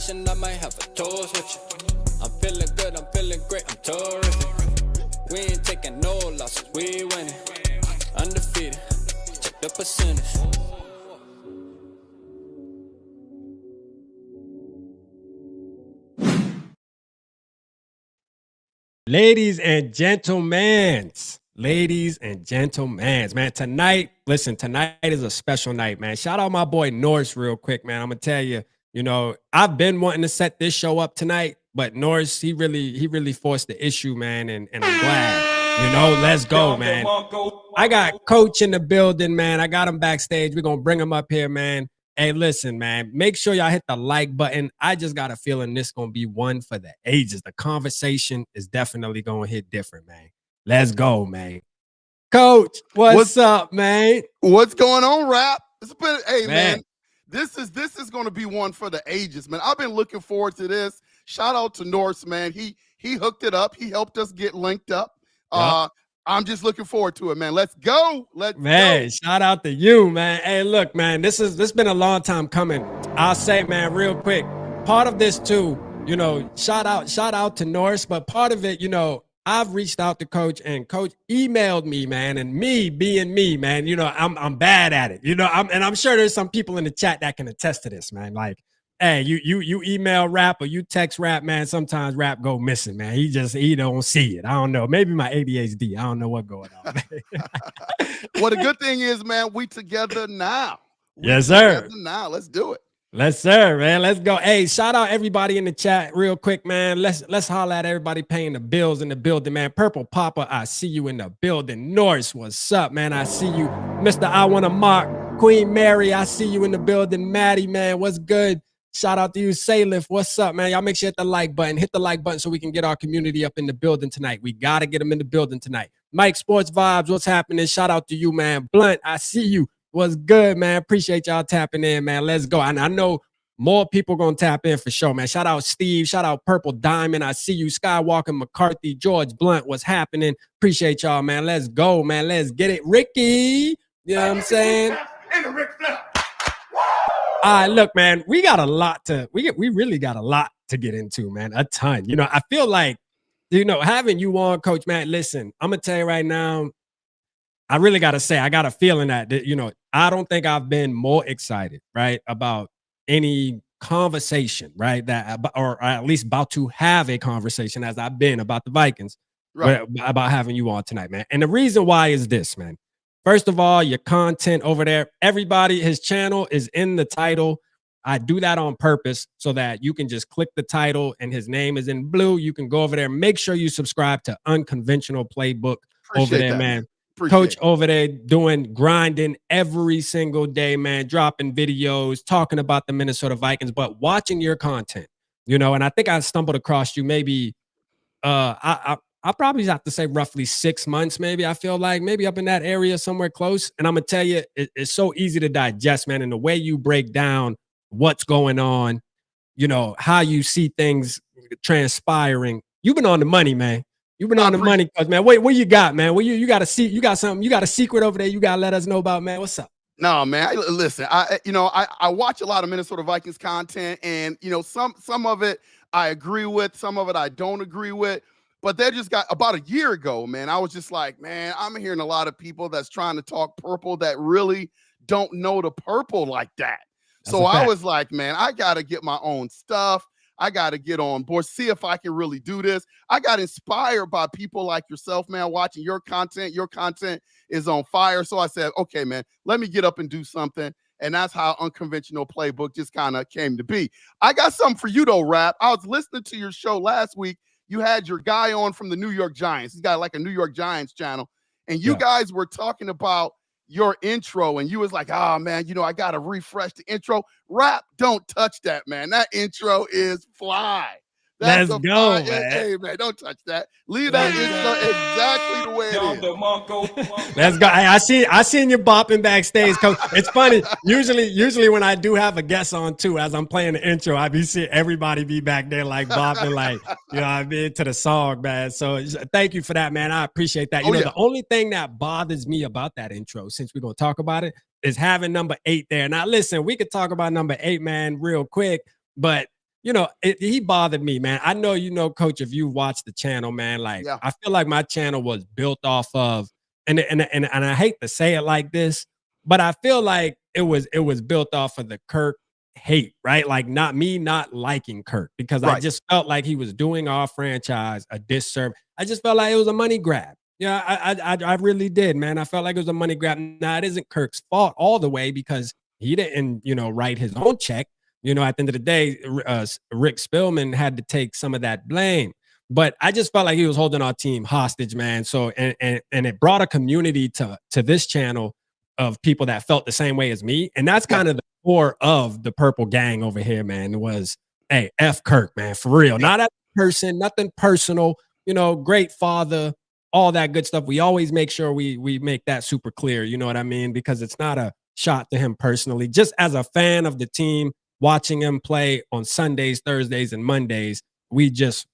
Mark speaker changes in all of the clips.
Speaker 1: passion, I might have a toast with you. I'm feeling good, I'm feeling great, I'm terrific. We ain't taking no losses, we winning. Undefeated, check the percentage.
Speaker 2: Ladies and gentlemen, man, tonight is a special night, man. Shout out my boy Norris real quick, man. I'm gonna tell you, I've been wanting to set this show up tonight, but Norris, he really forced the issue, man, and I'm glad. Let's go, man. I got Coach in the building, man. I got him backstage. We're gonna bring him up here, man. Hey, listen, man, make sure y'all hit the like button. I just got a feeling this going to be one for the ages. The conversation is definitely going to hit different, man. Let's go, man. Coach, what's up, man?
Speaker 3: What's going on, Rap? Hey, man, this is going to be one for the ages, man. I've been looking forward to this. Shout out to Norris, man. He hooked it up. He helped us get linked up. Yep. I'm just looking forward to it, man. Let's go. Let's go.
Speaker 2: Shout out to you, man. Hey, look, man, this been a long time coming. I'll say, man, real quick, part of this too, shout out to Norris, but part of it, I've reached out to Coach and Coach emailed me, man, and me being me, man, I'm bad at it, and I'm sure there's some people in the chat that can attest to this, man. Like, hey, you email Rap or you text Rap, man. Sometimes Rap go missing, man. He don't see it. I don't know. Maybe my ADHD. I don't know what's going on.
Speaker 3: Well, the good thing is, man, we together now.
Speaker 2: Yes, sir.
Speaker 3: Now, let's do it.
Speaker 2: Yes, sir, man. Let's go. Hey, shout out everybody in the chat real quick, man. Let's holler at everybody paying the bills in the building, man. Purple Papa, I see you in the building. Norris, what's up, man? I see you. Mr. I Want to Mock. Queen Mary, I see you in the building. Maddie, man, what's good? Shout out to you, Salif. What's up, man? Y'all make sure you hit the like button. Hit the like button so we can get our community up in the building tonight. We got to get them in the building tonight. Mike Sports Vibes, what's happening? Shout out to you, man. Blunt, I see you. What's good, man? Appreciate y'all tapping in, man. Let's go. And I know more people going to tap in for sure, man. Shout out Steve. Shout out Purple Diamond. I see you. Skywalker McCarthy. George Blunt, what's happening? Appreciate y'all, man. Let's go, man. Let's get it. Ricky, you know what I'm saying? All right, look, man, we really got a lot to get into, man. A ton. I feel like, having you on, Coach, man, listen, I'm going to tell you right now, I really got to say, I got a feeling that, I don't think I've been more excited, right, about any conversation, right, or at least about to have a conversation as I've been about the Vikings, right, about having you on tonight, man. And the reason why is this, man. First of all, your content over there, everybody, his channel is in the title. I do that on purpose so that you can just click the title and his name is in blue. You can go over there. Make sure you subscribe to Unconventional Playbook over there, man. Coach over there grinding every single day, man, dropping videos, talking about the Minnesota Vikings, but watching your content, and I think I stumbled across you maybe, I probably have to say roughly 6 months, maybe. I feel like maybe up in that area somewhere close. And I'm going to tell you, it's so easy to digest, man. And the way you break down what's going on, how you see things transpiring. You've been on the money, man. You've been on the money, cause man. What you got, man? You got something, you got a secret over there you got to let us know about, man. What's up?
Speaker 3: No, man. Listen, I watch a lot of Minnesota Vikings content, and some of it I agree with, some of it I don't agree with. But they just got about a year ago, man. I was just like, man, I'm hearing a lot of people that's trying to talk purple that really don't know the purple like that. So I was like, man, I got to get my own stuff. I got to get on board, see if I can really do this. I got inspired by people like yourself, man, watching your content. Your content is on fire. So I said, okay, man, let me get up and do something. And that's how Unconventional Playbook just kind of came to be. I got something for you, though, Rap. I was listening to your show last week. You had your guy on from the New York Giants. He's got like a New York Giants channel. And you guys were talking about your intro. And you was like, oh, man, I got to refresh the intro. Rap, don't touch that, man. That intro is fly.
Speaker 2: Let's go, man.
Speaker 3: Hey, man, don't touch that. Leave that intro exactly the way it is.
Speaker 2: Let's go. Hey, I seen you bopping backstage, Coach. It's funny. Usually when I do have a guest on too, as I'm playing the intro, I be seeing everybody be back there like bopping, like I mean, to the song, man. So thank you for that, man. I appreciate that. The only thing that bothers me about that intro, since we're gonna talk about it, is having number 8 there. Now, listen, we could talk about number 8, man, real quick, but he bothered me, man. I know, Coach, if you watch the channel, man, like
Speaker 3: Yeah.
Speaker 2: I feel like my channel was built off of, and I hate to say it like this, but I feel like it was built off of the Kirk hate, right? Like not liking Kirk because I
Speaker 3: Right.
Speaker 2: just felt like he was doing our franchise a disservice. I just felt like it was a money grab. Yeah, I really did, man. I felt like it was a money grab. Now it isn't Kirk's fault all the way because he didn't, write his own check. At the end of the day, Rick Spillman had to take some of that blame. But I just felt like he was holding our team hostage, man. So and it brought a community to this channel of people that felt the same way as me. And that's kind of the core of the Purple Gang over here, man. It was, hey, F Kirk, man, for real. Not a person, nothing personal, great father, all that good stuff. We always make sure we make that super clear, you know what I mean? Because it's not a shot to him personally. Just as a fan of the team, watching him play on Sundays, Thursdays, and Mondays, we just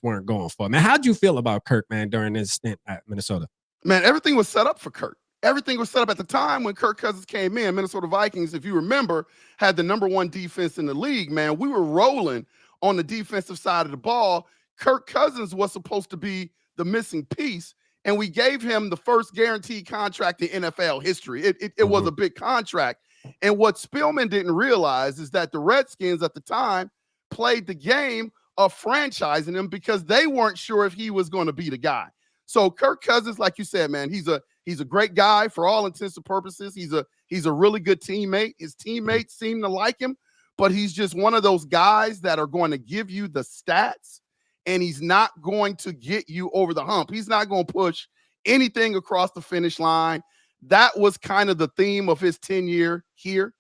Speaker 2: weren't going for it. Man, how'd you feel about Kirk, man, during his stint at Minnesota?
Speaker 3: Man, everything was set up for Kirk. Everything was set up at the time when Kirk Cousins came in. Minnesota Vikings, if you remember, had the #1 defense in the league, man. We were rolling on the defensive side of the ball. Kirk Cousins was supposed to be the missing piece, and we gave him the first guaranteed contract in NFL history. It was a big contract. And what Spillman didn't realize is that the Redskins at the time played the game of franchising him because they weren't sure if he was going to be the guy. So Kirk Cousins, like you said, man, he's a great guy for all intents and purposes. He's a really good teammate. His teammates seem to like him, but he's just one of those guys that are going to give you the stats, and he's not going to get you over the hump. He's not going to push anything across the finish line. That was kind of the theme of his tenure here,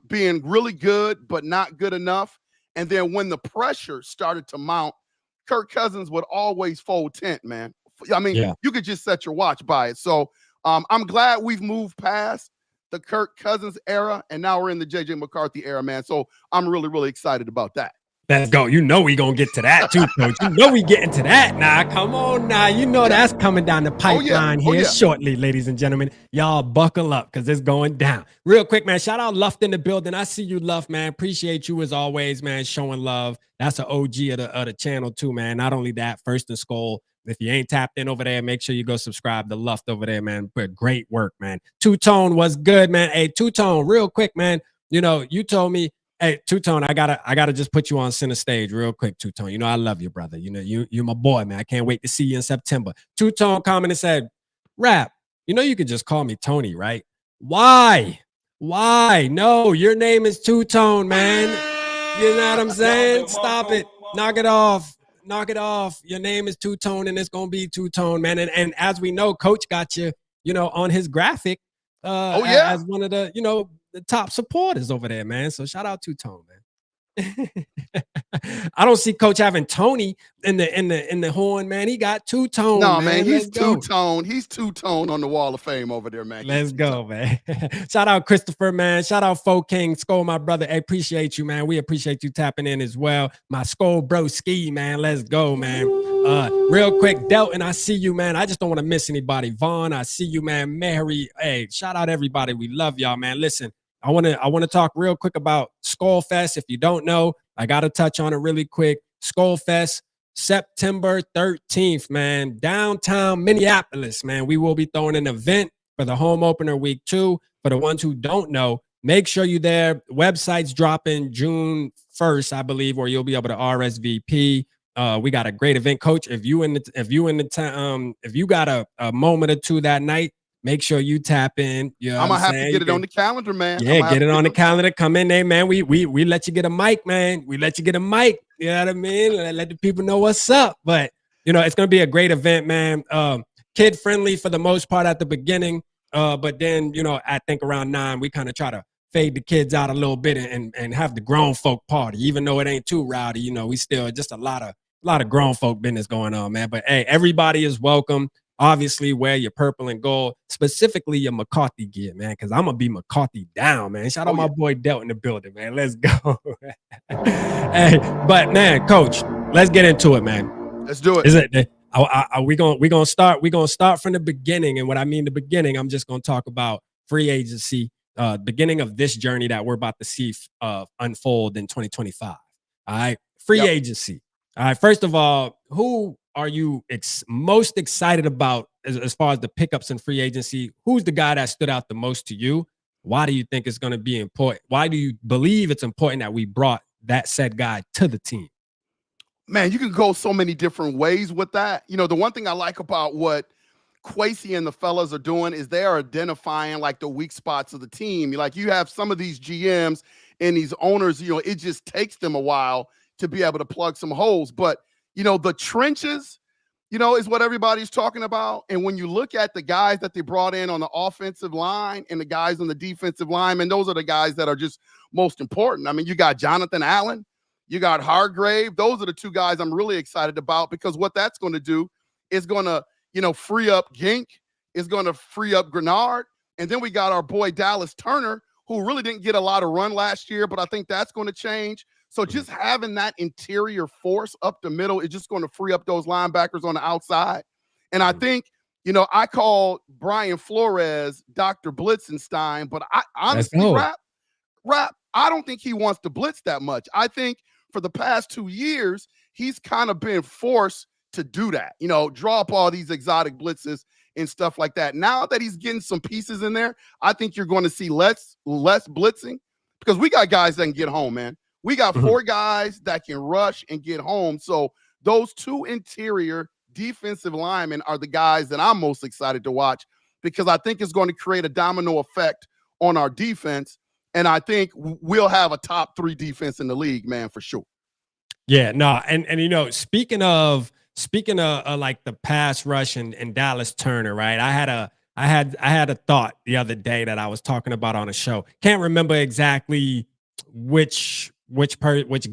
Speaker 3: being really good, but not good enough. And then when the pressure started to mount, Kirk Cousins would always fold tent, man. I mean, you could just set your watch by it. So I'm glad we've moved past the Kirk Cousins era, and now we're in the J.J. McCarthy era, man. So I'm really, really excited about that.
Speaker 2: Let's go. We gonna get to that too, Coach. We getting to that now. Come on now. That's coming down the pipeline here shortly, ladies and gentlemen. Y'all buckle up because it's going down. Real quick, man. Shout out Luft in the building. I see you, Luft, man. Appreciate you as always, man, showing love. That's an OG of the channel too, man. Not only that, First and Skol. If you ain't tapped in over there, make sure you go subscribe to Luft over there, man. But great work, man. Two-Tone was good, man. Hey, Two-Tone, real quick, man. You told me, hey, Two-Tone, I gotta just put you on center stage real quick, Two-Tone. I love you, brother. You're my boy, man. I can't wait to see you in September. Two-Tone commented and said, Rap, you could just call me Tony, right? Why? No, your name is Two-Tone, man. You know what I'm saying? Stop it. Knock it off. Your name is Two-Tone, and it's gonna be Two-Tone, man. And as we know, Coach got you, on his graphic as one of the, the top supporters over there, man. So shout out Two-Tone, man. I don't see Coach having Tony in the horn, man. He got Two-Tone.
Speaker 3: No, man, he's Two-Tone. He's Two-Tone on the Wall of Fame over there, man.
Speaker 2: Let's go, man. Shout out Christopher, man. Shout out Fo King, Skol, my brother. Hey, appreciate you, man. We appreciate you tapping in as well. My Skol bro ski, man. Let's go, man. Real quick, Delton, I see you, man. I just don't want to miss anybody. Vaughn, I see you, man. Mary, hey, shout out everybody. We love y'all, man. Listen, I want to talk real quick about Skol Fest. If you don't know, I got to touch on it really quick. Skol Fest, September 13th, man. Downtown Minneapolis, man. We will be throwing an event for the home opener week 2. For the ones who don't know, make sure you're there. Website's dropping June 1st, I believe, or you'll be able to RSVP. We got a great event, Coach. If you got a moment or two that night, make sure you tap in.
Speaker 3: I'm gonna have to get it on the calendar, man.
Speaker 2: Yeah, get it on the calendar. Come in there, man. We let you get a mic, man. We let you get a mic. You know what I mean? Let the people know what's up. But it's gonna be a great event, man. Kid friendly for the most part at the beginning. But then I think around 9 we kind of try to fade the kids out a little bit and have the grown folk party, even though it ain't too rowdy. We still just a lot of grown folk business going on, man. But hey, everybody is welcome. Obviously, wear your purple and gold, specifically your McCarthy gear, man, because I'm going to be McCarthy down, man. Shout out my boy Delt in the building, man. Let's go. Hey, but, man, Coach, let's get into it, man.
Speaker 3: Let's do it.
Speaker 2: Is it? We gonna start from the beginning. And what I mean the beginning, I'm just going to talk about free agency, beginning of this journey that we're about to see unfold in 2025. All right. Free
Speaker 3: Yep.
Speaker 2: agency. All right. First of all, who are you most excited about as far as the pickups in free agency? Who's the guy that stood out the most to you? Why do you think it's going to be important? Why do you believe it's important that we brought that said guy to the team?
Speaker 3: Man, you can go so many different ways with that. You know, the one thing I like about what Kwesi and the fellas are doing is they are identifying like the weak spots of the team. Like you have some of these GMs and these owners, you know, it just takes them a while to be able to plug some holes. But, you know, the trenches, you know, is what everybody's talking about. And when you look at the guys that they brought in on the offensive line and the guys on the defensive line, and those are the guys that are just most important. I mean, you got Jonathan Allen, you got Hargrave. Those are the two guys I'm really excited about, because what that's going to do is going to, you know, free up Gink, is going to free up Grenard. And then we got our boy Dallas Turner, who really didn't get a lot of run last year, but I think that's going to change. So just having that interior force up the middle is just going to free up those linebackers on the outside. And I think, you know, I call Brian Flores Dr. Blitzenstein, but I honestly, Rap, I don't think he wants to blitz that much. I think for the past 2 years, he's kind of been forced to do that, you know, draw up all these exotic blitzes and stuff like that. Now that he's getting some pieces in there, I think you're going to see less blitzing, because we got guys that can get home, man. We got 4 guys that can rush and get home. So those 2 interior defensive linemen are the guys that I'm most excited to watch, because I think it's going to create a domino effect on our defense. And I think we'll have a top 3 defense in the league, man, for sure.
Speaker 2: Yeah, no, and you know, speaking of like the pass rush and Dallas Turner, right? I had a thought the other day that I was talking about on a show. Can't remember exactly which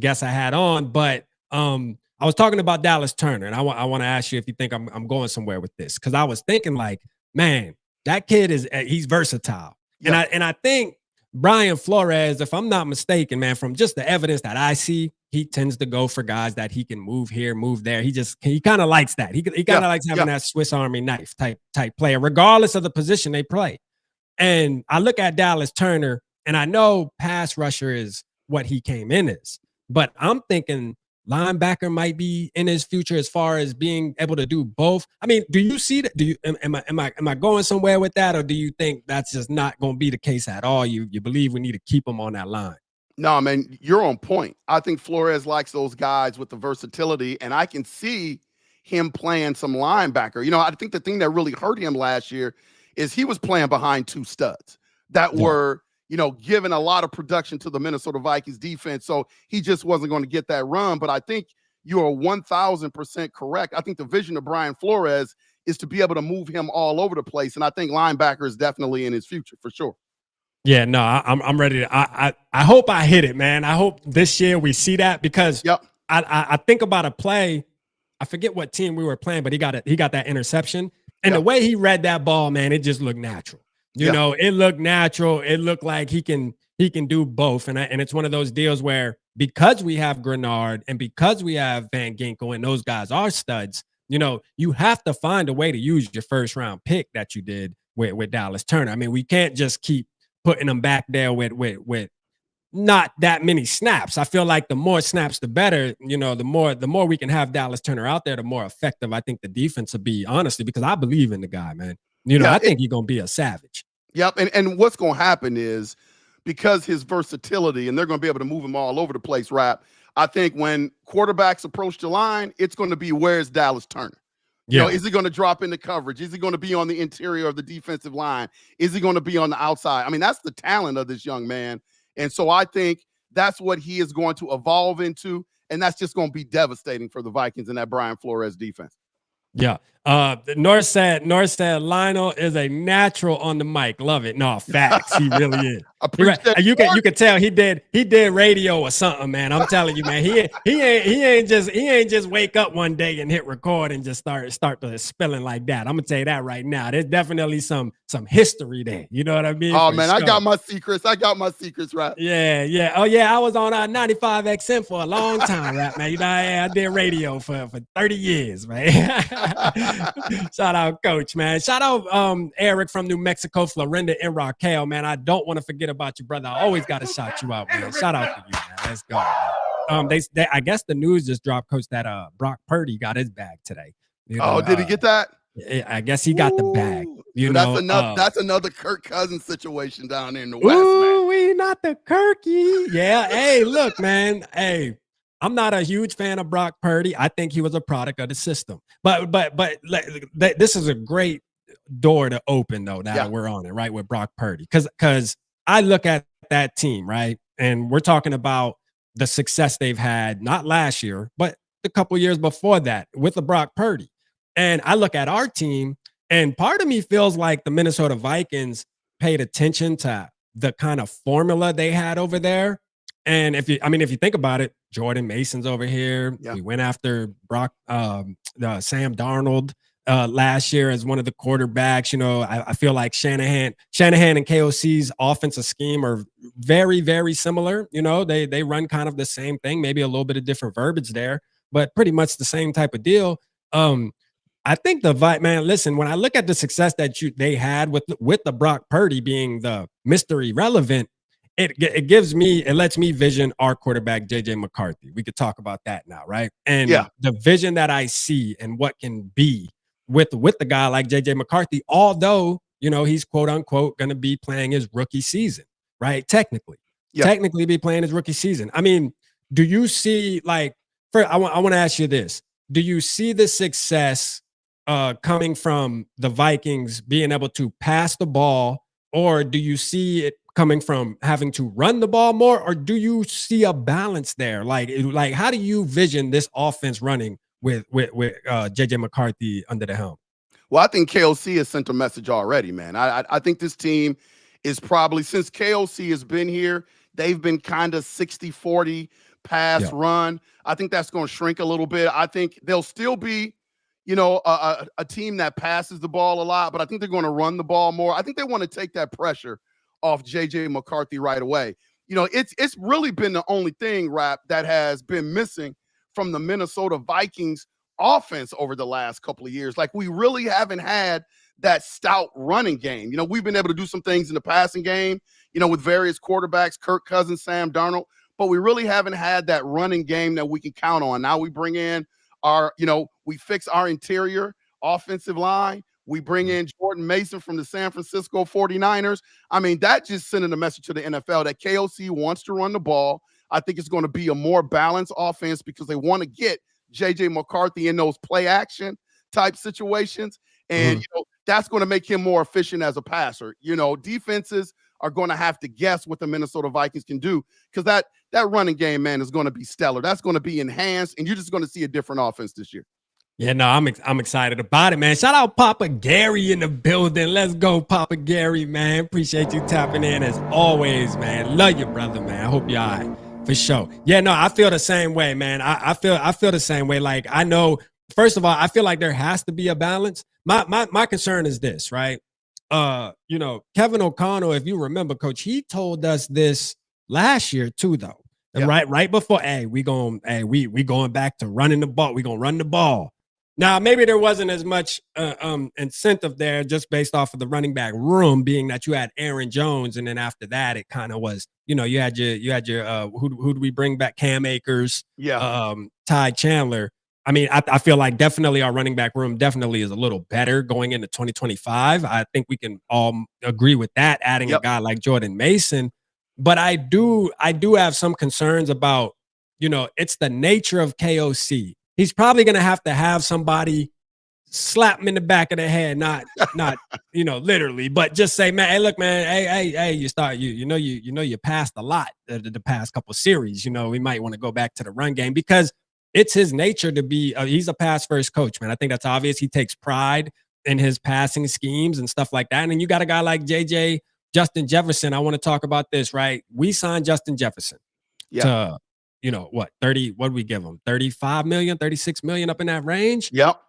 Speaker 2: guest I had on, but I was talking about Dallas Turner, and I want to ask you if you think I'm going somewhere with this, because I was thinking like, man, that kid he's versatile, yep. and I think Brian Flores, if I'm not mistaken, man, from just the evidence that I see, he tends to go for guys that he can move here, move there. He kind of likes that. He kind of likes having that Swiss Army knife type player, regardless of the position they play. And I look at Dallas Turner, and I know pass rusher is what he came in as, but I'm thinking linebacker might be in his future as far as being able to do both. I mean, do you see that? Am I going somewhere with that, or do you think that's just not going to be the case at all? You believe we need to keep him on that line?
Speaker 3: No, man, you're on point. I think Flores likes those guys with the versatility, and I can see him playing some linebacker. You know, I think the thing that really hurt him last year is he was playing behind 2 studs that were, you know, giving a lot of production to the Minnesota Vikings defense. So he just wasn't going to get that run. But I think you are 1,000% correct. I think the vision of Brian Flores is to be able to move him all over the place. And I think linebacker is definitely in his future for sure.
Speaker 2: Yeah, no, I'm ready to. I hope I hit it, man. I hope this year we see that, because I think about a play. I forget what team we were playing, but he got that interception, and the way he read that ball, man, it just looked natural. You know, it looked natural. It looked like he can do both, and it's one of those deals where, because we have Grenard and because we have Van Ginkel and those guys are studs, you know, you have to find a way to use your first round pick that you did with Dallas Turner. I mean, we can't just keep putting them back there with not that many snaps. I feel like the more snaps, the better. You know, the more we can have Dallas Turner out there, the more effective I think the defense will be, honestly, because I believe in the guy, man. You know, I think he's going to be a savage.
Speaker 3: Yep. And what's going to happen is, because his versatility, and they're going to be able to move him all over the place, Rap, I think when quarterbacks approach the line, it's going to be, where's Dallas Turner? You know, is he going to drop into coverage? Is he going to be on the interior of the defensive line? Is he going to be on the outside? I mean, that's the talent of this young man. And so I think that's what he is going to evolve into. And that's just going to be devastating for the Vikings and that Brian Flores defense.
Speaker 2: Yeah. North said Lionel is a natural on the mic. Love it. No, facts. He really is. You can tell he did radio or something, man. I'm telling you, man. He ain't just wake up one day and hit record and just start to spilling like that. I'm gonna tell you that right now. There's definitely some history there. You know what I mean?
Speaker 3: Oh man, sure. I got my secrets, right?
Speaker 2: Yeah. Oh yeah, I was on 95 XM for a long time, right, man. You know, I did radio for 30 years, man. Shout out, Coach, man. Shout out Eric from New Mexico, Florinda, and Raquel, man. I don't want to forget about you, brother. I always got to shout you out, man. Shout out to you, man. Let's go, man. they I guess the news just dropped, Coach, that Brock Purdy got his bag today.
Speaker 3: Did he get that?
Speaker 2: I guess he got the bag.
Speaker 3: That's another Kirk Cousins situation down there in the West,
Speaker 2: man. We not the Kirky. Yeah. Hey, look, man. Hey, I'm not a huge fan of Brock Purdy. I think he was a product of the system. But this is a great door to open, though, now that we're on it, right, with Brock Purdy. Because I look at that team, right, and we're talking about the success they've had, not last year, but a couple years before that with the Brock Purdy. And I look at our team, and part of me feels like the Minnesota Vikings paid attention to the kind of formula they had over there. And if you think about it, Jordan Mason's over here. Yeah. We went after Sam Darnold last year as one of the quarterbacks. I feel like Shanahan and KOC's offensive scheme are very, very similar. They run kind of the same thing, maybe a little bit of different verbiage there, but pretty much the same type of deal. I think listen, when I look at the success that they had with the Brock Purdy being the Mr. Irrelevant, it lets me vision our quarterback, JJ McCarthy. We could talk about that now, right? And the vision that I see and what can be with the guy like JJ McCarthy, although, he's quote unquote going to be playing his rookie season, right? Technically be playing his rookie season. I mean, do you see, like, I want to ask you this. Do you see the success coming from the Vikings being able to pass the ball, or do you see it coming from having to run the ball more, or do you see a balance there? Like how do you vision this offense running with JJ McCarthy under the helm?
Speaker 3: Well, I think KOC has sent a message already, man. I think this team is probably, since KOC has been here, they've been kind of 60-40 pass run. I think that's going to shrink a little bit. I think they'll still be, a team that passes the ball a lot, but I think they're going to run the ball more. I think they want to take that pressure off JJ McCarthy right away. It's really been the only thing, Rap, that has been missing from the Minnesota Vikings offense over the last couple of years. Like, we really haven't had that stout running game. We've been able to do some things in the passing game, with various quarterbacks, Kirk Cousins, Sam Darnold, but we really haven't had that running game that we can count on. Now we bring in we fix our interior offensive line. We bring in Jordan Mason from the San Francisco 49ers. I mean, that just sending a message to the NFL that KOC wants to run the ball. I think it's going to be a more balanced offense because they want to get JJ McCarthy in those play action type situations. And, that's going to make him more efficient as a passer. Defenses are going to have to guess what the Minnesota Vikings can do, because that running game, man, is going to be stellar. That's going to be enhanced, and you're just going to see a different offense this year.
Speaker 2: Yeah, no, I'm excited about it, man. Shout out Papa Gary in the building. Let's go, Papa Gary, man. Appreciate you tapping in as always, man. Love you, brother, man. I hope you're all right, for sure. Yeah, no, I feel the same way, man. I feel the same way. Like, I know, first of all, I feel like there has to be a balance. My concern is this, right? Kevin O'Connell, if you remember, Coach, he told us this last year too, though. Yeah. Right before, we going back to running the ball. We gonna run the ball. Now, maybe there wasn't as much incentive there just based off of the running back room, being that you had Aaron Jones, and then after that, it kind of was, you had your who do we bring back? Cam Akers, Ty Chandler. I mean, I feel like definitely our running back room definitely is a little better going into 2025. I think we can all agree with that, adding a guy like Jordan Mason. But I do have some concerns about, it's the nature of KOC. He's probably going to have somebody slap him in the back of the head, not literally, but just say, man, hey, look, man, hey, you passed a lot the past couple series. We might want to go back to the run game, because it's his nature to be, he's a pass first coach, man. I think that's obvious. He takes pride in his passing schemes and stuff like that. And then you got a guy like Justin Jefferson. I want to talk about this, right? We signed Justin Jefferson to, 30, what did we give him? 35 million, 36 million, up in that range.
Speaker 3: Yep.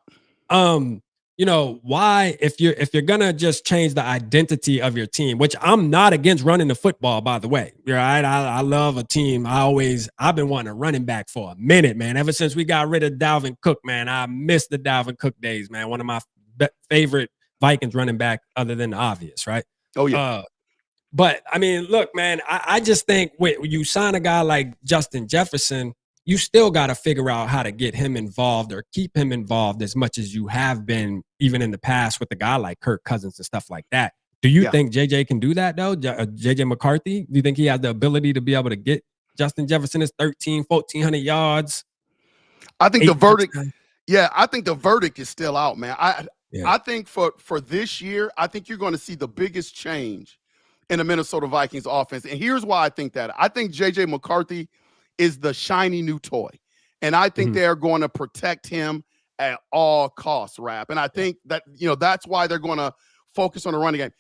Speaker 2: Why, if you're gonna just change the identity of your team, which I'm not against running the football, by the way. You're right. I love a team. I've been wanting a running back for a minute, man. Ever since we got rid of Dalvin Cook, man, I miss the Dalvin Cook days, man. One of my favorite Vikings running back, other than the obvious, right?
Speaker 3: Oh yeah.
Speaker 2: But I mean, look, man, I just think when you sign a guy like Justin Jefferson, you still got to figure out how to get him involved or keep him involved as much as you have been even in the past with a guy like Kirk Cousins and stuff like that. Do you think JJ can do that though? JJ McCarthy, do you think he has the ability to be able to get Justin Jefferson his 1,400 yards?
Speaker 3: I think the verdict,
Speaker 2: touchdowns?
Speaker 3: I think the verdict is still out, man. I think for this year, I think you're going to see the biggest change in the Minnesota Vikings offense. And here's why I think that. I think JJ McCarthy is the shiny new toy. And I think they're going to protect him at all costs, Rap. And I think that, that's why they're going to focus on the running game.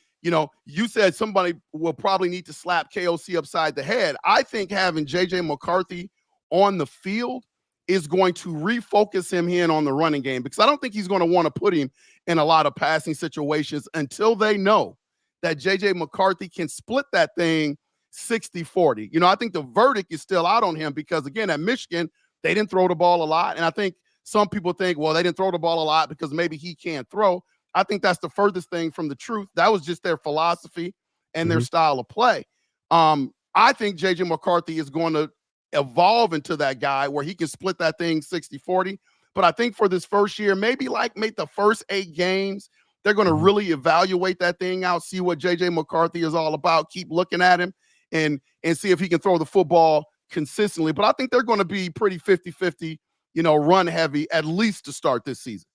Speaker 3: You said somebody will probably need to slap KOC upside the head. I think having JJ McCarthy on the field is going to refocus him in on the running game, because I don't think he's going to want to put him in a lot of passing situations until they know that JJ McCarthy can split that thing 60-40. I think the verdict is still out on him because, again, at Michigan, they didn't throw the ball a lot. And I think some people think, well, they didn't throw the ball a lot because maybe he can't throw. I think that's the furthest thing from the truth. That was just their philosophy and their style of play. I think JJ McCarthy is going to evolve into that guy where he can split that thing 60-40. But I think for this first year, maybe make the first 8 games, they're going to really evaluate that thing out, see what JJ McCarthy is all about, keep looking at him and see if he can throw the football consistently. But I think they're going to be pretty 50-50, run heavy, at least to start this season.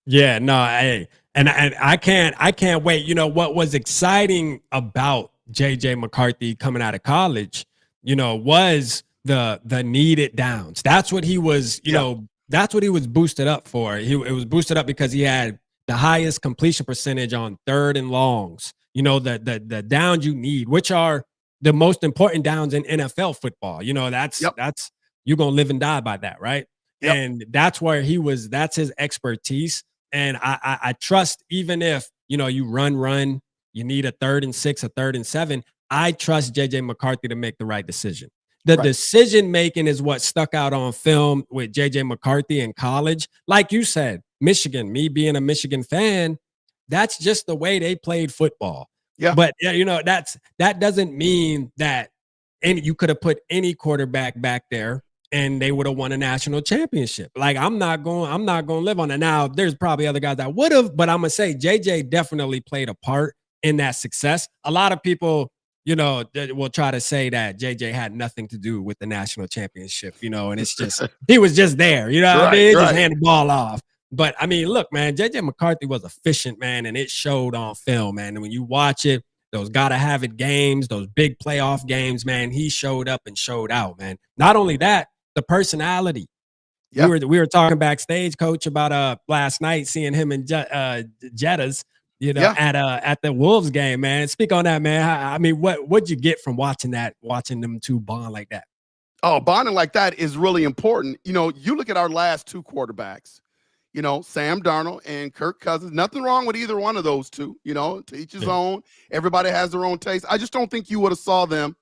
Speaker 2: Yeah, no, and I can't wait. What was exciting about JJ McCarthy coming out of college, was the needed downs. That's what he was, that's what he was boosted up for. It was boosted up because he had the highest completion percentage on 3rd and longs. The downs you need, which are the most important downs in NFL football. That's you're gonna live and die by that, right? Yep. And that's where that's his expertise. And I trust, even if you run, you need a 3rd and 6, a 3rd and 7. I trust JJ McCarthy to make the right decision. The decision making is what stuck out on film with JJ McCarthy in college. Like you said, Michigan, me being a Michigan fan, that's just the way they played football. Yeah. But that doesn't mean that you could have put any quarterback back there and they would have won a national championship. Like, I'm not going to live on it. Now, there's probably other guys that would have, but I'm going to say JJ definitely played a part in that success. A lot of people, will try to say that JJ had nothing to do with the national championship, and it's just, he was just there, what I mean? He just handed the ball off. But I mean, look, man, JJ McCarthy was efficient, man, and it showed on film, man. And when you watch it, those gotta have it games, those big playoff games, man, he showed up and showed out, man. Not only that, the personality. Yeah. We were talking backstage, Coach, about last night seeing him in Jettas, at the Wolves game, man. Speak on that, man. I mean, what'd you get from watching them two bond like that?
Speaker 3: Oh, bonding like that is really important. You look at our last 2 quarterbacks, Sam Darnold and Kirk Cousins. Nothing wrong with either one of those two, to each his own. Everybody has their own taste. I just don't think you would have saw them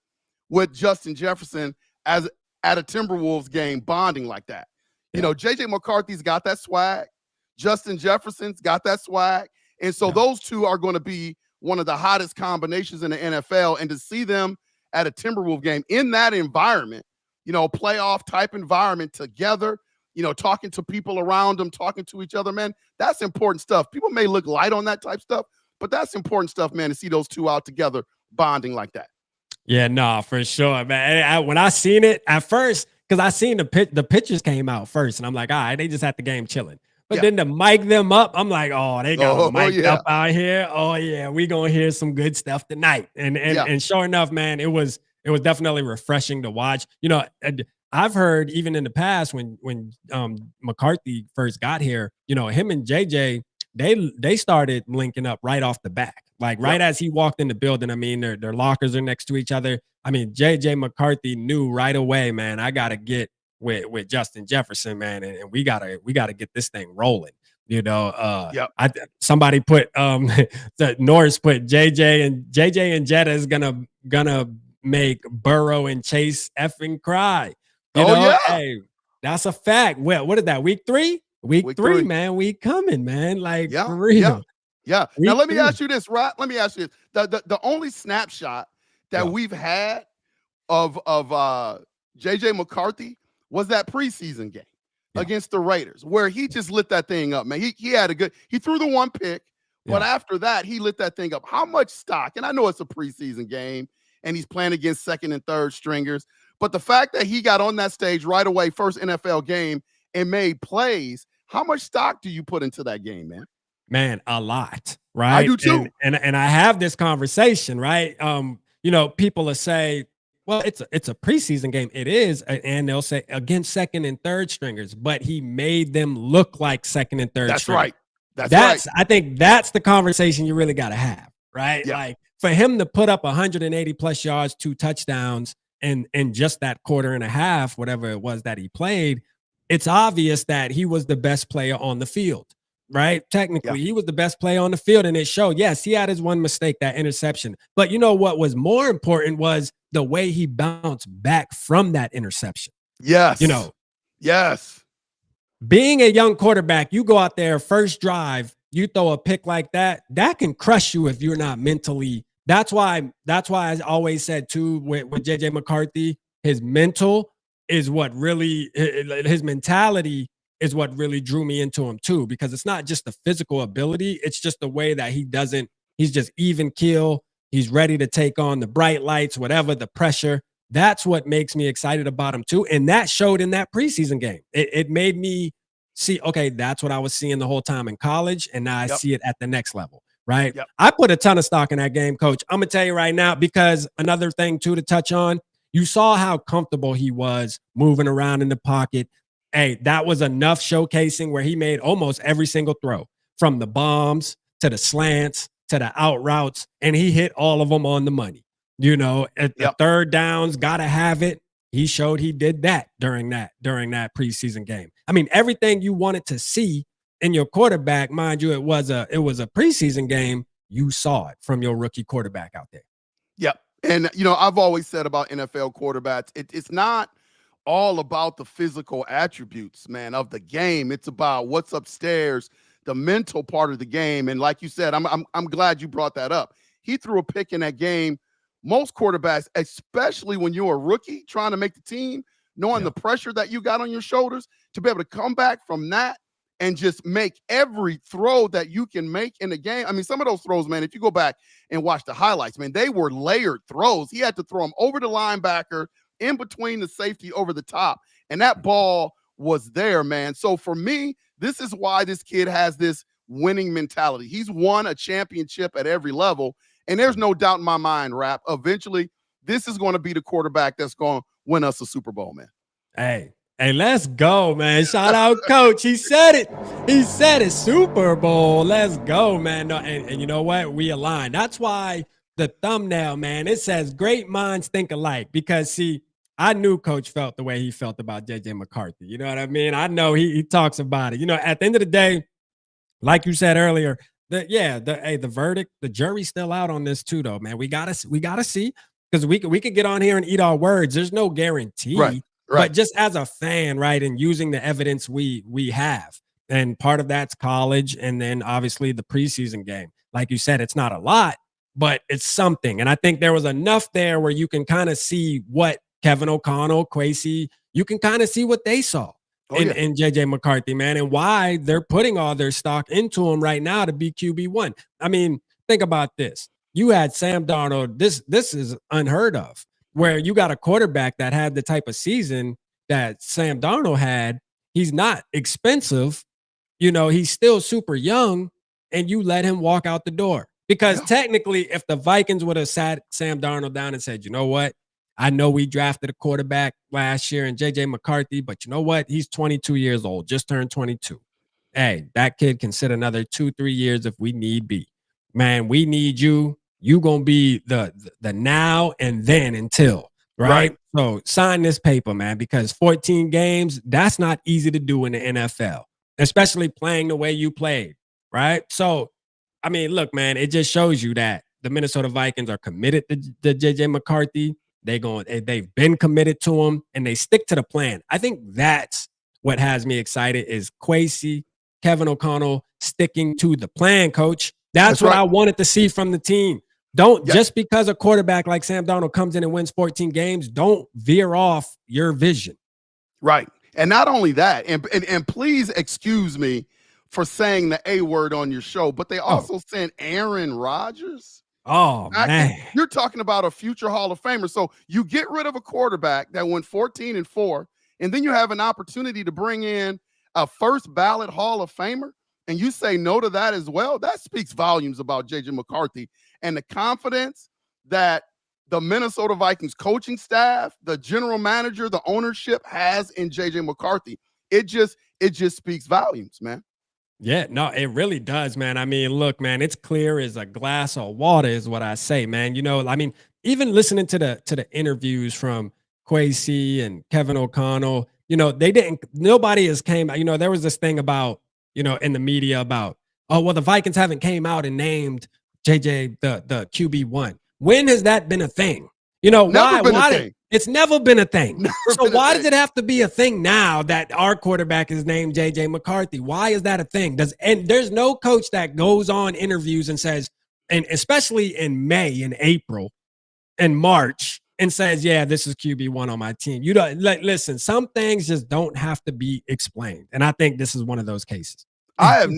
Speaker 3: with Justin Jefferson at a Timberwolves game bonding like that. JJ McCarthy's got that swag. Justin Jefferson's got that swag. And so those two are going to be one of the hottest combinations in the NFL. And to see them at a Timberwolves game in that environment, playoff type environment together, talking to people around them, talking to each other, man, that's important stuff. People may look light on that type stuff, but that's important stuff, man, to see those two out together bonding like that.
Speaker 2: Yeah, no, for sure, man. When I seen it at first, because I seen the pictures came out first, and I'm like, all right, they just had the game chilling. But then to mic them up, I'm like, oh, they got mic'd up out here. Oh yeah, we gonna hear some good stuff tonight. And sure enough, man, it was definitely refreshing to watch. I've heard even in the past when McCarthy first got here, him and JJ, they started linking up right off the back. Like right as he walked in the building, I mean, their lockers are next to each other. I mean, JJ McCarthy knew right away, man, I gotta get with Justin Jefferson, man, and we gotta get this thing rolling. Somebody put Norris put JJ and Jetta is gonna make Burrow and Chase effing cry. Hey, that's a fact. Well, what is that? Week 3? Week 3, man. We coming, man. Like for real.
Speaker 3: Yeah. Now let me ask you this, right? Let me ask you this. The only snapshot that we've had of JJ McCarthy was that preseason game against the Raiders, where he just lit that thing up, man. He had he threw the one pick, but after that, he lit that thing up. How much stock? And I know it's a preseason game and he's playing against second and third stringers, but the fact that he got on that stage right away, first NFL game, and made plays, how much stock do you put into that game, man?
Speaker 2: Man, a lot, right?
Speaker 3: I do too.
Speaker 2: And I have this conversation, right? People will say, well, it's a preseason game. It is, and they'll say against second and third stringers, but he made them look like second and third.
Speaker 3: That's
Speaker 2: stringers.
Speaker 3: right. That's right.
Speaker 2: I think that's the conversation you really got to have, right?
Speaker 3: Yeah.
Speaker 2: Like for him to put up 180 plus yards, 2 touchdowns, and in just that quarter and a half, whatever it was that he played, it's obvious that he was the best player on the field. Right? Technically, he was the best player on the field, and it showed. Yes, he had his one mistake, that interception. But you know what was more important was the way he bounced back from that interception.
Speaker 3: Yes. Yes.
Speaker 2: Being a young quarterback, you go out there, first drive, you throw a pick like that can crush you if you're not mentally. That's why I always said too with JJ McCarthy, his mental is what really, his mentality is what really drew me into him too, because it's not just the physical ability. It's just the way that he's just even keel. He's ready to take on the bright lights, whatever the pressure. That's what makes me excited about him too. And that showed in that preseason game. It made me see, okay, that's what I was seeing the whole time in college. And now I see it at the next level, right?
Speaker 3: Yep.
Speaker 2: I put a ton of stock in that game, Coach. I'm going to tell you right now, because another thing too to touch on, you saw how comfortable he was moving around in the pocket. Hey, that was enough showcasing where he made almost every single throw, from the bombs to the slants to the out routes, and he hit all of them on the money. At the third downs, gotta have it. He showed he did that during that preseason game. I mean, everything you wanted to see in your quarterback, mind you, it was a preseason game. You saw it from your rookie quarterback out there.
Speaker 3: Yep. And I've always said about NFL quarterbacks, it's not all about the physical attributes, man, of the game. It's about what's upstairs, the mental part of the game. And like you said, I'm glad you brought that up. He threw a pick in that game. Most quarterbacks, especially when you're a rookie trying to make the team, knowing the pressure that you got on your shoulders, to be able to come back from that and just make every throw that you can make in the game. I mean, some of those throws, man, if you go back and watch the highlights, man, they were layered throws. He had to throw them over the linebacker, in between the safety, over the top. And that ball was there, man. So for me, this is why this kid has this winning mentality. He's won a championship at every level. And there's no doubt in my mind, Rap, eventually this is going to be the quarterback that's going to win us a Super Bowl, man.
Speaker 2: Hey, let's go, man. Shout out, Coach. He said it. He said it. Super Bowl. Let's go, man. No, and you know what? We align. That's why the thumbnail, man, it says great minds think alike, because see, I knew Coach felt the way he felt about JJ McCarthy. You know what I mean? I know he talks about it. At the end of the day, like you said earlier, the verdict, the jury's still out on this too, though, man. We gotta see, because we could get on here and eat our words. There's no guarantee,
Speaker 3: right.
Speaker 2: But just as a fan, right, and using the evidence we have, and part of that's college, and then obviously the preseason game. Like you said, it's not a lot, but it's something. And I think there was enough there where you can kind of see what Kevin O'Connell, Kwesi, you can kind of see what they saw in JJ McCarthy, man, and why they're putting all their stock into him right now to be QB1. I mean, think about this. You had Sam Darnold. This is unheard of, where you got a quarterback that had the type of season that Sam Darnold had. He's not expensive. He's still super young, and you let him walk out the door. Because technically, if the Vikings would have sat Sam Darnold down and said, you know what? I know we drafted a quarterback last year in JJ McCarthy, but you know what? He's 22 years old, just turned 22. Hey, that kid can sit another 2-3 years if we need be. Man, we need you. You gonna be the now and then until, right? So sign this paper, man, because 14 games, that's not easy to do in the NFL, especially playing the way you played, right? So, I mean, look, man, it just shows you that the Minnesota Vikings are committed to JJ McCarthy. They've been committed to him, and they stick to the plan. I think that's what has me excited, is Kwesi, Kevin O'Connell sticking to the plan, Coach. That's what I wanted to see from the team. Don't just because a quarterback like Sam Darnold comes in and wins 14 games, don't veer off your vision.
Speaker 3: Right. And not only that, and please excuse me for saying the A word on your show, but they
Speaker 2: Oh,
Speaker 3: also sent Aaron Rodgers.
Speaker 2: oh man.
Speaker 3: You're talking about a future Hall of Famer. So you get rid of a quarterback that went 14-4, and then you have an opportunity to bring in a first ballot Hall of Famer, and you say no to that as well. That speaks volumes about JJ McCarthy and the confidence that the Minnesota Vikings coaching staff, the general manager, the ownership has in JJ McCarthy. It just speaks volumes, man.
Speaker 2: Yeah, no, it really does, man. I mean, look, man, it's clear as a glass of water is what I say, man. I mean, even listening to the interviews from Kwesi and Kevin O'Connell, nobody has came, there was this thing about, in the media about, oh, well, the Vikings haven't came out and named JJ the QB1. When has that been a thing?
Speaker 3: Never been a thing.
Speaker 2: It's never been a thing.
Speaker 3: Never
Speaker 2: So
Speaker 3: been a
Speaker 2: why
Speaker 3: thing.
Speaker 2: does it have to be a thing now that our quarterback is named JJ McCarthy? Why is that a thing? And there's no coach that goes on interviews and says, and especially in May and April and March, and says, yeah, this is QB1 on my team. You don't listen, some things just don't have to be explained. And I think this is one of those cases.
Speaker 3: I have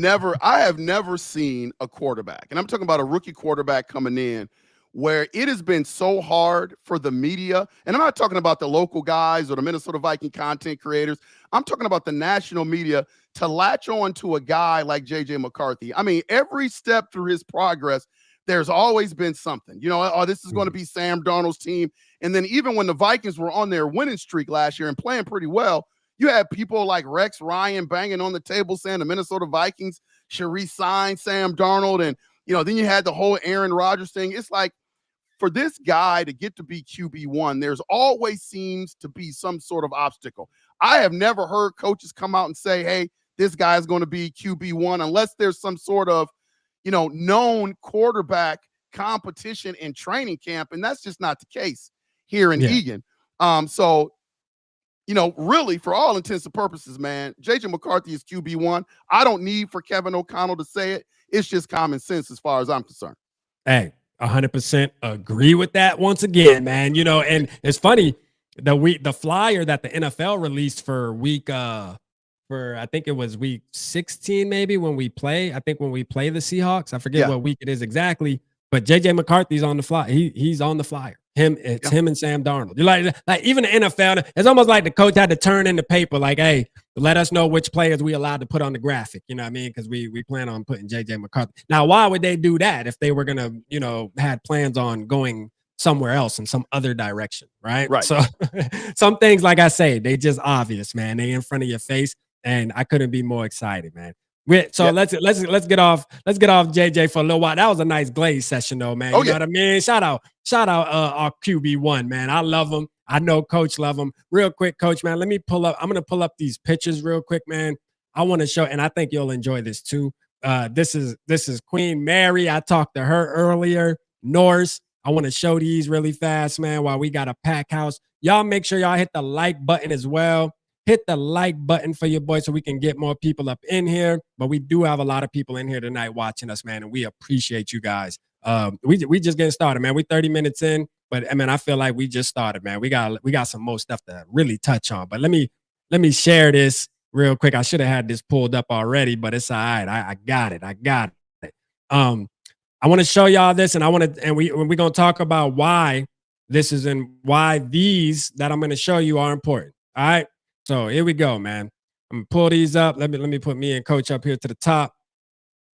Speaker 3: never seen a quarterback, and I'm talking about a rookie quarterback coming in, where it has been so hard for the media, and I'm not talking about the local guys or the Minnesota Viking content creators. I'm talking about the national media to latch on to a guy like JJ McCarthy. I mean, every step through his progress, there's always been something. Oh, this is going to be Sam Darnold's team. And then even when the Vikings were on their winning streak last year and playing pretty well, you had people like Rex Ryan banging on the table saying the Minnesota Vikings should re-sign Sam Darnold. And, then you had the whole Aaron Rodgers thing. It's like, for this guy to get to be QB1, there's always seems to be some sort of obstacle. I have never heard coaches come out and say, hey, this guy is going to be QB1 unless there's some sort of, known quarterback competition in training camp. And that's just not the case here in Eagan. So, really, for all intents and purposes, man, JJ McCarthy is QB1. I don't need for Kevin O'Connell to say it. It's just common sense as far as I'm concerned.
Speaker 2: Hey, 100% agree with that once again, man. And it's funny, the flyer that the NFL released for I think it was week 16, maybe when we play the Seahawks. I forget what week it is exactly, but JJ McCarthy's on the fly. He's on the flyer. Him and Sam Darnold. You're like even the NFL, it's almost like the coach had to turn in the paper, like, hey, let us know which players we allowed to put on the graphic. You know what I mean? Because we plan on putting JJ McCarthy. Now, why would they do that if they were gonna, had plans on going somewhere else in some other direction, right? So some things, like I say, they just obvious, man. They in front of your face, and I couldn't be more excited, man. So let's get off JJ for a little while. That was a nice Glaze session though, man. You know what I mean? Shout out our QB1, man. I love him. I know Coach love him. Real quick, Coach, man, I'm gonna pull up these pictures real quick, man. I want to show, and I think you'll enjoy this too. This is Queen Mary. I talked to her earlier. Norse. I want to show these really fast, man, while we got a pack house. Y'all make sure y'all hit the like button as well. Hit the like button for your boy so we can get more people up in here. But we do have a lot of people in here tonight watching us, man, and we appreciate you guys. We just getting started, man. We 30 minutes in, but I mean, I feel like we just started, man. We got some more stuff to really touch on. But let me share this real quick. I should have had this pulled up already, but it's all right. I got it. I want to show y'all this, and we're gonna talk about why this is and why these that I'm gonna show you are important. All right. So here we go, man. I'm gonna pull these up. Let me put me and Coach up here to the top.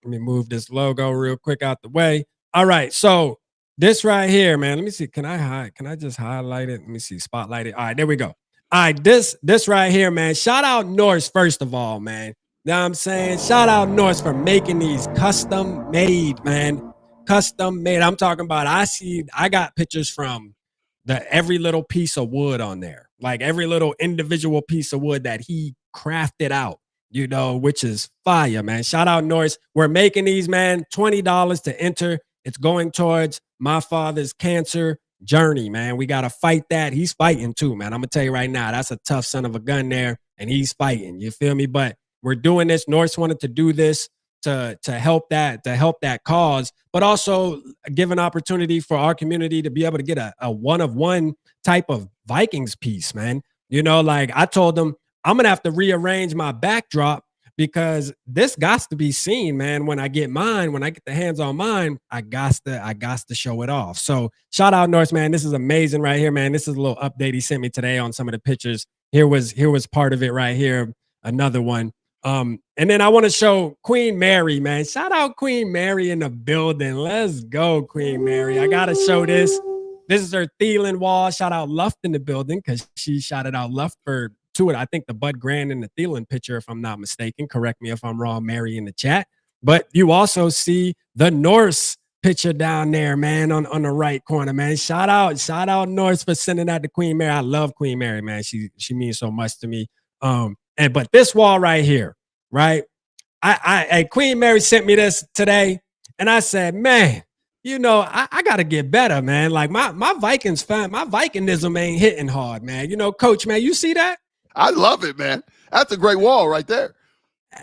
Speaker 2: Let me move this logo real quick out the way. All right, so this right here, man. Let me see. Can I just highlight it? Let me see. Spotlight it. All right, there we go. All right, this right here, man. Shout out Norse first of all, man. Know what I'm saying? Shout out Norse for making these custom made, man. Custom made. I'm talking about. I got pictures from every little piece of wood on there, like every little individual piece of wood that he crafted out, which is fire, man. Shout out Norris. We're making these, man. $20 to enter. It's going towards my father's cancer journey, man. We got to fight that. He's fighting too, man. I'm going to tell you right now, that's a tough son of a gun there, and he's fighting. You feel me? But we're doing this. Norris wanted to do this to help that cause, but also give an opportunity for our community to be able to get a one-of-one type of Vikings piece, man. Like I told them, I'm gonna have to rearrange my backdrop because this got to be seen, man. When I get mine, when I get the hands on mine, I got to show it off. So shout out Norse, man. This is amazing right here, man. This is a little update he sent me today on some of the pictures. Here was part of it right here. Another one. And then I want to show Queen Mary, man. Shout out Queen Mary in the building. Let's go, Queen Mary. I gotta show this. This is her Thielen wall. Shout out Luft in the building because she shouted out Luft for to it. I think the Bud Grant and the Thielen picture, if I'm not mistaken. Correct me if I'm wrong, Mary, in the chat. But you also see the Norse picture down there, man, on the right corner, man. Shout out Norse for sending that to Queen Mary. I love Queen Mary, man. She means so much to me. But this wall right here, right? Queen Mary sent me this today, and I said, man, you know, I gotta get better, man. Like my Vikings fan, my Vikingism ain't hitting hard, man. You know, Coach, man, you see that?
Speaker 3: I love it, man. That's a great wall right there.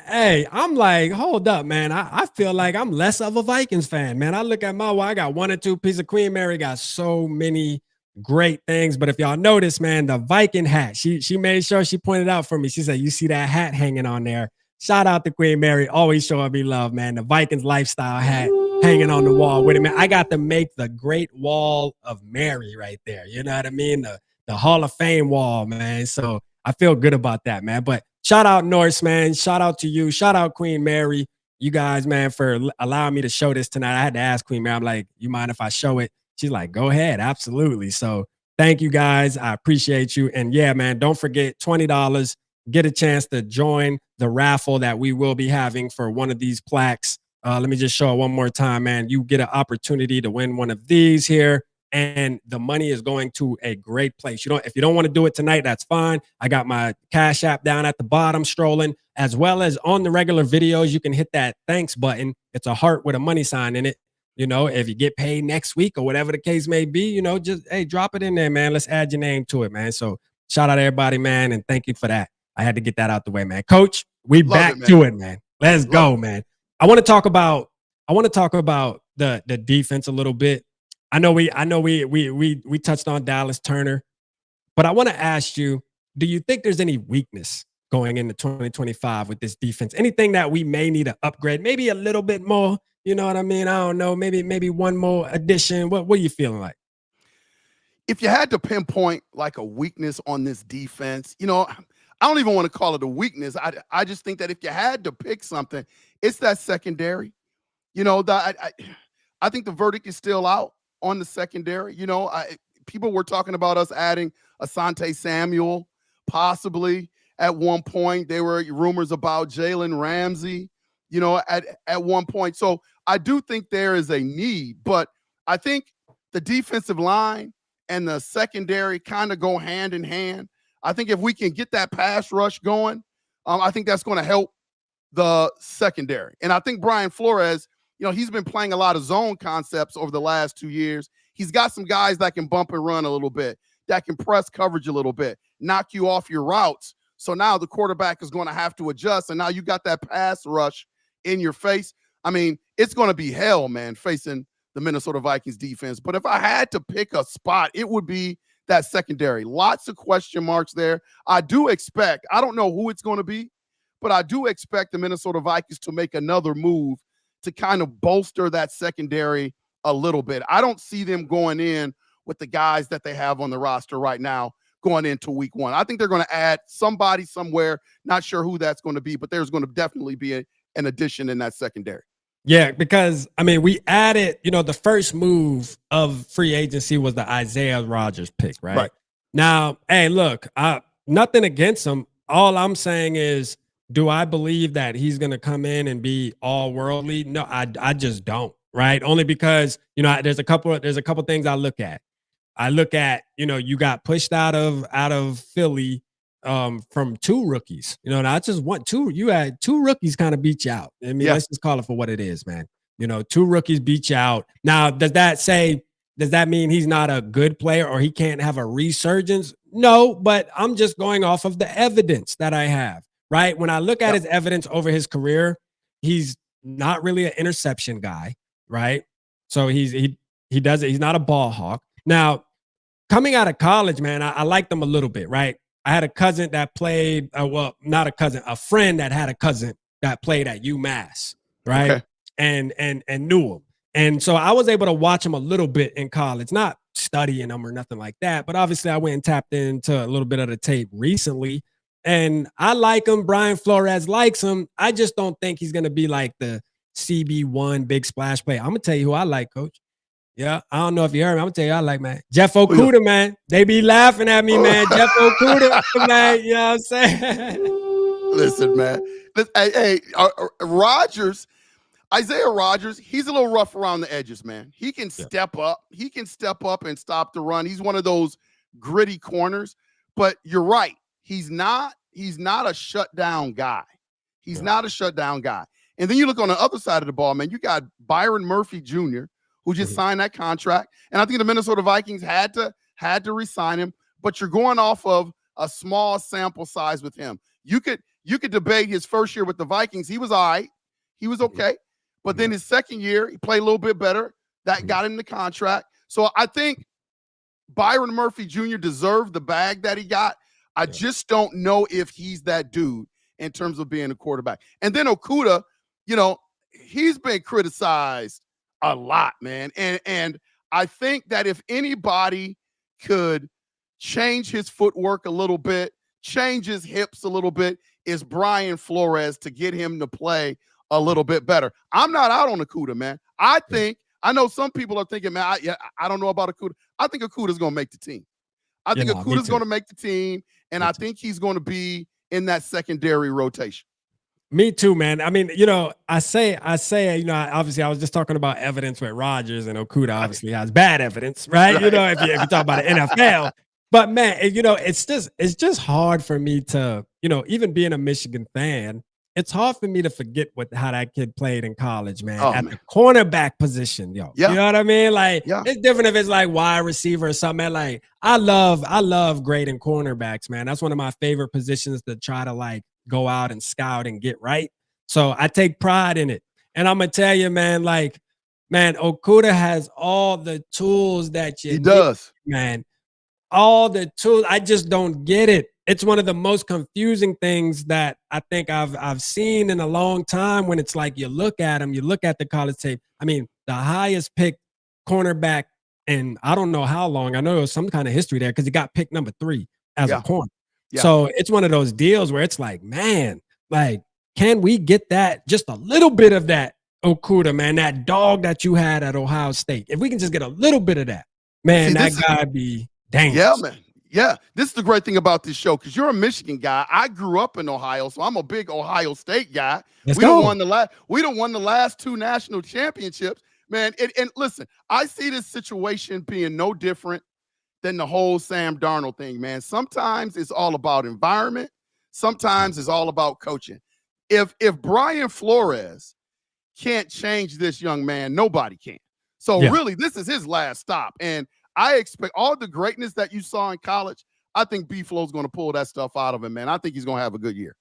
Speaker 2: Hey, I'm like, hold up, man. I feel like I'm less of a Vikings fan, man. I look at my wall, I got 1 or 2 pieces of Queen Mary, got so many great things. But if y'all notice, man, the Viking hat, she made sure she pointed out for me. She said, you see that hat hanging on there. Shout out to Queen Mary, always showing me love, man. The Vikings lifestyle hat hanging on the wall with it, man. I got to make the Great Wall of Mary right there. You know what I mean? The Hall of Fame wall, man. So I feel good about that, man. But shout out Norse, man. Shout out to you. Shout out Queen Mary. You guys, man, for allowing me to show this tonight. I had to ask Queen Mary. I'm like, you mind if I show it? She's like, go ahead. Absolutely. So thank you guys. I appreciate you. And yeah, man, don't forget $20. Get a chance to join the raffle that we will be having for one of these plaques. Let me just show it one more time, man. You get an opportunity to win one of these here. And the money is going to a great place. If you don't want to do it tonight, that's fine. I got my Cash App down at the bottom strolling, as well as on the regular videos. You can hit that thanks button. It's a heart with a money sign in it. You know, if you get paid next week or whatever the case may be, you know, just, hey, drop it in there, man. Let's add your name to it, man. So shout out to everybody, man. And thank you for that. I had to get that out the way, man. Coach, we back to it, man. Let's go, man. I want to talk about the defense a little bit. I know we touched on Dallas Turner, but I want to ask you, do you think there's any weakness going into 2025 with this defense? Anything that we may need to upgrade, maybe a little bit more? You know what I mean? I don't know. Maybe one more addition. What are you feeling like?
Speaker 3: If you had to pinpoint like a weakness on this defense, you know, I don't even want to call it a weakness. I just think that if you had to pick something, it's that secondary. You know, I think the verdict is still out on the secondary. You know, people were talking about us adding Asante Samuel, possibly at one point. There were rumors about Jalen Ramsey, you know, at one point. So I do think there is a need, but I think the defensive line and the secondary kind of go hand in hand. I think if we can get that pass rush going, I think that's going to help the secondary. And I think Brian Flores, you know, he's been playing a lot of zone concepts over the last 2 years. He's got some guys that can bump and run a little bit, that can press coverage a little bit, knock you off your routes. So now the quarterback is going to have to adjust. And now you got that pass rush in your face. I mean, it's going to be hell, man, facing the Minnesota Vikings defense. But if I had to pick a spot, it would be that secondary. Lots of question marks there. I don't know who it's going to be, but I do expect the Minnesota Vikings to make another move to kind of bolster that secondary a little bit. I don't see them going in with the guys that they have on the roster right now going into week 1. I think they're going to add somebody somewhere. Not sure who that's going to be, but there's going to definitely be an addition in that secondary.
Speaker 2: Yeah, because, I mean, we added, you know, the first move of free agency was the Isaiah Rodgers pick, right? Now, hey, look, nothing against him. All I'm saying is, do I believe that he's going to come in and be all worldly? No, I just don't, right? Only because, you know, there's a couple things I look at. I look at, you know, you got pushed out of Philly from 2 rookies, you know, not just one, 2. You had 2 rookies kind of beat you out. I mean, let's just call it for what it is, man. You know, 2 rookies beat you out. Now, does that mean he's not a good player or he can't have a resurgence? No, but I'm just going off of the evidence that I have, right? When I look at his evidence over his career, he's not really an interception guy, right? So he does it. He's not a ball hawk. Now, coming out of college, man, I liked him a little bit, right? I had a cousin that played, well, not a cousin, a friend that had a cousin that played at UMass, right?
Speaker 3: Okay.
Speaker 2: And knew him. And so I was able to watch him a little bit in college, not studying him or nothing like that. But obviously I went and tapped into a little bit of the tape recently. And I like him. Brian Flores likes him. I just don't think he's going to be like the CB1 big splash player. I'm going to tell you who I like, Coach. Yeah, I don't know if you heard me. I'm going to tell you I like, man. Jeff Okudah, man. They be laughing at me, man. Jeff Okudah, man. You know what I'm saying?
Speaker 3: Listen, man. Hey, Rodgers, Isaiah Rodgers, he's a little rough around the edges, man. He can step up. He can step up and stop the run. He's one of those gritty corners. But you're right. He's not a shutdown guy. He's not a shutdown guy. And then you look on the other side of the ball, man. You got Byron Murphy Jr., who just signed that contract. And I think the Minnesota Vikings had to re-sign him. But you're going off of a small sample size with him. You could debate his first year with the Vikings. He was all right. He was okay. But then his second year, he played a little bit better. That got him the contract. So I think Byron Murphy Jr. deserved the bag that he got. I just don't know if he's that dude in terms of being a quarterback. And then Okudah, he's been criticized a lot, man. And I think that if anybody could change his footwork a little bit, change his hips a little bit, is Brian Flores to get him to play a little bit better. I'm not out on Okudah, man. I know some people are thinking, man, I don't know about Okudah. I think Okudah's going to make the team. I think Okudah's going to make the team, and I think he's going to be in that secondary rotation.
Speaker 2: Me too, man. I mean, I say, obviously I was just talking about evidence with Rodgers, and Okudah obviously has bad evidence, right? If you talk about the NFL. But man, it's just hard for me to, even being a Michigan fan, it's hard for me to forget how that kid played in college, man. The cornerback position, yo.
Speaker 3: Yeah.
Speaker 2: You know what I mean? Like, it's different if it's like wide receiver or something, man. Like, I love grading cornerbacks, man. That's one of my favorite positions to try to like go out and scout and get right. So I take pride in it. And I'm gonna tell you, man, Okudah has all the tools that you need, man. All the tools. I just don't get it. It's one of the most confusing things that I think I've seen in a long time, when it's like you look at him, you look at the college tape. I mean, the highest picked cornerback in I don't know how long. I know there was some kind of history there because he got picked number 3 as a corner. Yeah. So it's one of those deals where it's like, man, like, can we get that, just a little bit of that Okudah, man, that dog that you had at Ohio State? If we can just get a little bit of that, man, that guy'd be dangerous.
Speaker 3: Yeah, man. Yeah, this is the great thing about this show, because you're a Michigan guy. I grew up in Ohio, so I'm a big Ohio State guy. We don't won the last 2 national championships, man. And listen, I see this situation being no different than the whole Sam Darnold thing, man. Sometimes it's all about environment. Sometimes it's all about coaching. If Brian Flores can't change this young man, nobody can. So really, this is his last stop. And I expect all the greatness that you saw in college. I think B-Flow's going to pull that stuff out of him, man. I think he's going to have a good year.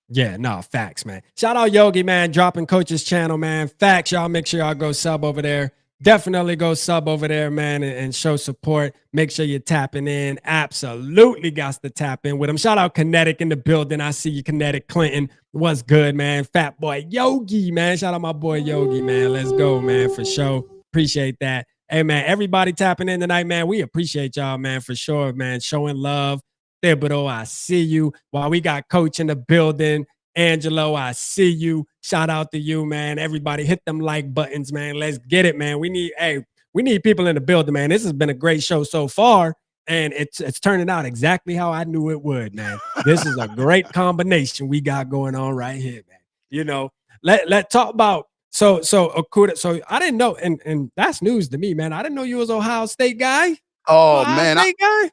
Speaker 2: Yeah, no, facts, man. Shout out Yogi, man, dropping Coach's channel, man. Facts, y'all. Make sure y'all go sub over there. Definitely go sub over there, man, and show support. Make sure you're tapping in. Absolutely got to tap in with him. Shout out Kinetic in the building. I see you, Kinetic Clinton. What's good, man? Fat boy Yogi, man. Shout out my boy Yogi, man. Let's go, man, for sure. Appreciate that. Hey, man, everybody tapping in tonight, man. We appreciate y'all, man, for sure, man. Showing love. Thibodeau, I see you. While we got Coach in the building, Angelo, I see you. Shout out to you, man. Everybody hit them like buttons, man. Let's get it, man. We need people in the building, man. This has been a great show so far, and it's turning out exactly how I knew it would, man. This is a great combination we got going on right here, man. Let's talk about so Okudah. So I didn't know, and that's news to me, man. I didn't know you was Ohio State guy.
Speaker 3: Oh,
Speaker 2: Ohio
Speaker 3: man.
Speaker 2: State guy?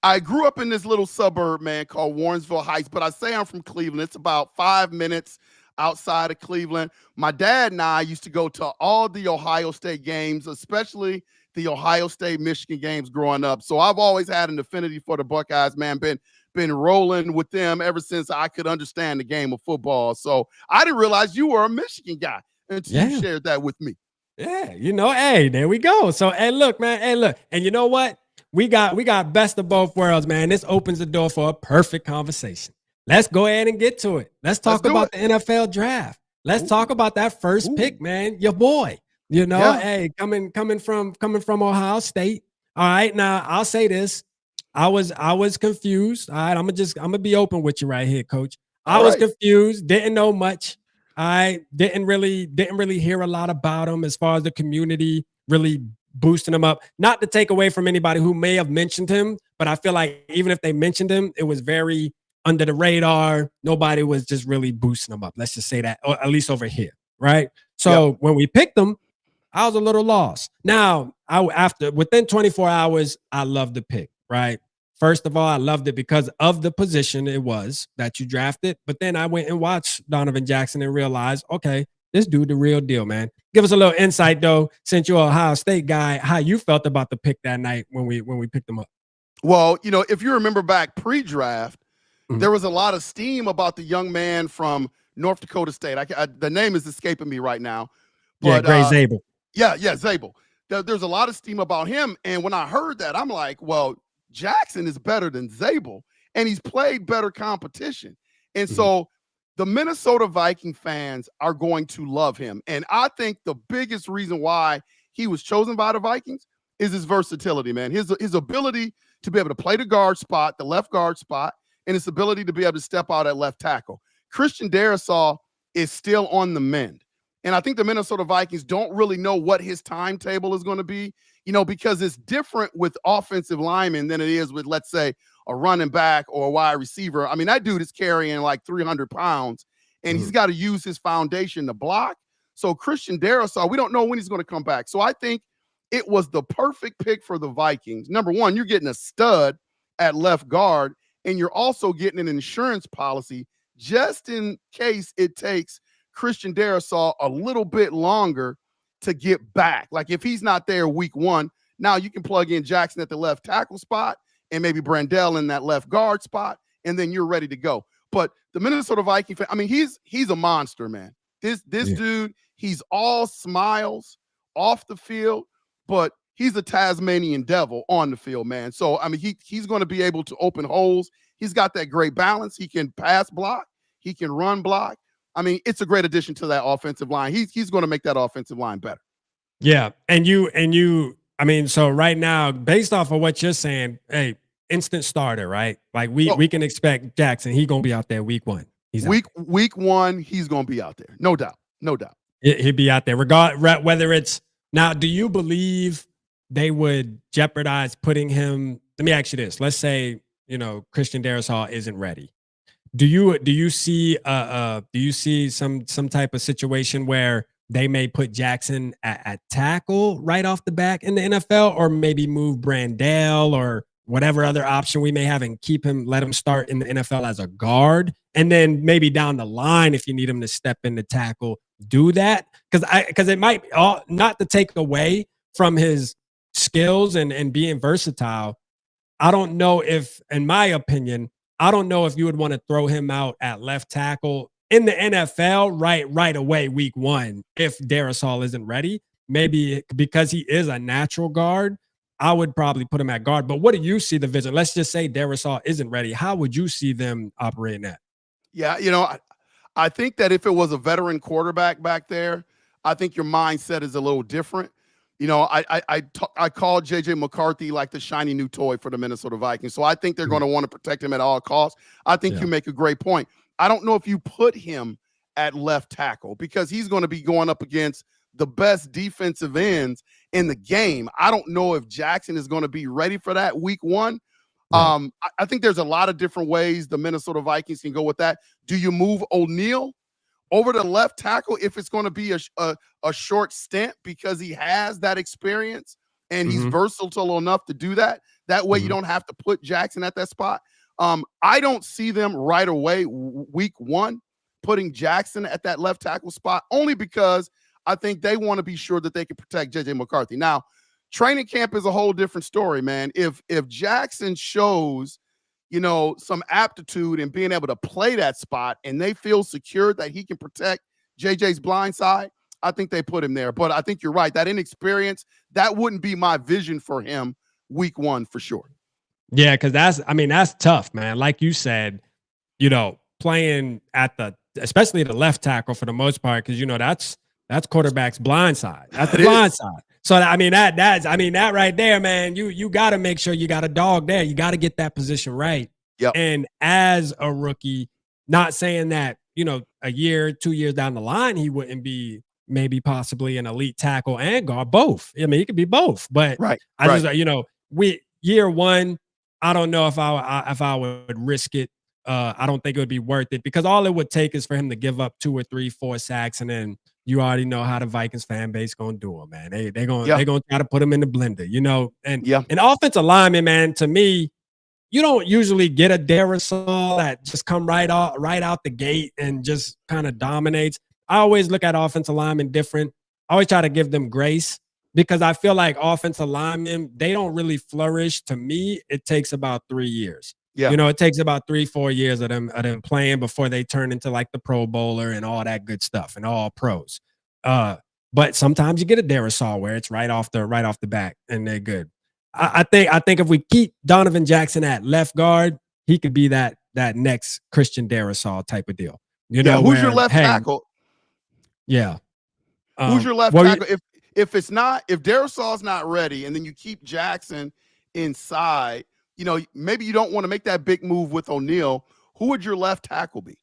Speaker 3: I grew up in this little suburb, man, called Warrensville Heights, but I say I'm from Cleveland. It's about 5 minutes outside of Cleveland. My dad and I used to go to all the Ohio State games, especially the Ohio State-Michigan games growing up. So I've always had an affinity for the Buckeyes, man. Been rolling with them ever since I could understand the game of football. So I didn't realize you were a Michigan guy until you shared that with me.
Speaker 2: Yeah, hey, there we go. So, hey, look, man. Hey, look. And you know what? we got best of both worlds, man. This opens the door for a perfect conversation. Let's go ahead and get to it. Let's talk about the NFL draft. Let's talk about that first pick, man. Your boy. You know, hey, coming from Ohio State. All right, now I'll say this. I was confused. All right, I'm gonna be open with you right here, Coach. I was confused, didn't know much. I didn't really hear a lot about him as far as the community really boosting him up. Not to take away from anybody who may have mentioned him, but I feel like even if they mentioned him, it was very under the radar. Nobody was just really boosting him up. Let's just say that, or at least over here, right? So when we picked him, I was a little lost. Now, within 24 hours, I loved the pick, right? First of all, I loved it because of the position it was that you drafted. But then I went and watched Donovan Jackson and realized, okay, this dude the real deal, man. Give us a little insight, though, since you're an Ohio State guy, how you felt about the pick that night when we picked him up.
Speaker 3: Well, you know, if you remember back pre-draft, there was a lot of steam about the young man from North Dakota State. The name is escaping me right now. But,
Speaker 2: Gray Zabel.
Speaker 3: Yeah, Zabel. There's a lot of steam about him. And when I heard that, I'm like, well, Jackson is better than Zabel, and he's played better competition. And so the Minnesota Viking fans are going to love him. And I think the biggest reason why he was chosen by the Vikings is his versatility, man. His ability to be able to play the guard spot, the left guard spot, and his ability to be able to step out at left tackle. Christian Darrisaw is still on the mend. And I think the Minnesota Vikings don't really know what his timetable is going to be, you know, because it's different with offensive linemen than it is with, let's say, a running back or a wide receiver. I mean, that dude is carrying like 300 pounds, and he's got to use his foundation to block. So Christian Darrisaw, we don't know when he's going to come back. So I think it was the perfect pick for the Vikings. Number one, you're getting a stud at left guard, and you're also getting an insurance policy just in case it takes Christian Darrisaw a little bit longer to get back. Like if he's not there week one, now you can plug in Jackson at the left tackle spot and maybe Brandell in that left guard spot, and then you're ready to go. But the Minnesota Viking fan, I mean, he's a monster, man. This dude, he's all smiles off the field, but he's a Tasmanian devil on the field, man. So, I mean, he's going to be able to open holes. He's got that great balance. He can pass block. He can run block. I mean, it's a great addition to that offensive line. He's going to make that offensive line better.
Speaker 2: Yeah. And you, I mean, so right now, based off of what you're saying, hey, instant starter, right? Like we can expect Jackson. He's going to be out there week one.
Speaker 3: Week one, he's going to be out there. No doubt. No doubt.
Speaker 2: He'd be out there whether it's now, do you believe they would jeopardize putting him? Let me ask you this. Let's say, you know, Christian Darrisaw isn't ready. Do you see some type of situation where they may put Jackson at tackle right off the back in the NFL, or maybe move Brandell or whatever other option we may have and let him start in the NFL as a guard, and then maybe down the line if you need him to step into tackle, do that? Because it might not to take away from his skills and being versatile. I don't know if, in my opinion, I don't know if you would want to throw him out at left tackle in the NFL right away, week one, if Darrisaw isn't ready. Maybe because he is a natural guard, I would probably put him at guard. But what do you see the vision? Let's just say Darrisaw isn't ready. How would you see them operating that?
Speaker 3: Yeah, you know, I think that if it was a veteran quarterback back there, I think your mindset is a little different. You know, I called J.J. McCarthy like the shiny new toy for the Minnesota Vikings. So I think they're going to want to protect him at all costs. I think you make a great point. I don't know if you put him at left tackle because he's going to be going up against the best defensive ends in the game. I don't know if Jackson is going to be ready for that week one. I think there's a lot of different ways the Minnesota Vikings can go with that. Do you move O'Neal over to left tackle if it's going to be a short stint because he has that experience and he's versatile enough to do that? That way you don't have to put Jackson at that spot. I don't see them right away, week one, putting Jackson at that left tackle spot, only because I think they want to be sure that they can protect J.J. McCarthy. Now, training camp is a whole different story, man. If Jackson shows, you know, some aptitude in being able to play that spot and they feel secure that he can protect JJ's blind side, I think they put him there. But I think you're right. That inexperience, that wouldn't be my vision for him week 1 for sure.
Speaker 2: Yeah, because that's tough, man. Like you said, playing at especially the left tackle for the most part, because that's quarterback's blind side. That's the blind side. So that right there, man. You got to make sure you got a dog there. You got to get that position right.
Speaker 3: Yep.
Speaker 2: And as a rookie, not saying that a year, 2 years down the line, he wouldn't be maybe possibly an elite tackle and guard, both. I mean, he could be both. But just year one, I don't know if I would risk it. I don't think it would be worth it, because all it would take is for him to give up 2 or 3, 4 sacks, and then you already know how the Vikings fan base gonna do it, man. They're gonna try to put him in the blender, And an offensive lineman, man, to me, you don't usually get a Darrisaw that just come right out the gate and just kind of dominates. I always look at offensive linemen different. I always try to give them grace, because I feel like offensive linemen, they don't really flourish. To me, it takes about 3 years.
Speaker 3: Yeah.
Speaker 2: It takes about 3-4 years of them playing before they turn into like the Pro Bowler and all that good stuff and all pros. But sometimes you get a Darrisaw where it's right off the bat and they're good. I think if we keep Donovan Jackson at left guard, he could be that next Christian Darrisaw type of deal.
Speaker 3: Who's your left tackle?
Speaker 2: Yeah.
Speaker 3: Who's your left tackle? If Darrisaw's not ready, and then you keep Jackson inside, maybe you don't want to make that big move with O'Neal. Who would your left tackle be?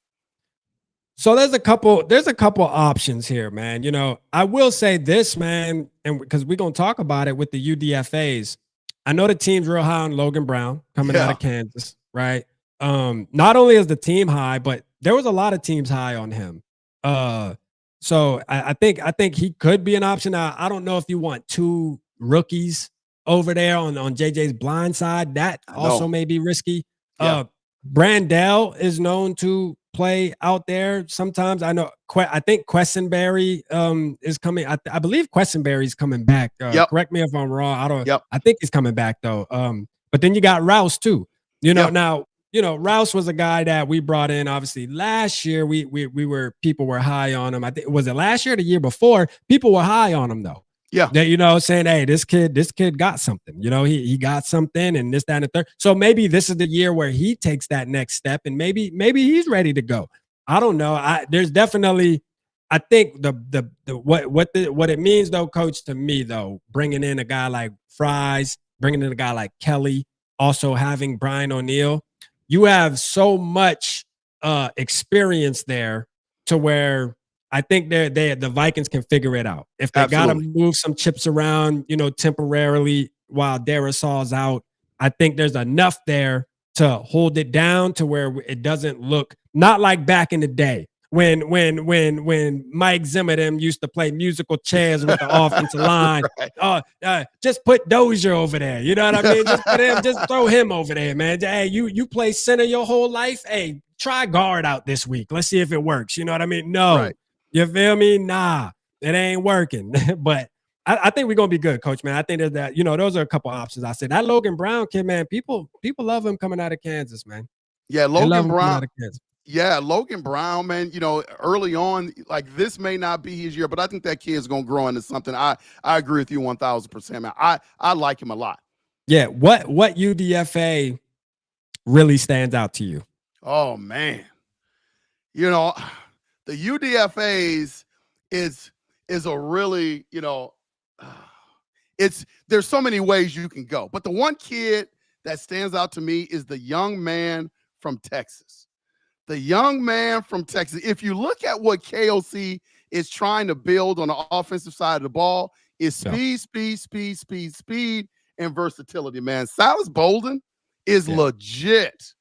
Speaker 2: So there's a couple options here, man. I will say this, man, and because we're gonna talk about it with the UDFAs. I know the team's real high on Logan Brown coming out of Kansas, right? Not only is the team high, but there was a lot of teams high on him. So I think he could be an option. I don't know if you want 2 rookies over there on JJ's blind side. That also may be risky.
Speaker 3: Yeah.
Speaker 2: Brandell is known to play out there sometimes. I know. I think Quessenberry is coming. I believe Quessenberry's coming back. Correct me if I'm wrong. I think he's coming back though. But then you got Rouse too. Now. Rouse was a guy that we brought in. Obviously, last year people were high on him. I think, was it last year or the year before? People were high on him though.
Speaker 3: Yeah.
Speaker 2: That, saying, hey, this kid got something. He got something, and this, that, and the third. So maybe this is the year where he takes that next step, and maybe he's ready to go. I don't know. There's definitely, I think what it means though, Coach, to me though, bringing in a guy like Fries, bringing in a guy like Kelly, also having Brian O'Neal. You have so much experience there to where I think the Vikings can figure it out. If they got to move some chips around, temporarily while Darrisaw's out, I think there's enough there to hold it down to where it doesn't look not like back in the day when Mike Zimmer them used to play musical chairs with the offensive line. Right. Just put Dozier over there. You know what I mean? Just throw him over there, man. Hey, you play center your whole life. Hey, try guard out this week. Let's see if it works. You know what I mean? No. Right. You feel me? Nah, it ain't working. But I think we're gonna be good, Coach, man. I think that those are a couple options. I said that Logan Brown kid, man. People love him coming out of Kansas, man.
Speaker 3: Yeah, Logan Brown. Yeah, Logan Brown, man, early on, like this may not be his year, but I think that kid's going to grow into something. I agree with you 1,000%, man. I like him a lot.
Speaker 2: Yeah. What UDFA really stands out to you?
Speaker 3: Oh, man. The UDFAs is a really, there's so many ways you can go. But the one kid that stands out to me is the young man from Texas. The young man from Texas. If you look at what KOC is trying to build on the offensive side of the ball, is speed, and versatility, man. Silas Bolden is legit.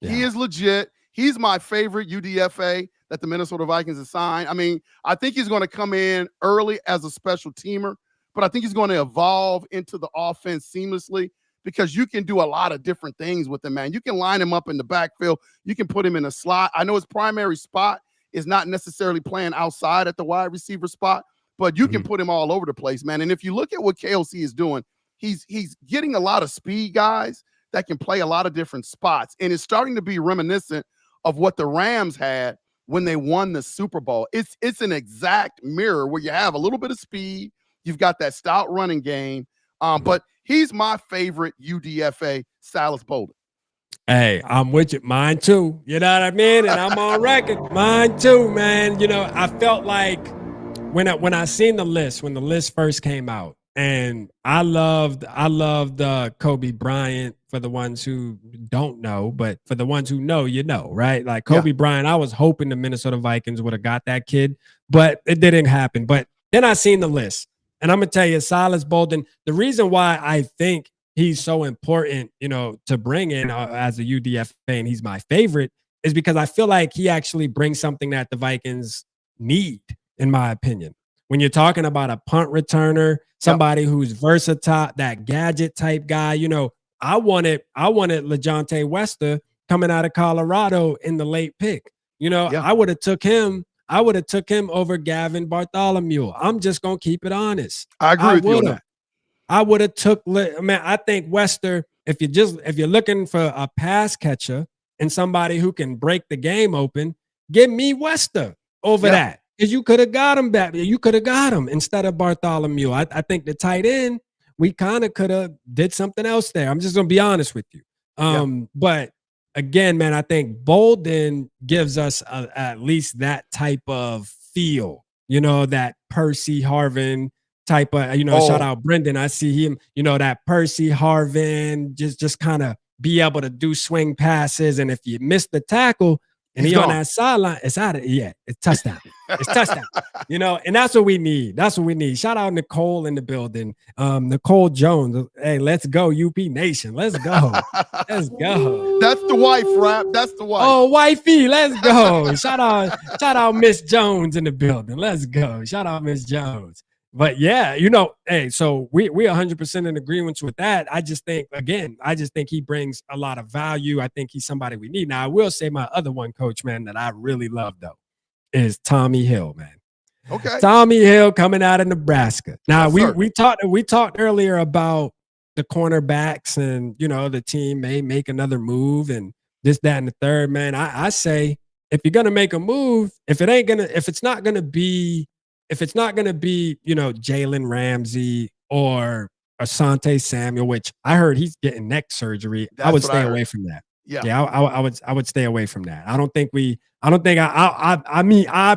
Speaker 3: Yeah. He is legit. He's my favorite UDFA that the Minnesota Vikings have signed. I mean, I think he's going to come in early as a special teamer, but I think he's going to evolve into the offense seamlessly, because you can do a lot of different things with him, man. You can line him up in the backfield. You can put him in a slot. I know his primary spot is not necessarily playing outside at the wide receiver spot, but you can put him all over the place, man. And if you look at what KOC is doing, he's getting a lot of speed guys that can play a lot of different spots. And it's starting to be reminiscent of what the Rams had when they won the Super Bowl. It's an exact mirror where you have a little bit of speed. You've got that stout running game. But He's my favorite UDFA, Silas Bolden.
Speaker 2: Hey, I'm with you. Mine too. You know what I mean? And I'm on record. Mine too, man. You know, I felt like when I seen the list, when the list first came out, and I loved Kobe Bryant. For the ones who don't know, but for the ones who know, you know, right? Like Kobe Bryant, I was hoping the Minnesota Vikings would have got that kid, but it didn't happen. But then I seen the list, and I'm gonna tell you, Silas Bolden. The reason why I think he's so important, you know, to bring in as a UDFA, and he's my favorite, is because I feel like he actually brings something that the Vikings need, in my opinion. When you're talking about a punt returner, somebody who's versatile, that gadget type guy, you know, I wanted LeJontay Wester coming out of Colorado in the late pick. You know, I would have took him. I would have took him over Gavin Bartholomew. I'm just gonna keep it honest.
Speaker 3: I agree with you on that.
Speaker 2: I would have took, man, I think Wester, if you're looking for a pass catcher and somebody who can break the game open, give me Wester over that. Because you could have got him back. You could have got him instead of Bartholomew. I think the tight end, we kind of could have did something else there. I'm just going to be honest with you. But again, man, I think Bolden gives us at least that type of feel, you know, that Percy Harvin type of, you know, shout out Brendan. I see him, you know, that Percy Harvin, just kind of be able to do swing passes. And if you miss the tackle and he's on that sideline, it's out of it's touchdown. It's touchdown. You know, and that's what we need. That's what we need. Shout out Nicole in the building. Nicole Jones. Hey, let's go, UP Nation. Let's go. Let's go.
Speaker 3: That's the wife, Rap. That's the wife.
Speaker 2: Oh, wifey, let's go. Shout out Miss Jones in the building. Let's go. Shout out Miss Jones. But yeah, you know, hey, so we 100% in agreement with that. I just think he brings a lot of value. I think he's somebody we need. Now, I will say my other one, coach, man, that I really love though, is Tommy Hill, man.
Speaker 3: Okay.
Speaker 2: Tommy Hill coming out of Nebraska. Now, we talked earlier about the cornerbacks and, you know, the team may make another move and this, that, and the third, man. I say if you're gonna make a move, if it's not gonna be, you know, Jalen Ramsey or Asante Samuel, which I heard he's getting neck surgery, I would stay away from that. Yeah, I would stay away from that. I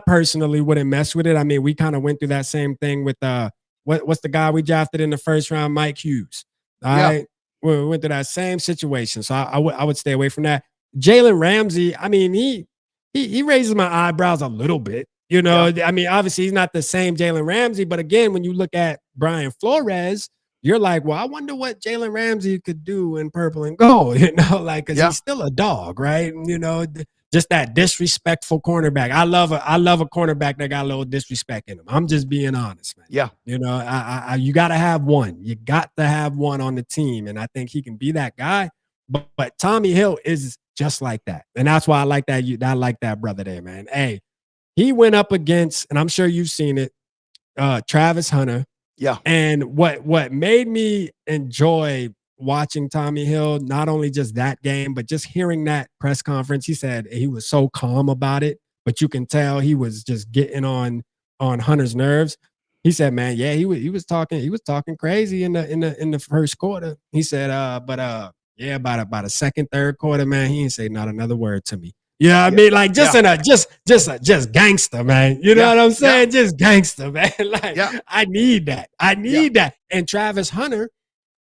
Speaker 2: personally wouldn't mess with it. I mean, we kind of went through that same thing with what's the guy we drafted in the first round, Mike Hughes. All right, we went through that same situation, so I would stay away from that. Jalen Ramsey, I mean, he raises my eyebrows a little bit. You know, I mean, obviously he's not the same Jalen Ramsey, but again, when you look at Brian Flores, you're like, well, I wonder what Jalen Ramsey could do in purple and gold, you know, like, because he's still a dog, right? You know, just that disrespectful cornerback. I love a cornerback that got a little disrespect in him. I'm just being honest, man.
Speaker 3: Yeah.
Speaker 2: You know, you got to have one. You got to have one on the team, and I think he can be that guy. But Tommy Hill is just like that, and that's why I like that. I like that brother there, man. Hey. He went up against, and I'm sure you've seen it, Travis Hunter.
Speaker 3: Yeah.
Speaker 2: And what made me enjoy watching Tommy Hill, not only just that game, but just hearing that press conference, he said he was so calm about it, but you can tell he was just getting on Hunter's nerves. He said, man, yeah, he was talking crazy in the first quarter. He said, about a second, third quarter, man, he didn't say not another word to me. Yeah, I mean, like just gangster, man. You know what I'm saying? Just gangster, man. Like I need that. That. And Travis Hunter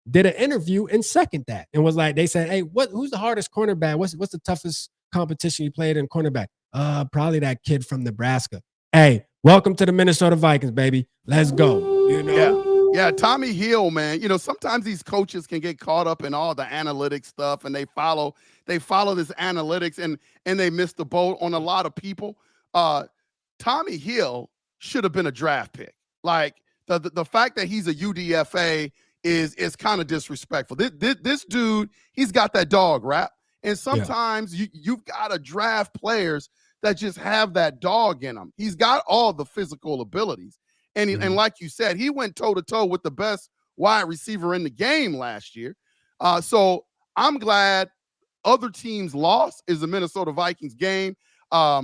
Speaker 2: did an interview and second that, and was like, they said, hey, who's the hardest cornerback? What's the toughest competition you played in cornerback? Probably that kid from Nebraska. Hey, welcome to the Minnesota Vikings, baby. Let's go. You know.
Speaker 3: Yeah, Tommy Hill, man. You know, sometimes these coaches can get caught up in all the analytics stuff, and they follow this analytics, and they miss the boat on a lot of people. Tommy Hill should have been a draft pick. Like the fact that he's a UDFA is kind of disrespectful. This dude, he's got that dog rap, and sometimes you've got to draft players that just have that dog in them. He's got all the physical abilities. And and like you said, he went toe-to-toe with the best wide receiver in the game last year. So I'm glad other teams lost is the Minnesota Vikings game. I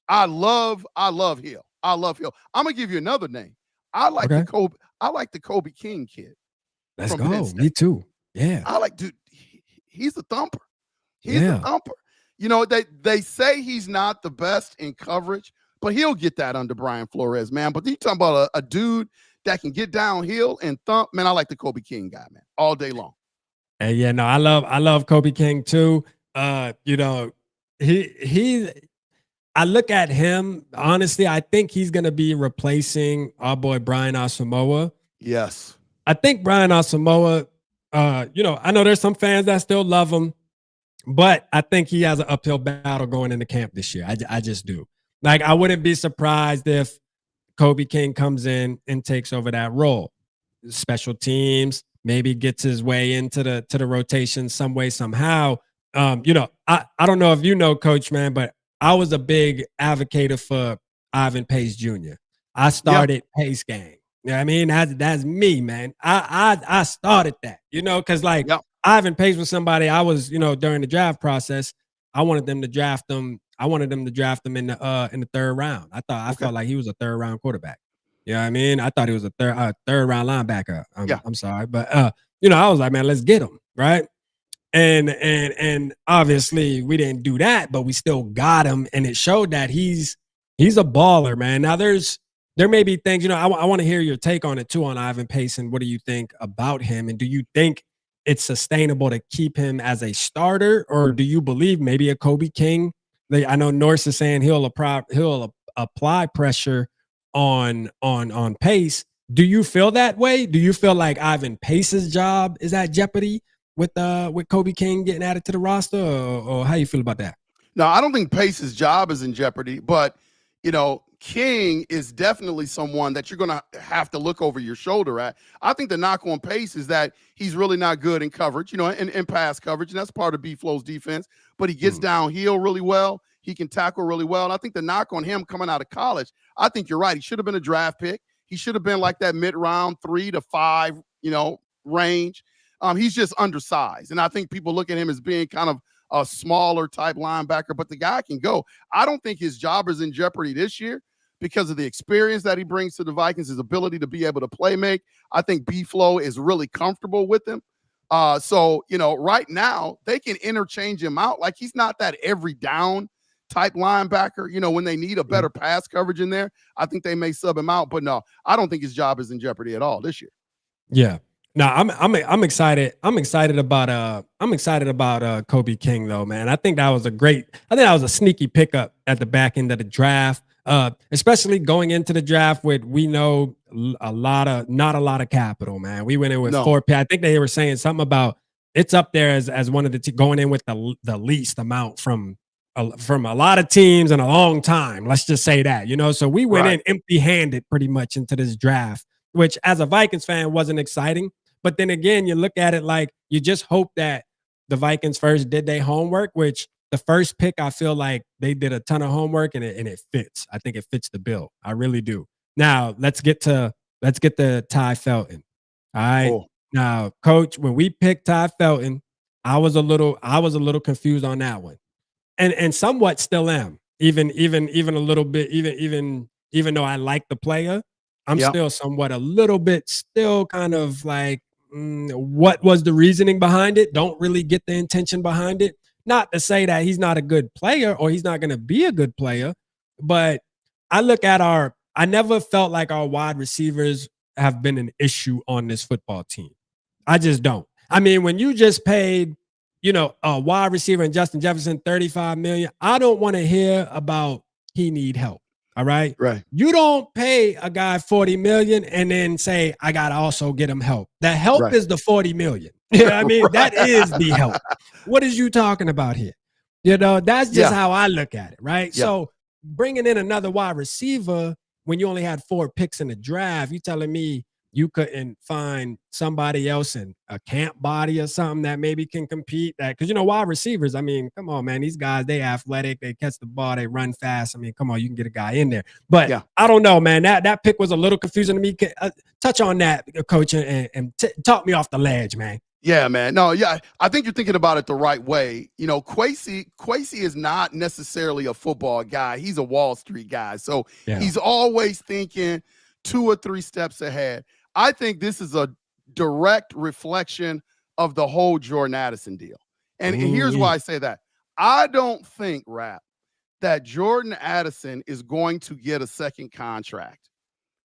Speaker 3: love Hill. I love Hill. I'm gonna give you another name. I like the Kobe King kid.
Speaker 2: Let's
Speaker 3: from Penn
Speaker 2: go.
Speaker 3: State.
Speaker 2: Me too. Yeah.
Speaker 3: I like, dude, he's a thumper. He's a
Speaker 2: Yeah.
Speaker 3: thumper. You know, they say he's not the best in coverage, but he'll get that under Brian Flores, man. But you talking about a dude that can get downhill and thump, man. I like the Kobe King guy, man, all day long.
Speaker 2: And yeah, no, I love Kobe King too. You know, he I look at him, honestly, I think he's gonna be replacing our boy Brian Asamoah.
Speaker 3: Yes.
Speaker 2: I think Brian Asamoah, you know, I know there's some fans that still love him, but I think he has an uphill battle going into camp this year. I just do. Like, I wouldn't be surprised if Kobe King comes in and takes over that role. Special teams, maybe gets his way into the rotation some way, somehow. You know, I don't know if you know, Coach, man, but I was a big advocate for Ivan Pace Jr. I started Pace Gang. You know what I mean? That's me, man. I started that, you know, because like Ivan Pace was somebody I was, you know, during the draft process, I wanted them to draft him. I wanted them to draft him in the third round. I felt like he was a third round quarterback. You know what I mean? I thought he was a third round linebacker. I'm sorry, but you know, I was like, man, let's get him, right? And obviously we didn't do that, but we still got him, and it showed that he's a baller, man. Now there may be things, you know, I want to hear your take on it too, on Ivan Pace, and what do you think about him, and do you think it's sustainable to keep him as a starter, or do you believe maybe a Kobe King? I know Norris is saying he'll apply pressure on Pace. Do you feel that way? Do you feel like Ivan Pace's job is at jeopardy with Kobe King getting added to the roster, or how you feel about that?
Speaker 3: No, I don't think Pace's job is in jeopardy, but you know, King is definitely someone that you're going to have to look over your shoulder at. I think the knock on Pace is that he's really not good in coverage, you know, in pass coverage, and that's part of B-Flow's defense, but he gets downhill really well. He can tackle really well. And I think the knock on him coming out of college, I think you're right. He should have been a draft pick. He should have been like that mid-round 3 to 5, you know, range. He's just undersized. And I think people look at him as being kind of a smaller type linebacker, but the guy can go. I don't think his job is in jeopardy this year because of the experience that he brings to the Vikings, his ability to be able to play make. I think B-Flow is really comfortable with him. So, you know, right now they can interchange him out. Like, he's not that every down type linebacker. You know, when they need a better pass coverage in there, I think they may sub him out. But no, I don't think his job is in jeopardy at all this year.
Speaker 2: Yeah. No, I'm excited. I'm excited about Kobe King though, man. I think that was a sneaky pickup at the back end of the draft. Especially going into the draft with, we know, not a lot of capital, man. We went in with 4 picks. I think they were saying something about it's up there as one of the going in with the least amount from a lot of teams in a long time. Let's just say that, you know. So we went in empty-handed pretty much into this draft, which as a Vikings fan wasn't exciting. But then again, you look at it like you just hope that the Vikings first did their homework, which the first pick, I feel like they did a ton of homework, and it fits. I think it fits the bill. I really do. Now let's get to Ty Felton. All right. Cool. Now, Coach, when we picked Ty Felton, I was a little confused on that one. And somewhat still am. Even a little bit, even though I like the player, I'm still somewhat a little bit still kind of like, what was the reasoning behind it? Don't really get the intention behind it. Not to say that he's not a good player or he's not going to be a good player, but I look at I never felt like our wide receivers have been an issue on this football team. I just don't. I mean, when you just paid, you know, a wide receiver and Justin Jefferson $35 million, I don't want to hear about he need help. All right.
Speaker 3: Right.
Speaker 2: You don't pay a guy $40 million and then say, I got to also get him help. The help is the $40 million. You know what I mean? That is the help. What is you talking about here? You know, that's just how I look at it. Right. Yeah. So bringing in another wide receiver when you only had 4 picks in the draft, you telling me you couldn't find somebody else in a camp body or something that maybe can compete that? Because, you know, wide receivers, I mean, come on, man, these guys, they athletic, they catch the ball, they run fast. I mean, come on, you can get a guy in there. But I don't know, man, that pick was a little confusing to me. Touch on that, Coach, and talk me off the ledge, man.
Speaker 3: Yeah, man. No, yeah, I think you're thinking about it the right way. You know, Kwesi is not necessarily a football guy. He's a Wall Street guy. So he's always thinking 2 or 3 steps ahead. I think this is a direct reflection of the whole Jordan Addison deal. And here's why I say that. I don't think, Rap, that Jordan Addison is going to get a second contract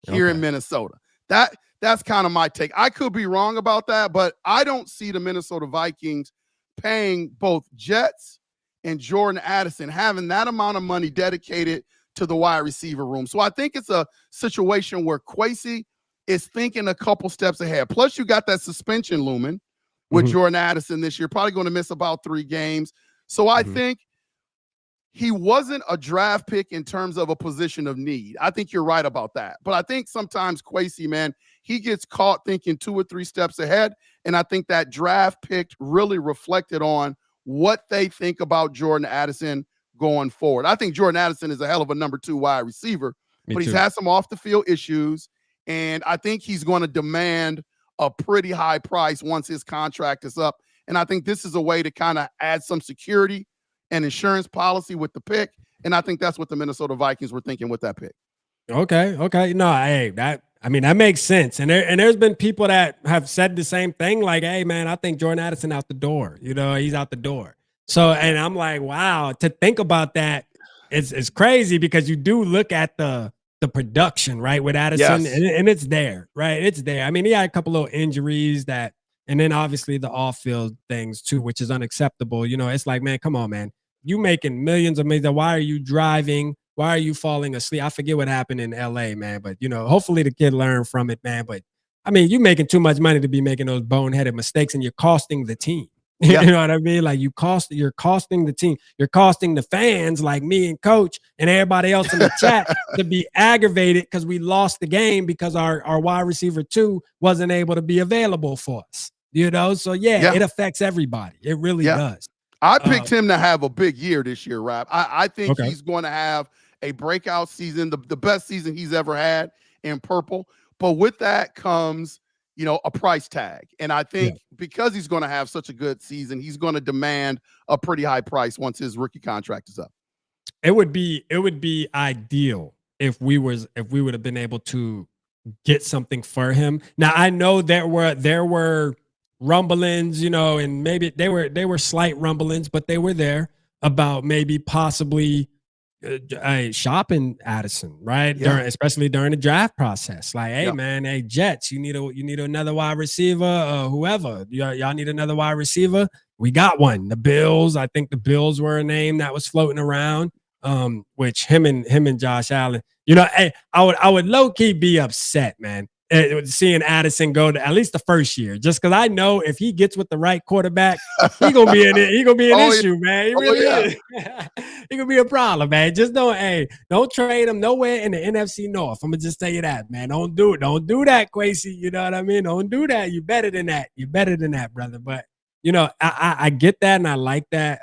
Speaker 3: here in Minnesota. That's kind of my take. I could be wrong about that, but I don't see the Minnesota Vikings paying both Jets and Jordan Addison having that amount of money dedicated to the wide receiver room. So I think it's a situation where Kwesi is thinking a couple steps ahead. Plus, you got that suspension looming with Jordan Addison this year, probably going to miss about 3 games. So I think he wasn't a draft pick in terms of a position of need. I think you're right about that. But I think sometimes Kwesi, man, he gets caught thinking 2 or 3 steps ahead. And I think that draft pick really reflected on what they think about Jordan Addison going forward. I think Jordan Addison is a hell of a number 2 wide receiver, but he's had some off the field issues. And I think he's going to demand a pretty high price once his contract is up. And I think this is a way to kind of add some security and insurance policy with the pick. And I think that's what the Minnesota Vikings were thinking with that pick.
Speaker 2: Okay. No, hey, that makes sense. And there's been people that have said the same thing, like, hey, man, I think Jordan Addison out the door. He's out the door. So, and I'm like, wow, to think about that, it's crazy because you do look at the production, right, with Addison, and it's there, right? It's there. I mean, he had a couple little injuries and then obviously the off-field things too, which is unacceptable. It's like, man, come on, man. You making millions of millions. Why are you driving? Why are you falling asleep? I forget what happened in LA, man. But, hopefully the kid learned from it, man. But, I mean, you making too much money to be making those boneheaded mistakes, and you're costing the team. You know what I mean? Like, you're costing the team. You're costing the fans like me and Coach and everybody else in the chat to be aggravated because we lost the game because our wide receiver 2 wasn't able to be available for us. So, it affects everybody. It really does.
Speaker 3: I picked him to have a big year this year, Rap. I think he's going to have a breakout season, the best season he's ever had in purple. But with that comes, a price tag. And I think because he's going to have such a good season, he's going to demand a pretty high price once his rookie contract is up.
Speaker 2: It would be ideal if we would have been able to get something for him. Now, I know there were rumblings, and maybe they were slight rumblings, but they were there about maybe possibly shopping Addison, right? Especially during the draft process. Like, hey, man, hey, Jets, you need another wide receiver, whoever. Y'all need another wide receiver. We got one. The Bills, I think the Bills were a name that was floating around. Which him and Josh Allen, hey, I would low key be upset, man, seeing Addison go to at least the first year, just because I know if he gets with the right quarterback, he gonna be an issue, man. He really is. He gonna be a problem, man. Just don't trade him nowhere in the NFC North. I'm gonna just tell you that, man. Don't do that, Kwesi. You know what I mean? Don't do that. You better than that, brother. But I get that, and I like that.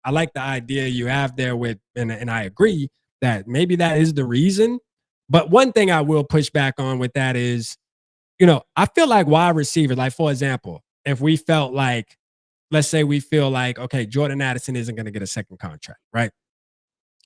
Speaker 2: I like the idea you have there and I agree that maybe that is the reason. But one thing I will push back on with that is, I feel like wide receivers, like, for example, if we felt like, let's say we feel like, okay, Jordan Addison isn't going to get a second contract, right?